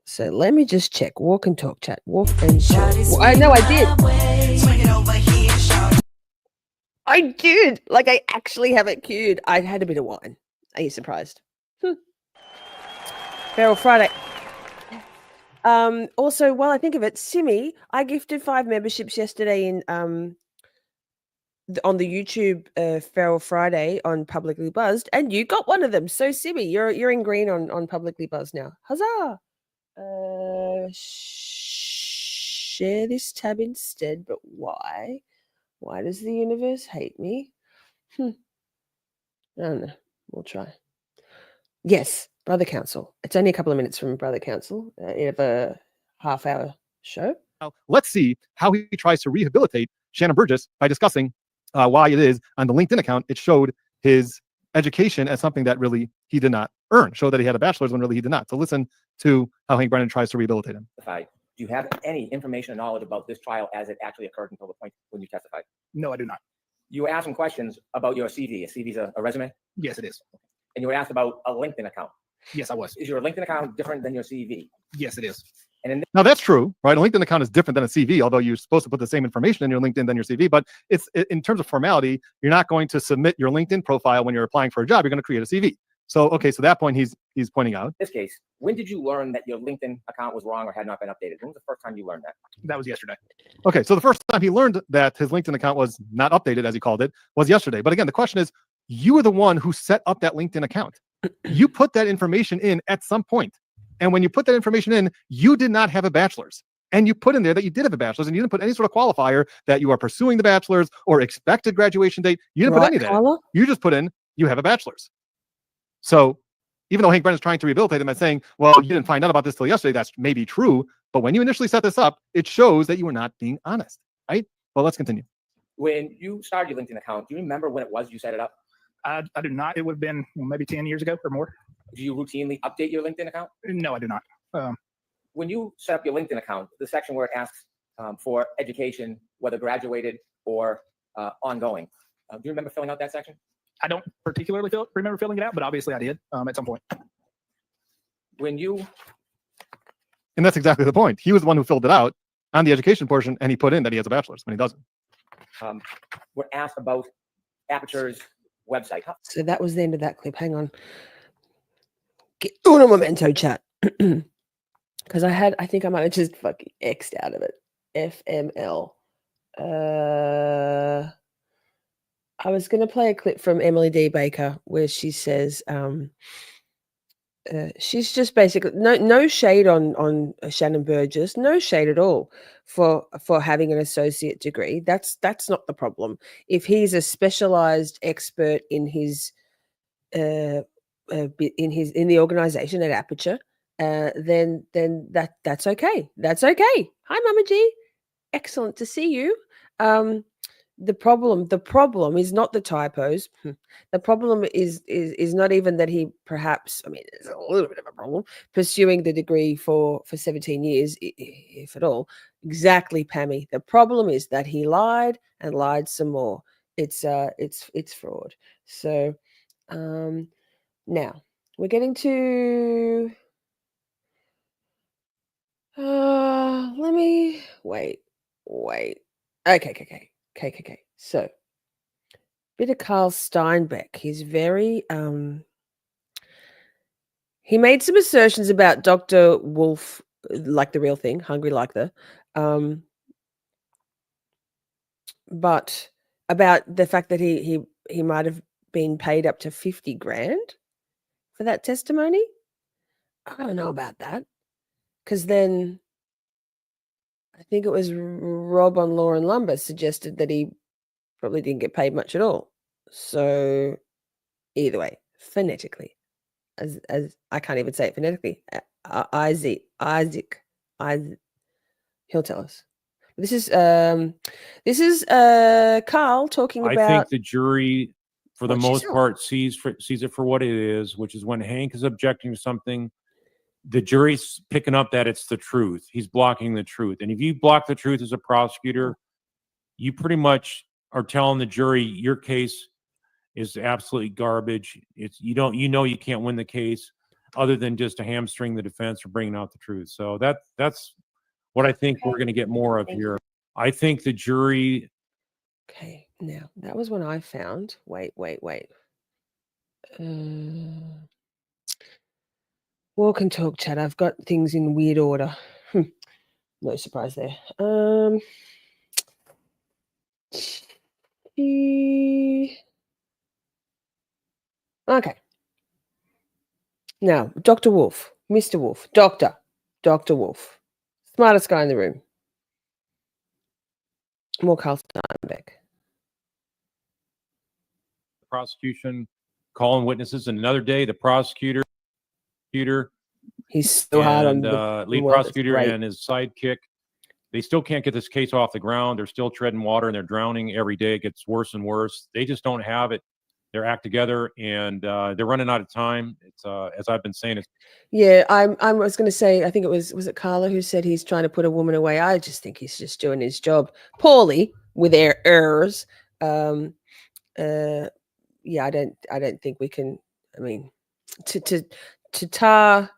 So let me just check. Walk and talk chat. Walk and talk. I know I did. I did. Like I actually have it queued. I had a bit of wine. Are you surprised? Feral Friday. Also, while I think of it, Simi, I gifted 5 memberships yesterday in on the YouTube Feral Friday on Publicly Buzzed, and you got one of them. So Simi, you're in green on Publicly Buzzed now. Huzzah! Share this tab instead, but why? Why does the universe hate me? I don't know. We'll try. Yes, Brother Counsel. It's only a couple of minutes from Brother Counsel. You have a half-hour show. Now, let's see how he tries to rehabilitate ShaNon Burgess by discussing why it is on the LinkedIn account it showed his education as something that really he did not earn, showed that he had a bachelor's when really he did not. So listen to how Hank Brennan tries to rehabilitate him. Do you have any information or knowledge about this trial as it actually occurred until the point when you testified? No, I do not. You were asked some questions about your CV. A CV is a resume? Yes, it is. And you were asked about a LinkedIn account. Yes, I was. Is your LinkedIn account different than your CV? Yes, it is. And in Now that's true, right? A LinkedIn account is different than a CV, although you're supposed to put the same information in your LinkedIn than your CV. But it's in terms of formality, you're not going to submit your LinkedIn profile when you're applying for a job. You're going to create a CV. So okay, so that point he's pointing out. this case, when did you learn that your LinkedIn account was wrong or had not been updated? When was the first time you learned that? That was yesterday. Okay, so the first time he learned that his LinkedIn account was not updated, as he called it, was yesterday. But again, the question is, you were the one who set up that LinkedIn account. You put that information in at some point. And when you put that information in, you did not have a bachelor's. And you put in there that you did have a bachelor's, and you didn't put any sort of qualifier that you are pursuing the bachelor's or expected graduation date. You didn't put any of that in. You just put in, you have a bachelor's. So even though Hank Brennan's trying to rehabilitate him and saying, well, you didn't find out about this till yesterday, that's maybe true. But when you initially set this up, it shows that you were not being honest, right? Well, let's continue. When you started your LinkedIn account, do you remember when it was you set it up? I do not. It would have been maybe 10 years ago or more. Do you routinely update your LinkedIn account? No, I do not. When you set up your LinkedIn account, the section where it asks for education, whether graduated or ongoing, do you remember filling out that section? I don't particularly remember filling it out, but obviously I did at some point. When you And that's exactly the point. He was the one who filled it out on the education portion, and he put in that he has a bachelor's when he doesn't. were asked about Aperture's website. So that was the end of that clip. Hang on. Get uno momento, chat. Because I think I might have just fucking X'd out of it. FML. I was going to play a clip from Emily D. Baker where she says she's just basically no shade on ShaNon Burgess, no shade at all for having an associate degree. That's not the problem. If he's a specialized expert in his in the organization at Aperture, then that's okay. That's okay. Hi, Mama G. Excellent to see you. The problem is not the typos. The problem is not even that he perhaps, I mean, it's a little bit of a problem pursuing the degree for 17 years, if at all. Exactly, Pammy. The problem is that he lied and lied some more. It's fraud. So now we're getting to let me wait. Okay. So, bit of Carl Steinbeck. He's very he made some assertions about Dr. Wolf, like the real thing, hungry like the, but about the fact that he might have been paid up to 50 grand for that testimony. I don't know about that, because then I think it was Rob on Law and Lumber suggested that he probably didn't get paid much at all. So either way, phonetically, as I can't even say it phonetically, Isaac, he'll tell us. This is Carl talking about. I think the jury, for the most part, sees it for what it is, which is when Hank is objecting to something, the jury's picking up that it's the truth. He's blocking the truth. And if you block the truth as a prosecutor, you pretty much are telling the jury your case is absolutely garbage. It's you can't win the case other than just to hamstring the defense or bringing out the truth. So that's what I think we're going to get more of here. I think the jury. Okay, now that was one I found. Wait. Walk and talk, chat. I've got things in weird order. No surprise there. Okay. Now, Dr. Wolf, Mr. Wolf, Dr. Wolf, smartest guy in the room. More Carl Steinbeck. Prosecution calling witnesses, and another day the prosecutor, he's so hard on the lead prosecutor and his sidekick. They still can't get this case off the ground. They're still treading water and they're drowning every day. It gets worse and worse. They just don't have it. Their act together, and they're running out of time. It's as I've been saying. I was going to say, I think it was it Carla who said he's trying to put a woman away. I just think he's just doing his job poorly with errors. I don't think we can. I mean, to tar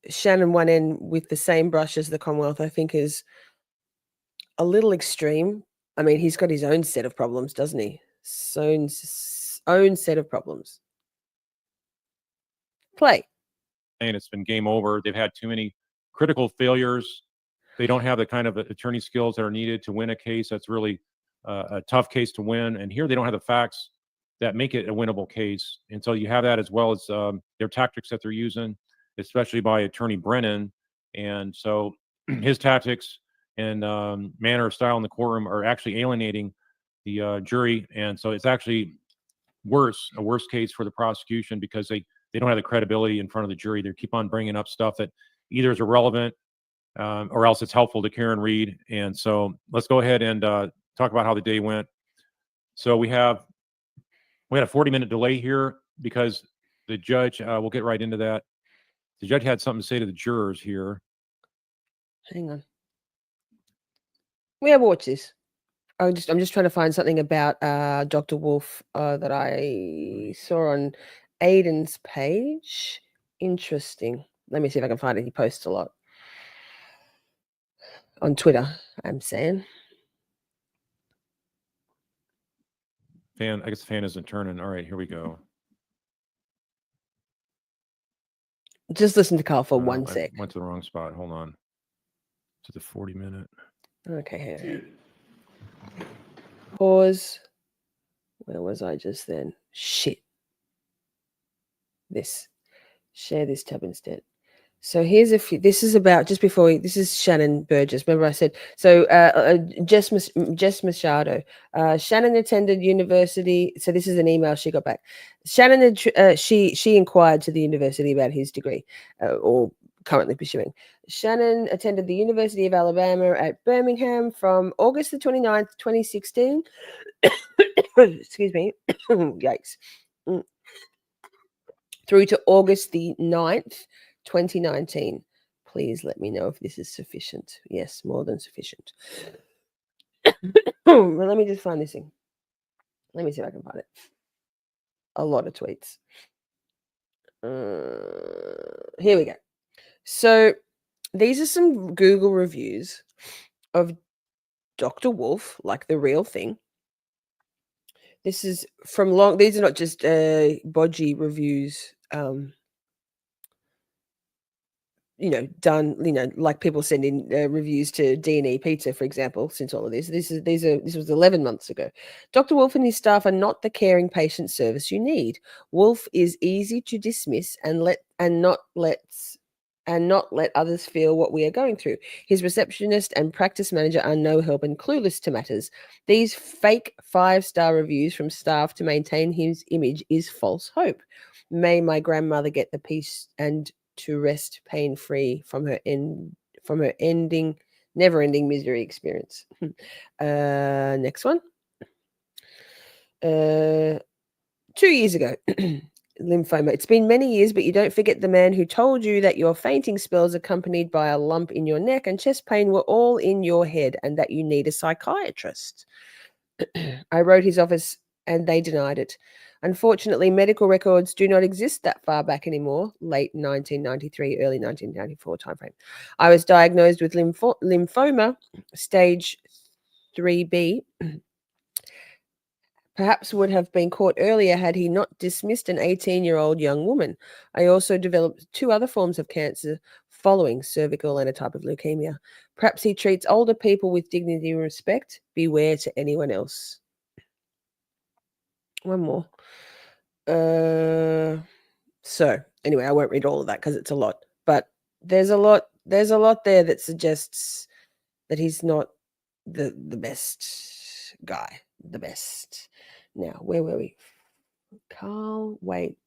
ShaNon one end with the same brush as the Commonwealth, I think is a little extreme. I mean, he's got his own set of problems, doesn't he? Own set of problems. Play. And it's been game over. They've had too many critical failures. They don't have the kind of attorney skills that are needed to win a case. That's really a tough case to win. And here they don't have the facts that make it a winnable case. And so you have that, as well as their tactics that they're using, especially by Attorney Brennan. And so his tactics and manner of style in the courtroom are actually alienating the jury. And so it's actually a worse case for the prosecution, because they don't have the credibility in front of the jury. They keep on bringing up stuff that either is irrelevant or else it's helpful to Karen Read. And so let's go ahead and talk about how the day went. So we had a 40-minute delay here because the judge, we'll get right into that. The judge had something to say to the jurors here. Hang on. We have watch this. I'm just trying to find something about Dr. Wolf that I saw on Aiden's page. Interesting. Let me see if I can find it. He posts a lot on Twitter, I'm saying. I guess the fan isn't turning. All right, here we go. Just listen to Carl for 1 sec. I went to the wrong spot. Hold on. To the 40-minute. Okay, here. Pause. Where was I just then? Shit. This. Share this tab instead. So here's a few. This is about just before we. This is ShaNon Burgess. Remember I said so. Jess Machado. ShaNon attended university. So this is an email she got back. ShaNon she inquired to the university about his degree, or currently pursuing. ShaNon attended the University of Alabama at Birmingham from August the 29th, 2016. Excuse me. Yikes. Through to August the 9th, 2019. Please let me know if this is sufficient. Yes, more than sufficient. Well, let me just find this thing. Let me see if I can find it. A lot of tweets. Here we go. So these are some Google reviews of Dr. Wolf, like the real thing. This is from long. These are not just bodgy reviews. Done. Like people send in reviews to D&E Pizza, for example. Since all of this, this was 11 months ago. Dr. Wolf and his staff are not the caring patient service you need. Wolf is easy to dismiss and not let others feel what we are going through. His receptionist and practice manager are no help and clueless to matters. These fake 5-star reviews from staff to maintain his image is false hope. May my grandmother get the peace and to rest pain-free from her never-ending misery experience. Next one. 2 years ago. Lymphoma. It's been many years, but you don't forget the man who told you that your fainting spells accompanied by a lump in your neck and chest pain were all in your head and that you need a psychiatrist. I wrote his office and they denied it. Unfortunately, medical records do not exist that far back anymore, late 1993, early 1994 timeframe. I was diagnosed with lymphoma, stage 3B. Perhaps would have been caught earlier had he not dismissed an 18-year-old young woman. I also developed 2 other forms of cancer following cervical and a type of leukemia. Perhaps he treats older people with dignity and respect. Beware to anyone else. One more. So anyway, I won't read all of that because it's a lot. But there's a lot there that suggests that he's not the best guy. The best. Now, where were we? Carl, wait.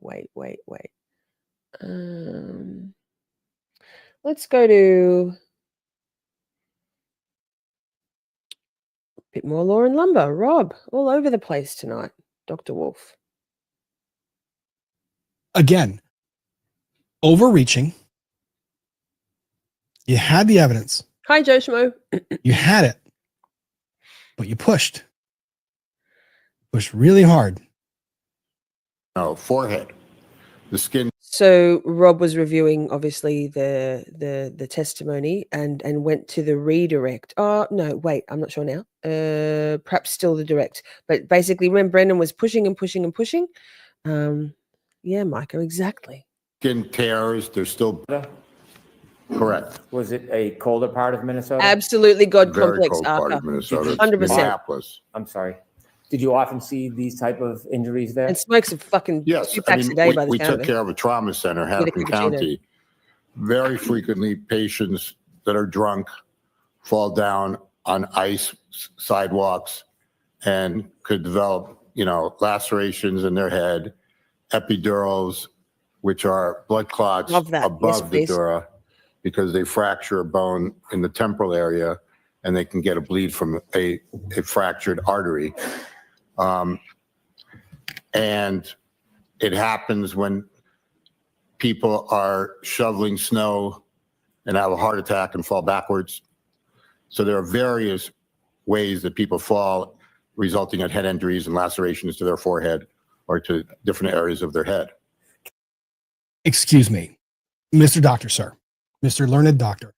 Let's go to a bit more Law and Lumber. Rob, all over the place tonight. Dr. Wolf. Again, overreaching. You had the evidence. Hi, Joe Schmo. You had it, but you pushed really hard. No, forehead, the skin. So Rob was reviewing, obviously, the testimony and went to the redirect. Oh, no, wait, I'm not sure now. Perhaps still the direct. But basically, when Brendan was pushing and pushing and pushing, yeah, Micah, exactly. Skin tears, they're still correct. Was it a colder part of Minnesota? Absolutely, God Very complex. cold part of Minnesota. 100%. Minneapolis. I'm sorry. Did you often see these type of injuries there? And smoke some fucking 2 packs a day by the we sound took of it. care of a trauma center, Hennepin County. Very frequently, patients that are drunk fall down on ice sidewalks and could develop, lacerations in their head, epidurals, which are blood clots above the dura, because they fracture a bone in the temporal area and they can get a bleed from a fractured artery. And it happens when people are shoveling snow and have a heart attack and fall backwards. So there are various ways that people fall, resulting in head injuries and lacerations to their forehead or to different areas of their head. Excuse me, Mr. Doctor, sir. Mr. Learned Doctor.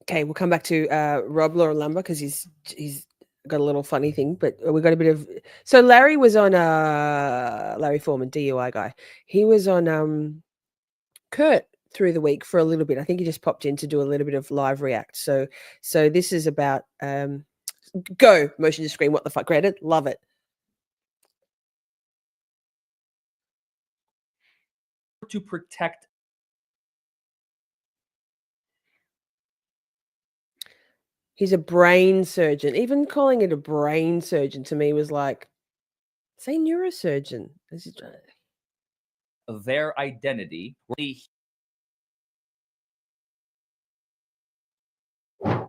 Okay, we'll come back to Rob Law Lumber because he's got a little funny thing, but we got a bit of. So Larry was on Larry Foreman, DUI guy. He was on Kurt through the week for a little bit. I think he just popped in to do a little bit of live react. So this is about go motion to screen. What the fuck, granted, love it. To protect. He's a brain surgeon. Even calling it a brain surgeon to me was like, say neurosurgeon. Their identity.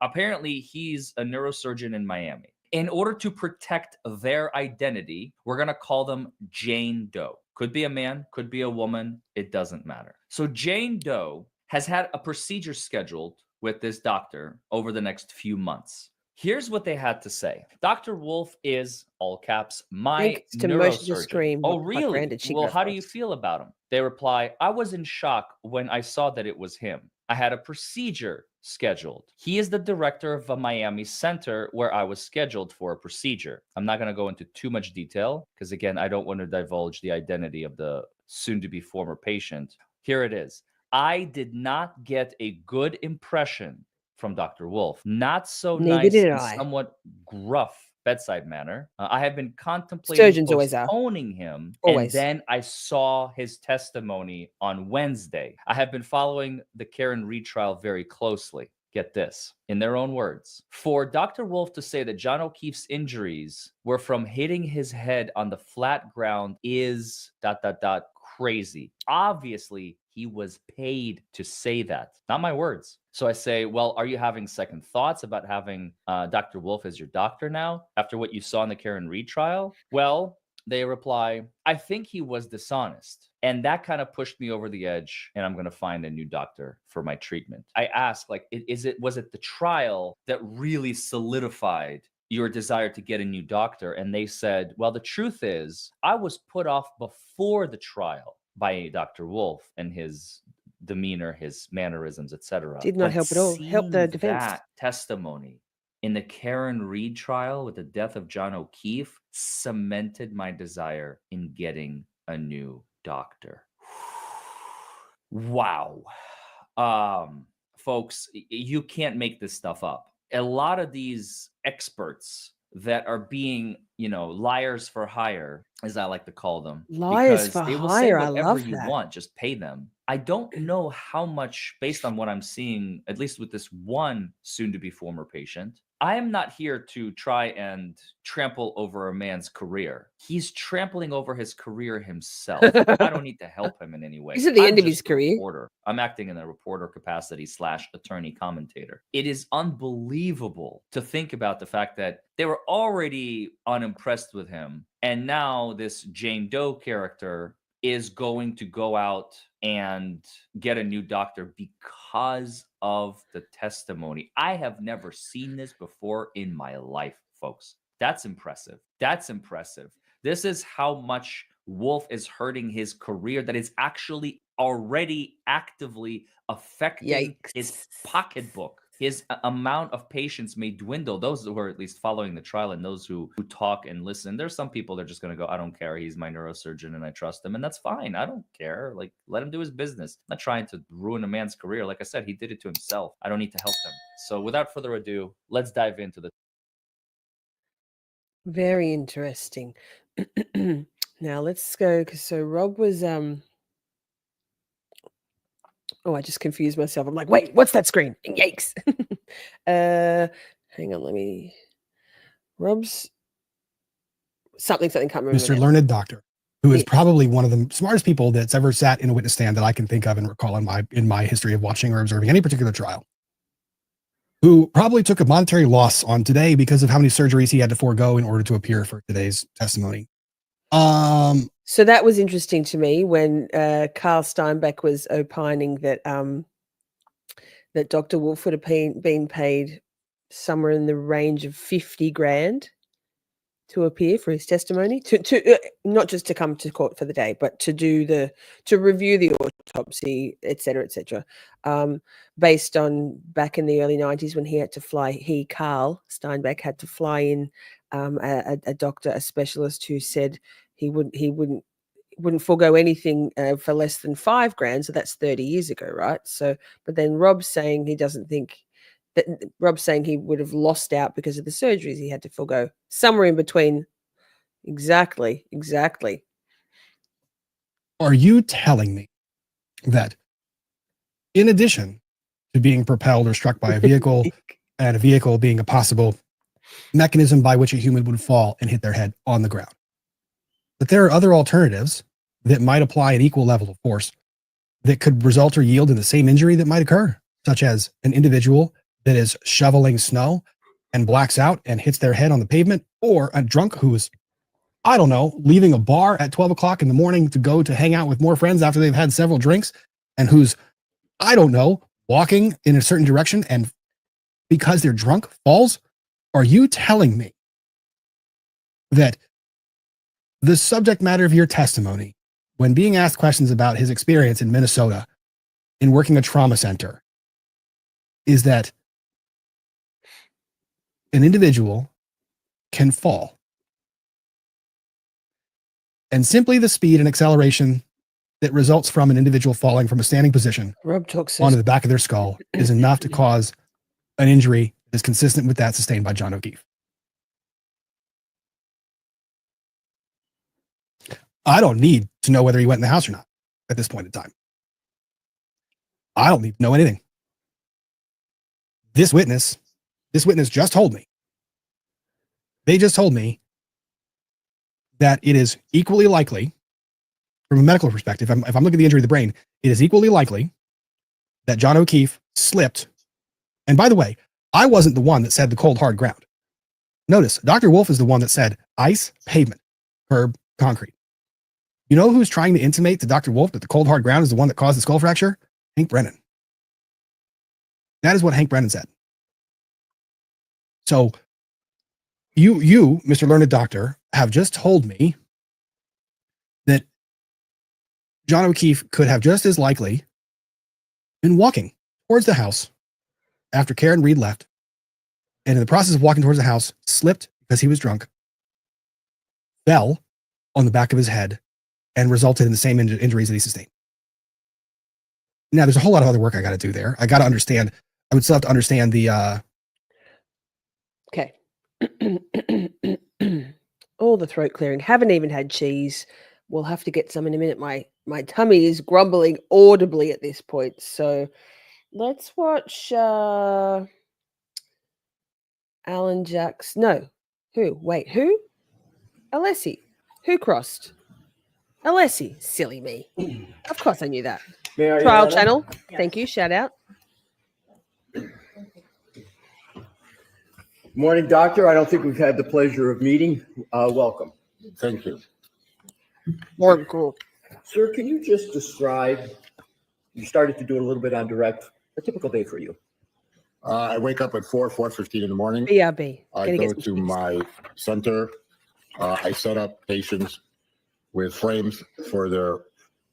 Apparently, he's a neurosurgeon in Miami. In order to protect their identity, we're going to call them Jane Doe. Could be a man, could be a woman. It doesn't matter. So Jane Doe has had a procedure scheduled with this doctor over the next few months. Here's what they had to say. Dr. Wolf is, all caps, my neurosurgeon. Oh, really? Well, how do you feel about him? They reply, I was in shock when I saw that it was him. I had a procedure scheduled. He is the director of a Miami center where I was scheduled for a procedure. I'm not going to go into too much detail because, again, I don't want to divulge the identity of the soon-to-be former patient. Here it is. I did not get a good impression from Dr. Wolf. Not so nice and somewhat gruff bedside manner. I have been contemplating postponing him, and then I saw his testimony on Wednesday. I have been following the Karen retrial very closely. Get this, in their own words. For Dr. Wolf to say that John O'Keefe's injuries were from hitting his head on the flat ground is ... crazy. Obviously, he was paid to say that. Not my words. So I say, well, are you having second thoughts about having Dr. Wolf as your doctor now after what you saw in the Karen retrial? Well, they reply, I think he was dishonest. And that kind of pushed me over the edge, and I'm going to find a new doctor for my treatment. I asked, like, was it the trial that really solidified your desire to get a new doctor? And they said, well, the truth is, I was put off before the trial by Dr. Wolf and his demeanor, his mannerisms, etc. Did not help at all. Help the defense. That testimony in the Karen Read trial with the death of John O'Keefe cemented my desire in getting a new doctor. Wow. Folks, you can't make this stuff up. A lot of these experts that are being, liars for hire, as I like to call them. Liars for they will hire. say I whatever love you that. want, just pay them. I don't know how much, based on what I'm seeing, at least with this one soon-to-be former patient, I am not here to try and trample over a man's career. He's trampling over his career himself. I don't need to help him in any way. He's at the end of just his career. Reporter. I'm acting in a reporter capacity / attorney commentator. It is unbelievable to think about the fact that they were already unimpressed with him. And now this Jane Doe character is going to go out and get a new doctor because of the testimony. I have never seen this before in my life, folks. That's impressive. That's impressive. This is how much Wolf is hurting his career that is actually already actively affecting his pocketbook. His amount of patients may dwindle. Those who are at least following the trial and those who talk and listen. There's some people that are just going to go, I don't care. He's my neurosurgeon and I trust him. And that's fine. I don't care. Like, let him do his business. I'm not trying to ruin a man's career. Like I said, he did it to himself. I don't need to help him. So without further ado, let's dive into the. Very interesting. Now let's go. So Rob was Oh, I just confused myself. I'm like, wait, what's that screen? Yikes. Hang on, Rob's something, can't remember. Mr. Learned Doctor, who is probably one of the smartest people that's ever sat in a witness stand that I can think of and recall in my history of watching or observing any particular trial, who probably took a monetary loss on today because of how many surgeries he had to forego in order to appear for today's testimony. So that was interesting to me when Carl Steinbeck was opining that that Dr. Wolf would have been paid somewhere in the range of 50 grand to appear for his testimony, to not just to come to court for the day, but to review the autopsy, etc., based on back in the early 90s when he had to fly. Carl Steinbeck had to fly in a doctor, a specialist who said he wouldn't forego anything for less than 5 grand. So that's 30 years ago, right? So, but then Rob's saying he doesn't think that. Rob's saying he would have lost out because of the surgeries he had to forego. Somewhere in between. Exactly. Are you telling me that in addition to being propelled or struck by a vehicle and a vehicle being a possible mechanism by which a human would fall and hit their head on the ground, that there are other alternatives that might apply an equal level of force that could result or yield in the same injury that might occur, such as an individual that is shoveling snow and blacks out and hits their head on the pavement, or a drunk who is, I don't know, leaving a bar at 12 o'clock in the morning to go to hang out with more friends after they've had several drinks, and who's, I don't know, walking in a certain direction and because they're drunk falls? Are you telling me that the subject matter of your testimony, when being asked questions about his experience in Minnesota in working a trauma center, is that an individual can fall and simply the speed and acceleration that results from an individual falling from a standing position onto the back of their skull is enough to cause an injury that is consistent with that sustained by John O'Keefe? I don't need to know whether he went in the house or not at this point in time. I don't need to know anything. This witness just told me. They just told me that it is equally likely, from a medical perspective, if I'm looking at the injury of the brain, it is equally likely that John O'Keefe slipped. And by the way, I wasn't the one that said the cold, hard ground. Notice, Dr. Wolf is the one that said ice, pavement, curb, concrete. You know who's trying to intimate to Dr. Wolf that the cold, hard ground is the one that caused the skull fracture? Hank Brennan. That is what Hank Brennan said. So you, Mr. Learned Doctor, have just told me that John O'Keefe could have just as likely been walking towards the house after Karen Read left, and in the process of walking towards the house, slipped because he was drunk, fell on the back of his head, and resulted in the same injuries that he sustained. Now, there's a whole lot of other work I got to do there. I got to understand. I would still have to understand the. Okay. All the throat clearing. Haven't even had cheese. We'll have to get some in a minute. My tummy is grumbling audibly at this point. So let's watch Alan Jack's. No. Who? Wait, who? Alessi. Who crossed? Alessi. Silly me. Of course I knew that. Trial channel. Thank you. Shout out. Morning, doctor. I don't think we've had the pleasure of meeting. Welcome. Thank you. More cool. Sir, can you just describe, you started to do it a little bit on direct, a typical day for you? I wake up at 4:15 in the morning. BRB. I go to my center. I set up patients with frames for their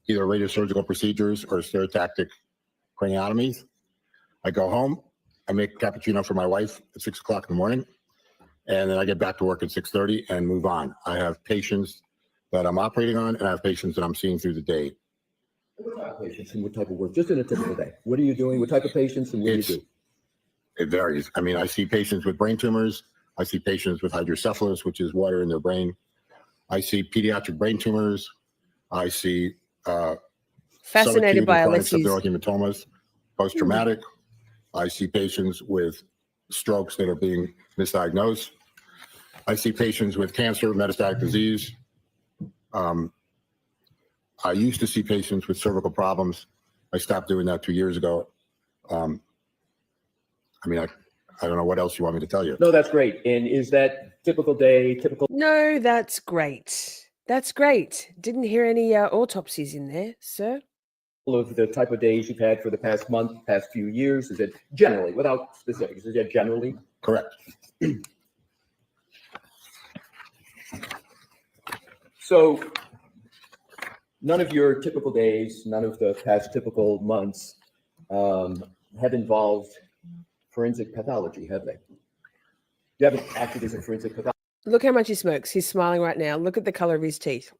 either radiosurgical procedures or stereotactic craniotomies. I go home. I make a cappuccino for my wife at 6 o'clock in the morning, and then I get back to work at 6:30 and move on. I have patients that I'm operating on, and I have patients that I'm seeing through the day. What type of patients and what type of work? Just in a typical day. What are you doing? What type of patients and what do you do? It varies. I mean, I see patients with brain tumors. I see patients with hydrocephalus, which is water in their brain. I see pediatric brain tumors. I see Fascinated by Alessi's Alessi's hematomas, post-traumatic. I see patients with strokes that are being misdiagnosed. I see patients with cancer, metastatic disease. I used to see patients with cervical problems. I stopped doing that 2 years ago. I mean, I don't know what else you want me to tell you. No, that's great. And is that typical day, typical? No, that's great. That's great. Didn't hear any autopsies in there, sir. Of the type of days you've had for the past month, past few years? Is it generally, without specifics, is it generally? Correct. So none of your typical days, none of the past typical months have involved forensic pathology, have they? You haven't acted as a forensic pathologist. Look how much he smokes. He's smiling right now. Look at the color of his teeth.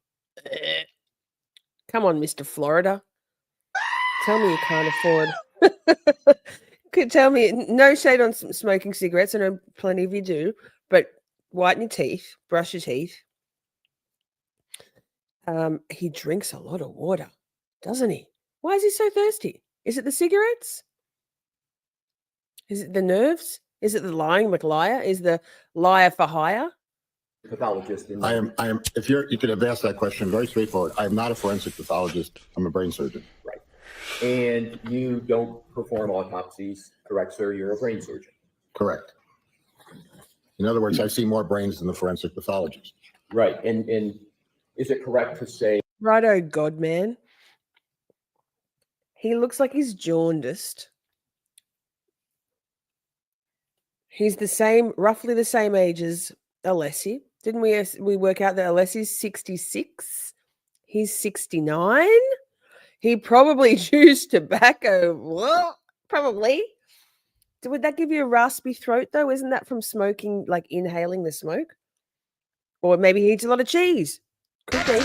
Come on, Mr. Florida. Tell me you can't afford. Could tell me, no shade on smoking cigarettes. I know plenty of you do, but whiten your teeth, brush your teeth. He drinks a lot of water, doesn't he? Why is he so thirsty? Is it the cigarettes? Is it the nerves? Is it the lying McLiar? Is the liar for hire? Pathologist. I am, if you could have asked that question, very straightforward. I am not a forensic pathologist. I'm a brain surgeon. Right. And you don't perform autopsies, correct, sir? You're a brain surgeon. Correct. In other words, I see more brains than the forensic pathologist. Right. And is it correct to say? Righto, Godman. He looks like he's jaundiced. He's the same, roughly the same age as Alessi. Didn't we work out that Alessi's 66? He's 69. He probably chews tobacco. What? Probably. Would that give you a raspy throat, though? Isn't that from smoking, like inhaling the smoke? Or maybe he eats a lot of cheese. Could be.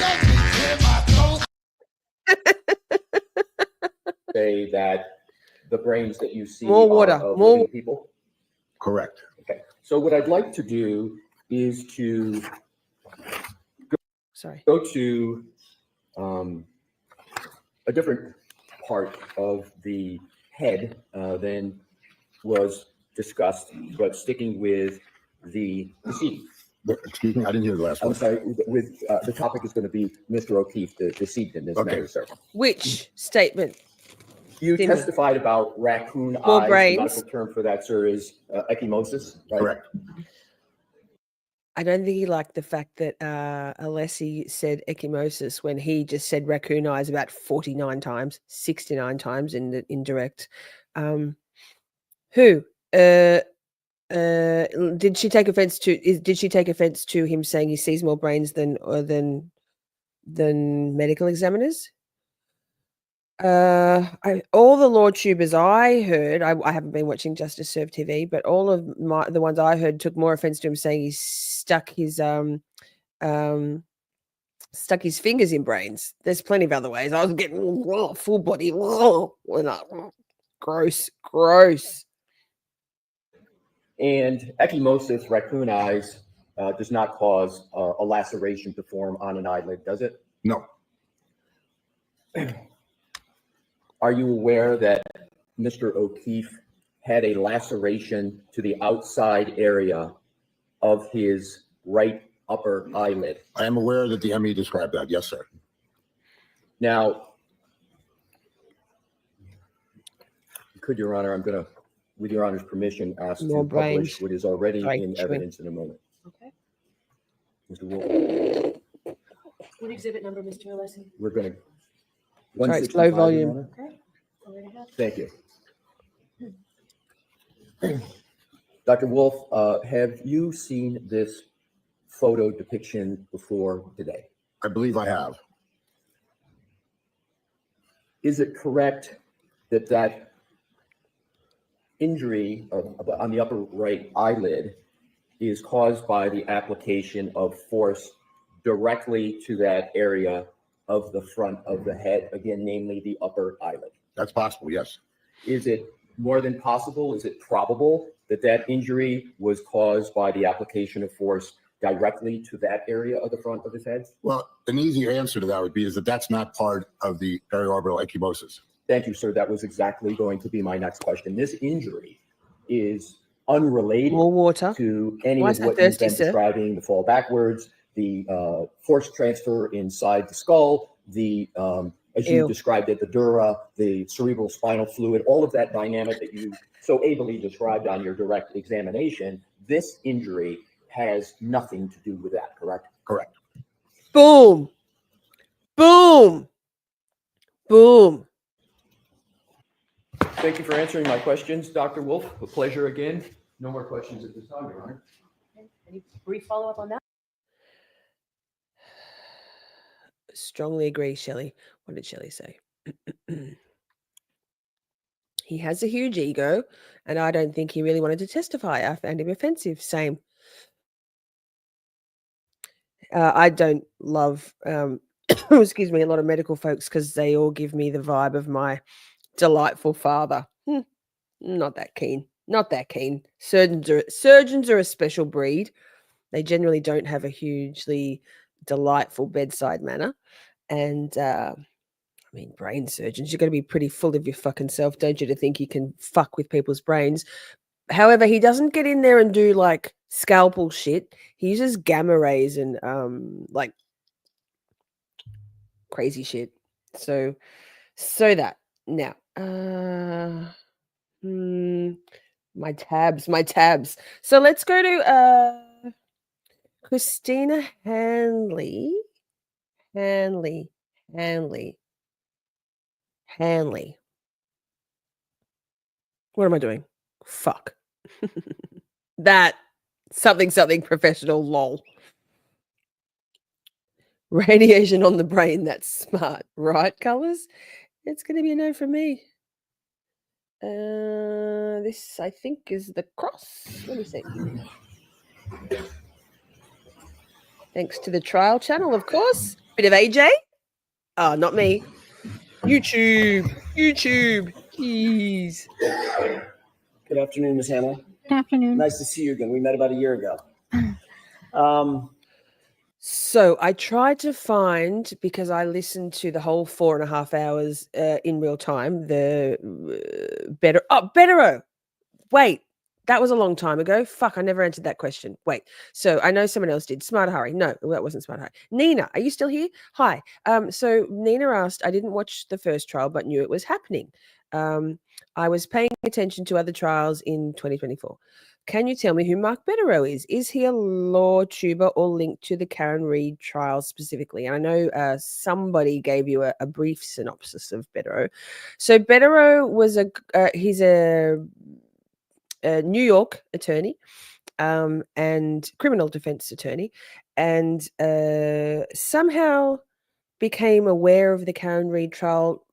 Say that the brains that you see More water, are of more living people? Correct. Okay. So what I'd like to do is to go to a different part of the head than was discussed, but sticking with the decedent. Excuse me, I didn't hear the last one. I'm sorry, with the topic is going to be Mr. O'Keefe, the decedent in this matter, sir. Which statement? You testified about raccoon More eyes. brains. The medical term for that, sir, is ecchymosis, right? Correct. I don't think he liked the fact that Alessi said ecchymosis when he just said raccoon eyes about 49 times, 69 times in the indirect. Who? Did she take offense to? Did she take offense to him saying he sees more brains than medical examiners? All the LawTubers I heard, I haven't been watching Justice Serve TV, but all of the ones I heard took more offense to him saying he stuck his fingers in brains. There's plenty of other ways. I was getting full body, gross. And ecchymosis, raccoon eyes, does not cause a laceration to form on an eyelid, does it? No. Are you aware that Mr. O'Keefe had a laceration to the outside area of his right upper eyelid? I am aware that the ME described that. Yes, sir. Now, could, Your Honor, I'm going to, with Your Honor's permission, ask More to publish brains. what is already Right, in sure. evidence in a moment. Okay. Mr. Wolf, What exhibit number, Mr. Alessi? we're going to. Sorry, it's low volume. Thank you. Dr. Wolf, have you seen this photo depiction before today? I believe I have. Is it correct that that injury on the upper right eyelid is caused by the application of force directly to that area of the front of the head, again, namely the upper eyelid? That's possible, yes. Is it more than possible? Is it probable that that injury was caused by the application of force directly to that area of the front of his head? Well, an easy answer to that would be is that that's not part of the periorbital ecchymosis. Thank you, sir. That was exactly going to be my next question. This injury is unrelated to any Why of is that what you've thirsty, been sir? describing, the fall backwards, the force transfer inside the skull, the, as you Ew. described it, the dura, the cerebral spinal fluid, all of that dynamic that you so ably described on your direct examination. This injury has nothing to do with that, correct? Correct. Boom. Boom. Boom. Thank you for answering my questions, Dr. Wolf. A pleasure again. No more questions at this time, Your Honor. Any brief follow-up on that? Strongly agree, Shelley. What did Shelley say? He has a huge ego, and I don't think he really wanted to testify. I found him offensive. Same. I don't love, excuse me, a lot of medical folks because they all give me the vibe of my delightful father. Not that keen. Not that keen. Surgeons are a special breed. They generally don't have a hugely delightful bedside manner. And I mean, brain surgeons, you've got to be pretty full of your fucking self, don't you, to think you can fuck with people's brains. However, he doesn't get in there and do like scalpel shit. He uses gamma rays and like crazy shit. So that now, my tabs. So let's go to Christina Hanley. What am I doing? Fuck. That something professional, lol. Radiation on the brain, that's smart, right, Colors? It's going to be a no from me. This, I think, is the cross. Let me see. Thanks to the trial channel, of course. Bit of AJ. Oh, not me. YouTube. Jeez. Good afternoon, Ms. Hamill. Good afternoon. Nice to see you again. We met about a year ago. So I tried to find, because I listened to the whole 4.5 hours in real time, the Bederow. Wait, that was a long time ago. Fuck, I never answered that question. Wait, so I know someone else did. Smart Hari. No, that wasn't Smart Hari. Nina, are you still here? Hi. So Nina asked, I didn't watch the first trial, but knew it was happening. I was paying attention to other trials in 2024. Can you tell me who Mark Bederow is? Is he a LawTuber or linked to the Karen Read trial specifically? And I know somebody gave you a brief synopsis of Bederow. So Bederow was he's a New York attorney and criminal defense attorney, and somehow became aware of the Karen Read trial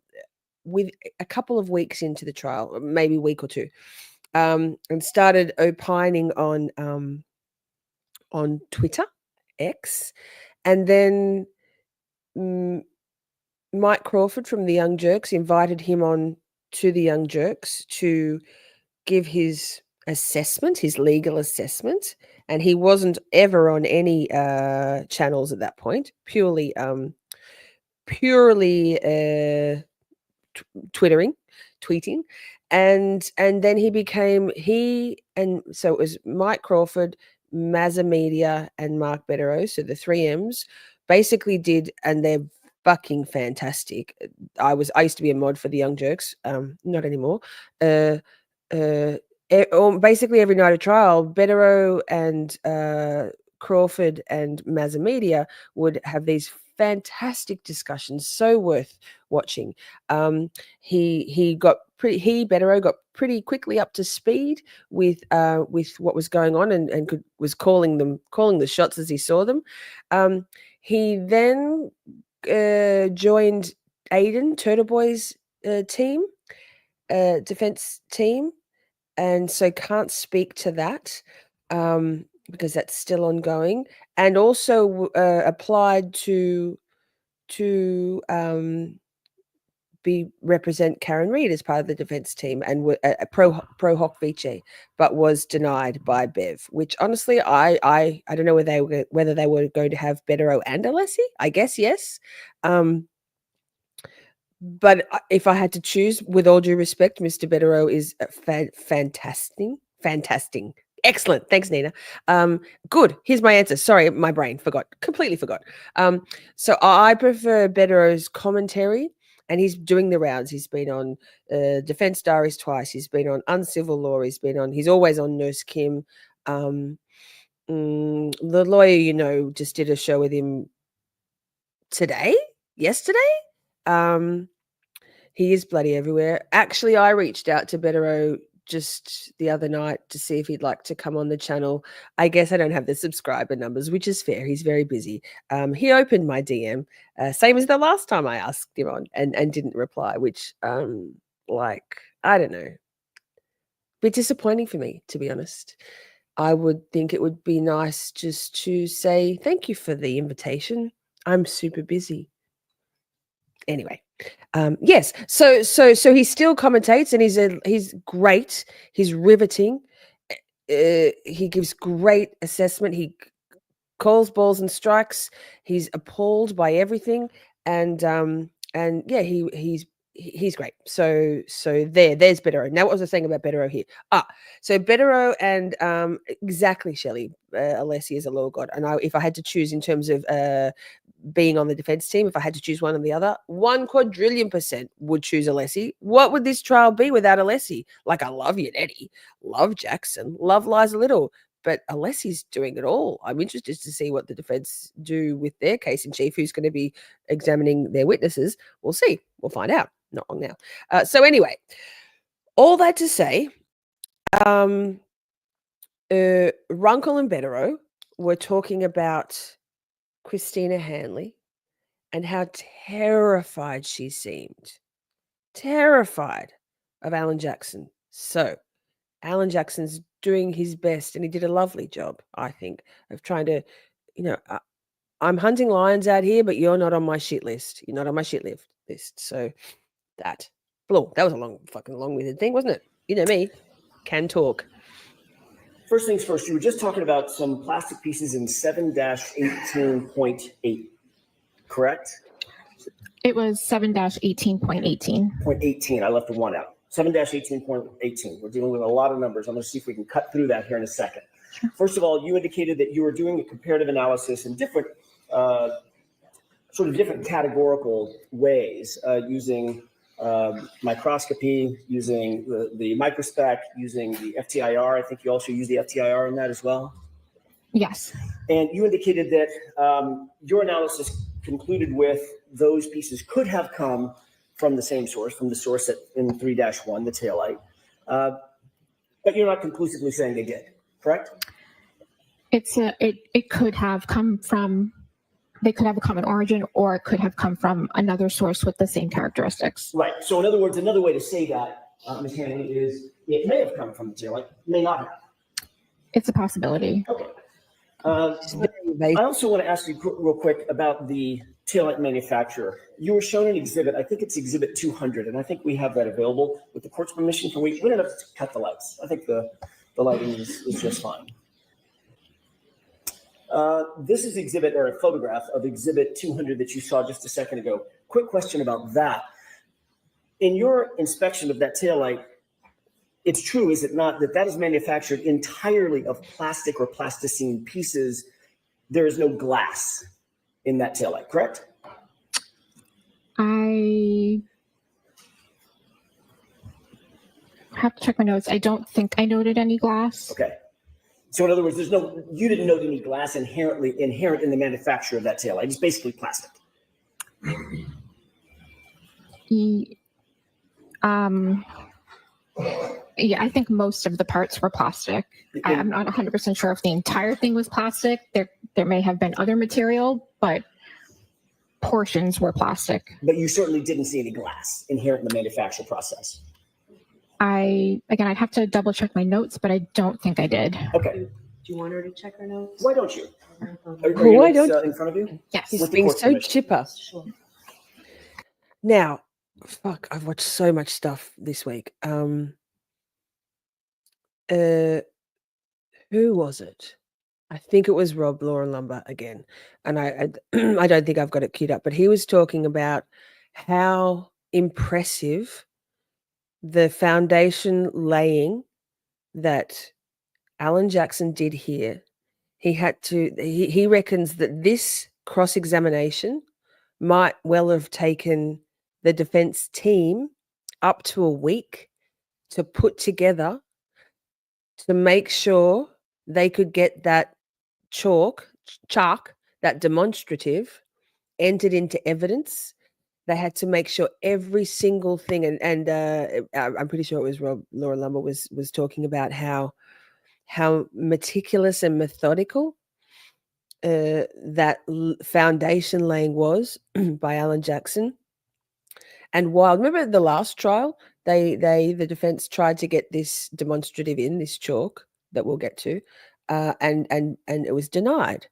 with a couple of weeks into the trial, maybe a week or two. And started opining on Twitter, X, and then Mike Crawford from the Young Jerks invited him on to the Young Jerks to give his assessment, his legal assessment, and he wasn't ever on any channels at that point, purely tweeting. And then so it was Mike Crawford, Mazza Media, and Mark Bederow. So the 3 M's basically did, and they're fucking fantastic. I used to be a mod for the Young Jerks, not anymore. Basically every night of trial, Bederow and Crawford and Mazza Media would have these fantastic discussions, so worth watching. Bederow got pretty quickly up to speed with what was going on and was calling the shots as he saw them. He then joined Aiden Turtleboy's team, defense team, and so can't speak to that because that's still ongoing, and also applied to represent Karen Read as part of the defense team and pro hoc vice, but was denied by Bev. Which honestly, I don't know whether they were going to have Bederow and Alessi. I guess yes. But if I had to choose, with all due respect, Mr. Bederow is fantastic. Excellent. Thanks, Nina. Good. Here's my answer. Sorry, my brain completely forgot. So I prefer Bederow's commentary, and he's doing the rounds. He's been on Defense Diaries twice. He's been on Uncivil Law. He's always on Nurse Kim. The lawyer, just did a show with him yesterday. He is bloody everywhere. Actually, I reached out to Bederow just the other night to see if he'd like to come on the channel. I guess I don't have the subscriber numbers, which is fair. He's very busy. He opened my DM, same as the last time I asked him on, and didn't reply, which, like, I don't know. Bit disappointing for me, to be honest. I would think it would be nice just to say thank you for the invitation. I'm super busy. Anyway, yes. So he still commentates, and he's great. He's riveting. He gives great assessment. He calls balls and strikes. He's appalled by everything, and yeah, he's great. So there's Bederow. Now, what was I saying about Bederow here? So Bederow and exactly, Shelley, Alessi is a law god. And if I had to choose in terms of being on the defense team, if I had to choose one or the other, 1,000,000,000% would choose Alessi. What would this trial be without Alessi? Like, I love Yannetti, love Jackson, love Liza Little, but Alessi's doing it all. I'm interested to see what the defense do with their case in chief, who's going to be examining their witnesses. We'll see. We'll find out. Not long now. So anyway, all that to say, Runkle and Bederow were talking about Christina Hanley and how terrified she seemed. Terrified of Alan Jackson. So Alan Jackson's doing his best, and he did a lovely job, I think, of trying to, I'm hunting lions out here, but you're not on my shit list. You're not on my shit list. So that was a fucking long-winded thing, wasn't it? You know me, can talk. First things first, you were just talking about some plastic pieces in 7-18.8, correct? It was 7-18.18. 0.18. I left the one out. 7-18.18. We're dealing with a lot of numbers. I'm going to see if we can cut through that here in a second. First of all, you indicated that you were doing a comparative analysis in different, different categorical ways, using microscopy, using the microspec, using the FTIR. I think you also use the FTIR in that as well. Yes. And you indicated that your analysis concluded with those pieces could have come from the same source, from the source in 3-1, the taillight. But you're not conclusively saying they did, correct? It could have come from, they could have a common origin, or it could have come from another source with the same characteristics. Right. So in other words, another way to say that, Ms. Hanley, is it may have come from the taillight, may not have. It's a possibility. Okay. I also want to ask you real quick about the taillight manufacturer. You were shown an exhibit. I think it's exhibit 200, and I think we have that available. With the court's permission, we don't have to cut the lights. I think the lighting is just fine. This is exhibit, or a photograph of exhibit 200 that you saw just a second ago. Quick question about that. In your inspection of that taillight, it's true, is it not, that is manufactured entirely of plastic or plasticine pieces? There is no glass in that taillight, correct? I have to check my notes. I don't think I noted any glass. Okay. So in other words, you didn't note any glass inherent in the manufacture of that taillight. It's basically plastic. Yeah, I think most of the parts were plastic. I'm not 100% sure if the entire thing was plastic. There may have been other material, but portions were plastic. But you certainly didn't see any glass inherent in the manufacture process. I'd have to double check my notes, but I don't think I did. Okay. Do you want her to check her notes? Why don't you? Why don't you? In front of you? Yes. He's being so chipper. Now, fuck, I've watched so much stuff this week. Who was it? I think it was Rob Law and Lumber again. And I don't think I've got it queued up, but he was talking about how impressive the foundation laying that Alan Jackson did here. He reckons that this cross-examination might well have taken the defense team up to a week to put together to make sure they could get that chalk, that demonstrative entered into evidence. They had to make sure every single thing, and I'm pretty sure it was Laura Lumber was talking about how meticulous and methodical that foundation laying was by Alan Jackson. And while, remember the last trial, the defense tried to get this demonstrative in, this chalk that we'll get to, and it was denied.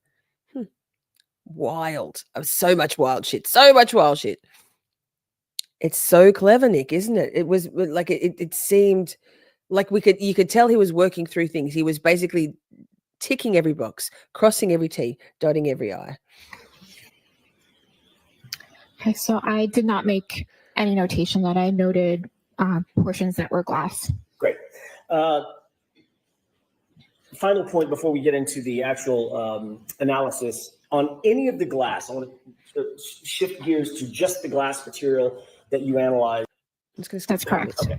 Wild. So much wild shit. It's so clever, Nick, isn't it? It was like it seemed like you could tell he was working through things. He was basically ticking every box, crossing every T, dotting every I. Okay, so I did not make any notation that I noted portions that were glass. Great. Final point before we get into the actual analysis. On any of the glass, I want to shift gears to just the glass material that you analyzed. That's correct. Okay.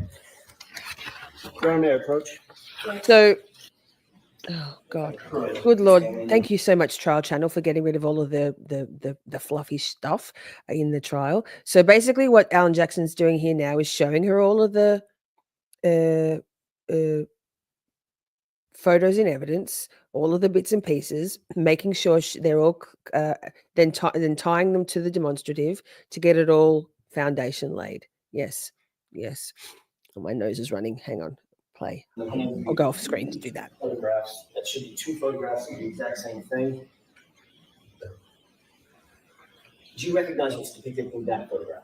Ground air approach. So, oh God, good Lord. Thank you so much, Trial Channel, for getting rid of all of the fluffy stuff in the trial. So basically what Alan Jackson's doing here now is showing her all of the photos in evidence, all of the bits and pieces, making sure they're all, then tying them to the demonstrative to get it all foundation laid. Yes. Oh, my nose is running. Hang on. Play. I'll go off screen to do that. Photographs. That should be 2 photographs of the exact same thing. Do you recognize what's depicted in that photograph?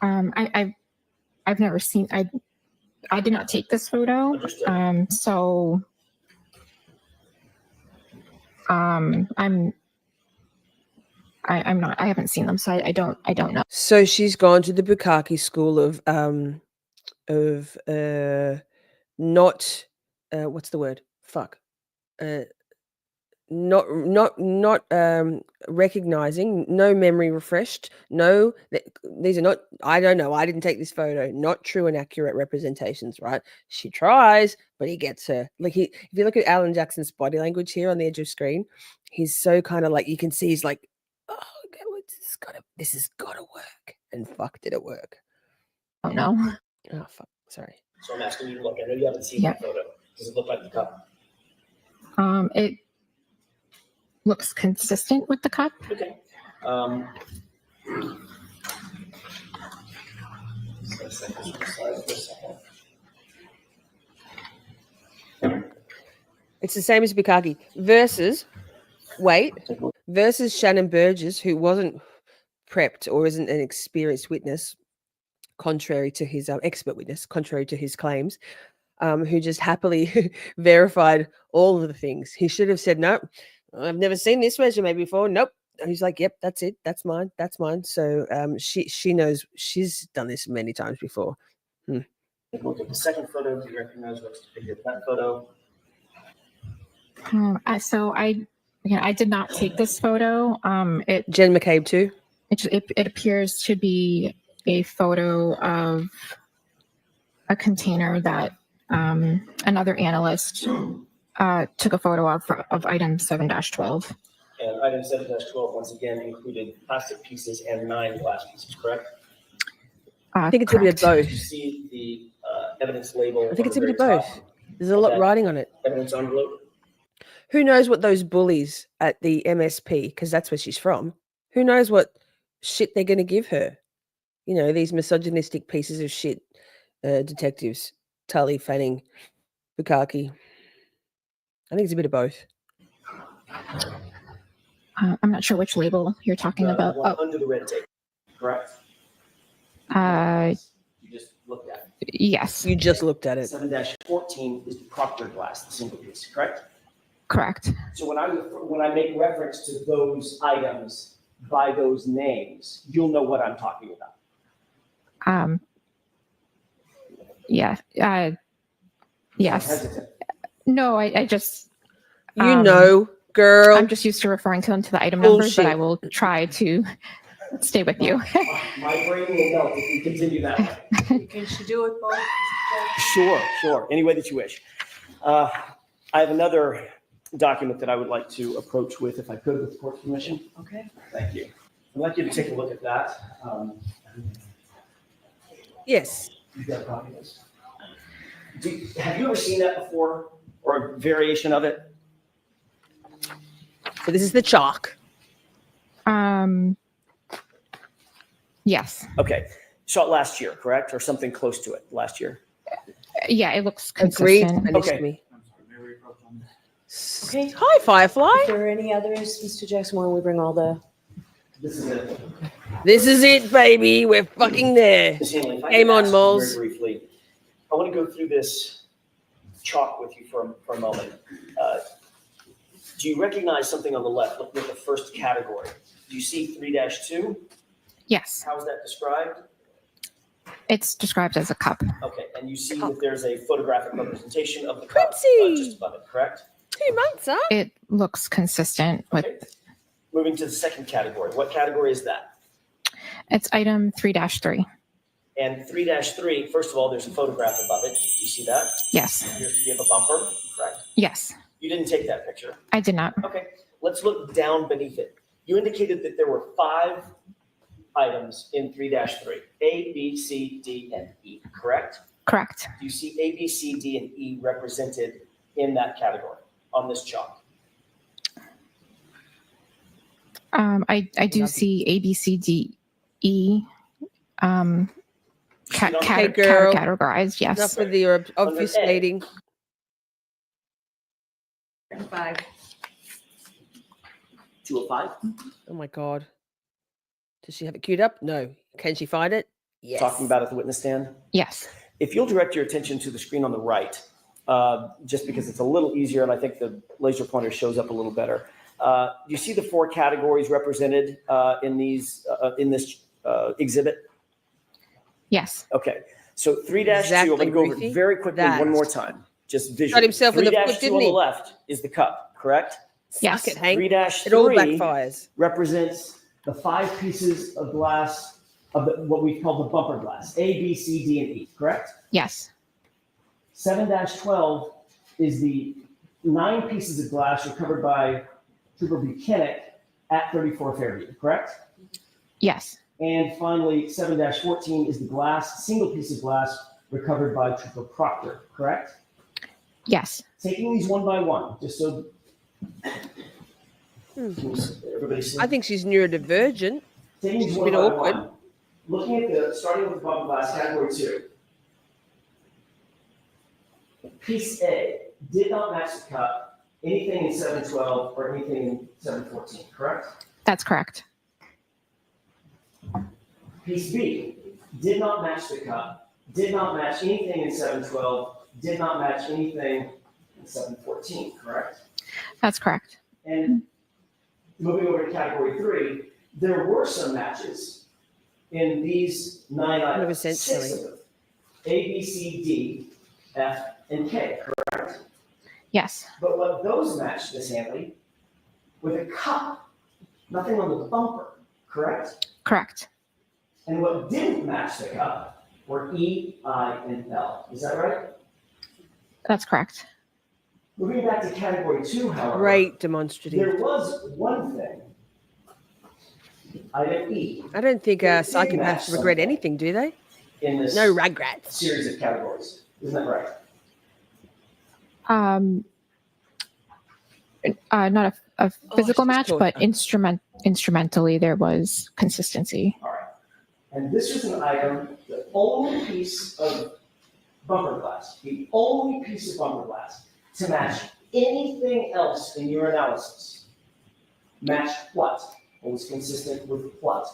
I've never seen. I did not take this photo. So I'm not. I haven't seen them, so I don't know. So she's gone to the Bukkake school of not what's the word? Fuck. Not recognizing, no memory refreshed, no, these are not, I don't know, I didn't take this photo, not true and accurate representations, right? She tries, but he gets her. Like if you look at Alan Jackson's body language here on the edge of screen, he's so kind of like, you can see he's like, oh, okay, this has gotta work. And fuck, did it work? Oh no. Oh fuck, sorry. So I'm asking you to look. I know you haven't seen that photo. Does it look like the cup? It looks consistent with the cup. Okay. It's the same as Bukkake versus ShaNon Burgess, who wasn't prepped or isn't an experienced witness, contrary to his expert witness, contrary to his claims, who just happily verified all of the things. He should have said, nope, I've never seen this resume before. Nope. And he's like, yep, that's it. That's mine. That's mine. So she knows, she's done this many times before. Look at the second photo. Do you recognize what's depicted in that photo? So I did not take this photo. Jen McCabe too. It appears to be a photo of a container that another analyst took a photo of item 7-12. And item 7-12 once again included plastic pieces and 9 glass pieces, correct? I think it's a bit of both. Did you see the evidence label? I think it's a bit of both. There's a lot writing on it. Evidence envelope. Who knows what those bullies at the MSP, because that's where she's from, who knows what shit they're going to give her? You know, these misogynistic pieces of shit detectives, Tully, Fanning, Bukkake. I think it's a bit of both. I'm not sure which label you're talking about. Under the red tape, correct? You just looked at it. Yes. You just looked at it. 7-14 is the Proctor glass, the single piece, correct? Correct. So when I make reference to those items by those names, you'll know what I'm talking about. Yeah. Yes. No, I just. You know, girl. I'm just used to referring to them to the item numbers, but I will try to stay with you. My brain will melt if you continue that way. Can she do it both? Sure. Any way that you wish. I have another document that I would like to approach with, if I could, with the court's permission. Okay. Thank you. I'd like you to take a look at that. Yes. You've got a copy of this. Have you ever seen that before, or a variation of it? So this is the chalk. Yes. Okay. Shot last year, correct? Or something close to it last year? Yeah, it looks Agreed. consistent. Okay. Okay. Hi, Firefly. Is there any others, Mr. Jackson? Why don't we bring all the... This is it. This is it, baby. We're fucking there. Ms. Hanley, if I Game could on, ask you Moles. Very briefly, I want to go through this chalk with you for a moment. Do you recognize something on the left? Looking at the first category. Do you see 3-2? Yes. How is that described? It's described as a cup. Okay, and you see that there's a photographic representation of the cup just above it, correct? 2 months, huh? It looks consistent with... Moving to the second category. What category is that? It's item 3-3. And 3-3, first of all, there's a photograph above it. Do you see that? Yes. It appears to be of a bumper, correct? Yes. You didn't take that picture. I did not. Okay, let's look down beneath it. You indicated that there were 5 items in 3-3, A, B, C, D, and E, correct? Correct. Do you see A, B, C, D, and E represented in that category on this chalk? I do see A, B, C, D, E categorized, yes. Enough with the obfuscating. 5. 205. Oh my God. Does she have it queued up? No. Can she find it? Yes. Talking about at the witness stand? Yes. If you'll direct your attention to the screen on the right, just because it's a little easier and I think the laser pointer shows up a little better. Do you see the 4 categories represented in this exhibit? Yes. Okay. So 3-2, I'm going to go over it very quickly one more time. Just visually. Shot himself in the foot, 3-2 didn't on he? the left is the cup, correct? Yes. Suck it, Hank. 3-3 It all backfires. represents the 5 pieces of glass of what we call the bumper glass, A, B, C, D, and E, correct? Yes. 7-12 is the 9 pieces of glass recovered by Trooper Bukkake at 34 Fairview, correct? Yes. And finally, 7-14 is the single piece of glass recovered by Trooper Proctor, correct? Yes. Taking these one by one, just so everybody see. I think she's neurodivergent. Taking these It's a one bit by awkward. one, looking at starting with the bumper glass, category 2. Piece A did not match the cup, anything in 7-12 or anything in 7-14, correct? That's correct. Piece B did not match the cup, did not match anything in 7-12, did not match anything in 7-14, correct? That's correct. And moving over to category 3, there were some matches in these 9 items. 6 of them. A, B, C, D, F, and K, correct? Yes. But what those matched, Ms. Hanley, with a cup, nothing on the bumper, correct? Correct. And what didn't match the cup were E, I, and L. Is that right? That's correct. Moving back to category 2, however, Great demonstrative. there was one thing. Item E. I don't think psychopaths regret anything, do they? In this No regrets. series of categories. Isn't that right? Not a physical she's match, taught- but instrumentally there was consistency. All right. And this was an item, the only piece of bumper glass, the only piece of bumper glass to match anything else in your analysis. Matched what? What was consistent with what?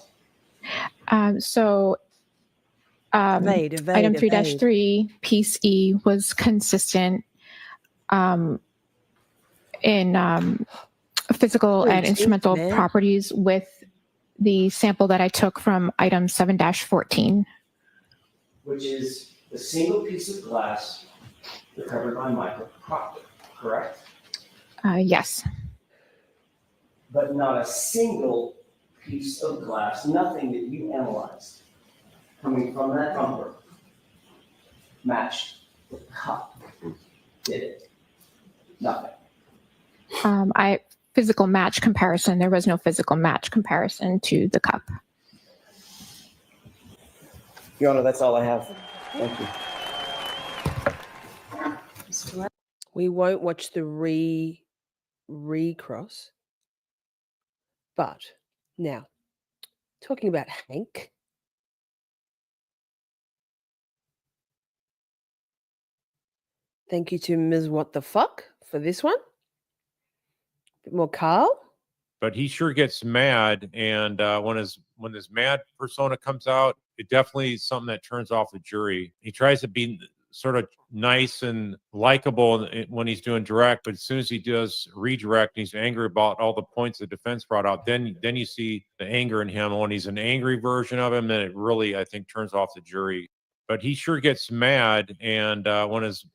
Evade, Item evade. 3-3, piece E was consistent in physical and instrumental properties with the sample that I took from item 7-14. Which is the single piece of glass recovered by MicroDots, correct? Yes. But not a single piece of glass, nothing that you analyzed coming from that bumper matched the cup. Did it? Nothing. Physical match comparison. There was no physical match comparison to the cup. Your Honor, that's all I have. Thank you. We won't watch the recross. But now, talking about Hank. Thank you to Ms. What the Fuck for this one. Bit more Carl. But he sure gets mad, and when his mad persona comes out, it definitely is something that turns off the jury. He tries to be sort of nice and likable when he's doing direct, but as soon as he does redirect, and he's angry about all the points the defense brought out, then you see the anger in him. When he's an angry version of him, then it really, I think, turns off the jury. But he sure gets mad, and when his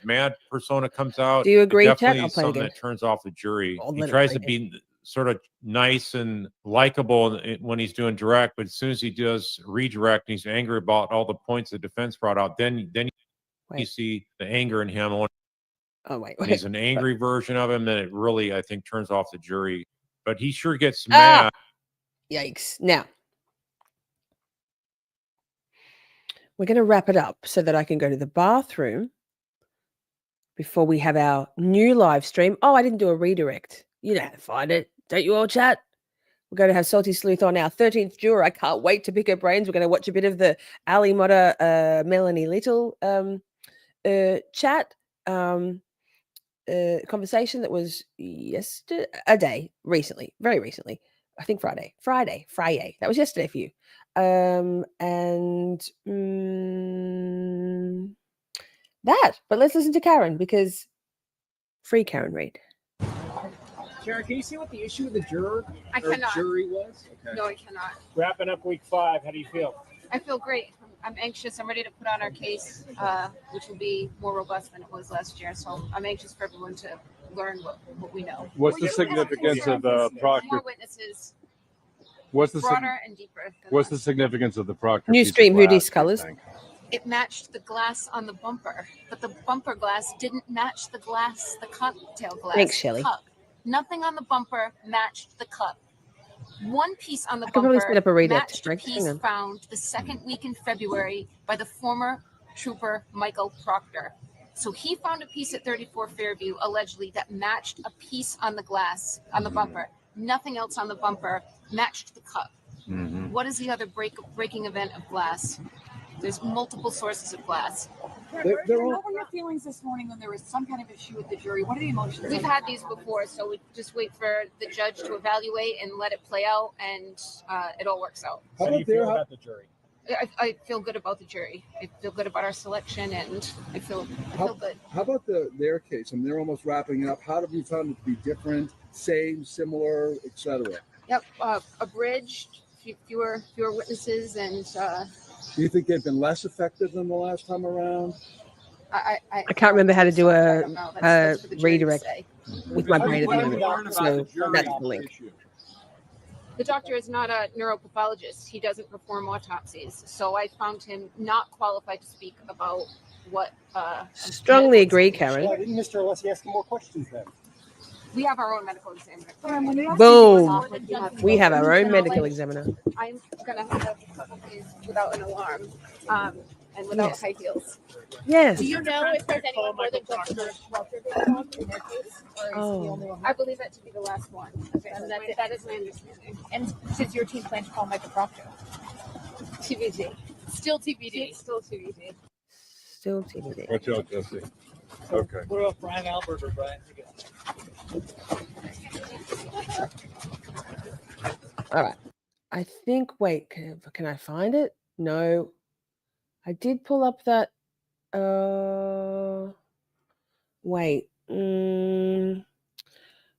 mad persona comes out, do you agree, it Chad? definitely I'll is play it something again. that turns off the jury. I'll He let it tries play to be sort of nice and likable when he's doing direct, but as soon as he does redirect, and he's angry about all the points the defense brought out, then you see the anger in him. When he's an angry version of him, then it really, I think, turns off the jury. But he sure gets mad. Yikes. Now, we're going to wrap it up so that I can go to the bathroom before we have our new live stream. Oh, I didn't do a redirect. You know how to find it. Don't you all, chat? We're going to have Salty Sleuth on our 13th juror. I can't wait to pick her brains. We're going to watch a bit of the Ali Motta, Melanie Little chat conversation that was yesterday, very recently. I think Friday. That was yesterday for you. That. But let's listen to Karen because free Karen read. Karen, can you see what the issue with the juror I cannot. jury was? Okay. No, I cannot. Wrapping up week 5, how do you feel? I feel great. I'm anxious. I'm ready to put on our case, which will be more robust than it was last year. So I'm anxious for everyone to learn what we know. What's the significance of the proctor? More witnesses. What's the broader and deeper. What's the significance of the proctor? New piece of stream, who glass, these do you colors? think? It matched the glass on the bumper, but the bumper glass didn't match the glass, the cocktail glass. Thanks, Shelley. Cup. Nothing on the bumper matched the cup. One piece on the I could probably bumper set up a redirect, matched a right? piece Hang on. found the second week in February by the former trooper Michael Proctor. So he found a piece at 34 Fairview allegedly that matched a piece on the glass on the bumper. Nothing else on the bumper matched the cup. What is the other breaking event of glass? There's multiple sources of glass. What were your feelings this morning when there was some kind of issue with the jury? What are the emotions? We've had these before, so we just wait for the judge to evaluate and let it play out, and it all works out. How do you feel about the jury? I feel good about the jury. I feel good about our selection, and I feel good. How about their case? I mean, they're almost wrapping up. How have you found it to be different, same, similar, etc.? Yep, abridged, fewer witnesses, and do you think they've been less effective than the last time around? I can't remember how to do a redirect with my brain at the moment. So that's the link. The doctor is not a neuropathologist. He doesn't perform autopsies. So I found him not qualified to speak about what. Strongly agree, Karen. Why didn't Mr. Alessi ask him more questions then? We have our own medical examiner. Boom. We have our own medical examiner. I'm going to have a couple days without an alarm and without high heels. Yes. Do you know if there's anyone more than just the shelter in their case? Or is he the only one? I believe that to be the last one. Okay, so that is my understanding. And since your team plans to call Michael Proctor? TBD. Still TBD. Still TBD. Still TBD. Watch out, Jesse. Okay. What about Brian Albert or Brian? All right. I think, wait, can I find it? No. I did pull up that. Wait.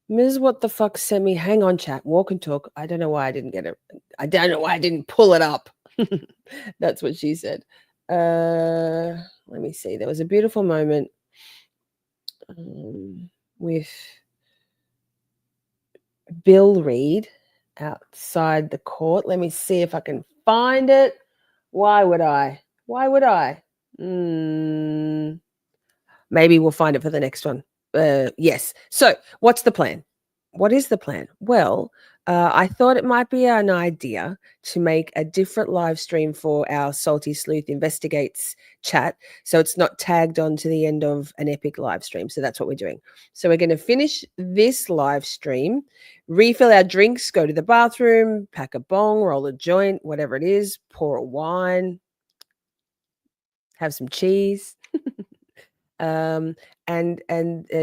Ms. What the fuck sent me? Hang on, chat. Walk and talk. I don't know why I didn't get it. I don't know why I didn't pull it up. That's what she said. Let me see. There was a beautiful moment with Bill Reed outside the court. Let me see if I can find it. Why would I? Maybe we'll find it for the next one. Yes. So what's the plan? What is the plan? Well, I thought it might be an idea to make a different live stream for our Salty Sleuth Investigates chat. So it's not tagged on to the end of an epic live stream. So that's what we're doing. So we're going to finish this live stream, refill our drinks, go to the bathroom, pack a bong, roll a joint, whatever it is, pour a wine, have some cheese. And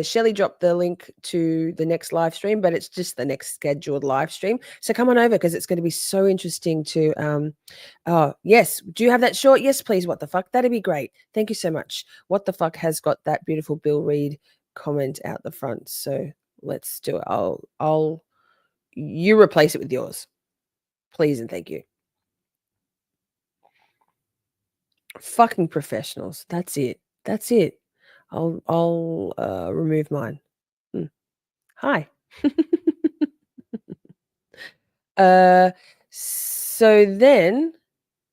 Shelley dropped the link to the next live stream, but it's just the next scheduled live stream. So come on over because it's going to be so interesting to oh yes, do you have that short? Yes, please. What the fuck? That'd be great. Thank you so much. What the fuck has got that beautiful Bill Reed comment out the front. So let's do it. You replace it with yours. Please and thank you. Fucking professionals. That's it. That's it. I'll remove mine. Hi. So then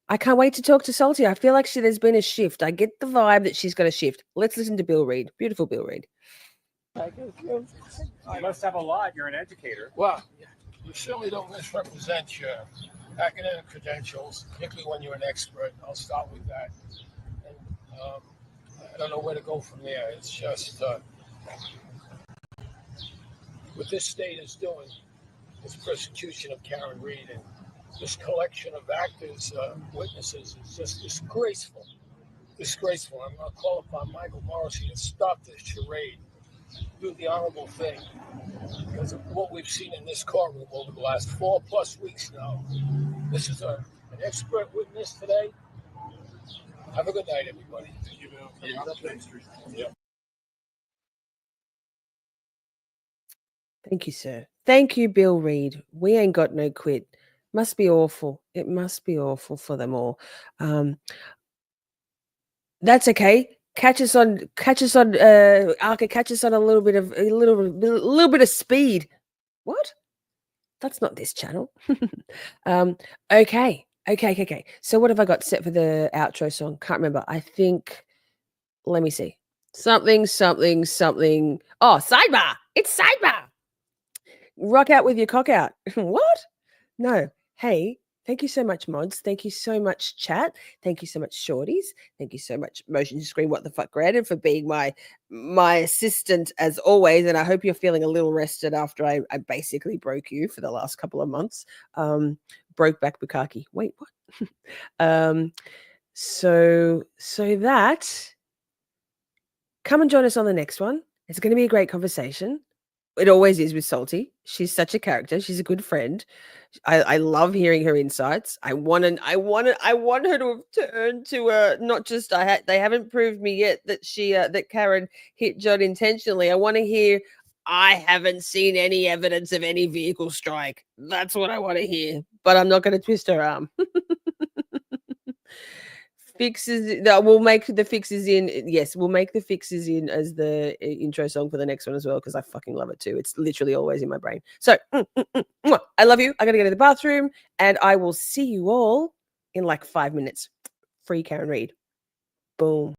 I can't wait to talk to Salty. I feel like there's been a shift. I get the vibe that she's got a shift. Let's listen to Bill Reed. Beautiful Bill Reed. You must have a lot. You're an educator. Well, you certainly don't misrepresent your academic credentials, particularly when you're an expert. I'll start with that. And, I don't know where to go from there. It's just what this state is doing, this persecution of Karen Read and this collection of actors, witnesses, is just disgraceful. Disgraceful. I'm going to call upon Michael Morrissey to stop this charade. Do the honorable thing. Because of what we've seen in this courtroom over the last 4+ weeks now. This is an expert witness today. Have a good night, everybody. Yeah. Thank you, sir. Thank you, Bill Reed. We ain't got no quit. Must be awful. It must be awful for them all. That's okay. Catch us on Arca, catch us on a little bit of speed. What? That's not this channel. Okay. So what have I got set for the outro song? Can't remember. I think, let me see. Something. Oh, sidebar. It's sidebar. Rock out with your cock out. What? No. Hey, thank you so much, mods. Thank you so much, chat. Thank you so much, Shorties. Thank you so much, Motion Screen What the Fuck Granted, for being my assistant as always. And I hope you're feeling a little rested after I basically broke you for the last couple of months. Broke back Bukkake. Wait, what? So that, come and join us on the next one. It's going to be a great conversation. It always is with Salty. She's such a character. She's a good friend. I love hearing her insights. I want her to have turned to not just they haven't proved me yet that that Karen hit John intentionally. I want to hear I haven't seen any evidence of any vehicle strike. That's what I want to hear. But I'm not going to twist her arm. Fixes. We'll make the Fixes In. Yes, we'll make the Fixes In as the intro song for the next one as well, because I fucking love it too. It's literally always in my brain. So I love you. I gotta go to the bathroom, and I will see you all in like 5 minutes. Free Karen Read. Boom.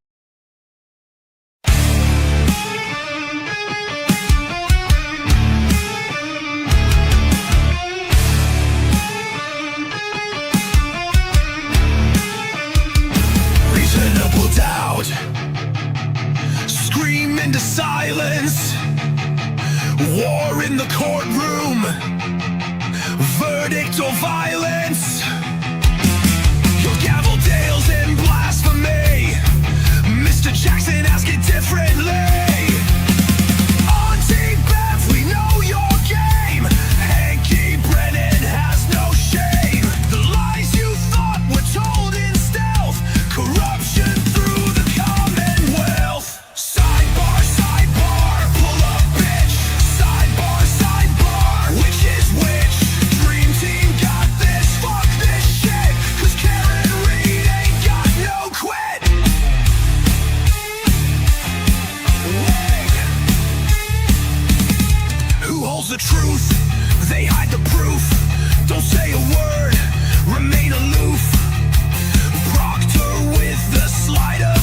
Doubt, scream into silence, war in the courtroom, verdict or violence, your gavel tales and blasphemy, Mr. Jackson ask it differently. Auntie Beth, we know your game, Hanky Brennan has no shame, the lies you thought were told in stealth, corruption through the Commonwealth. Sidebar, sidebar, pull up, bitch. Sidebar, sidebar, which is which? Dream team got this, fuck this shit, 'cause Karen Read ain't got no quit. Who holds the truth? They hide the proof. Don't say a word, remain aloof. Proctor with the sleight of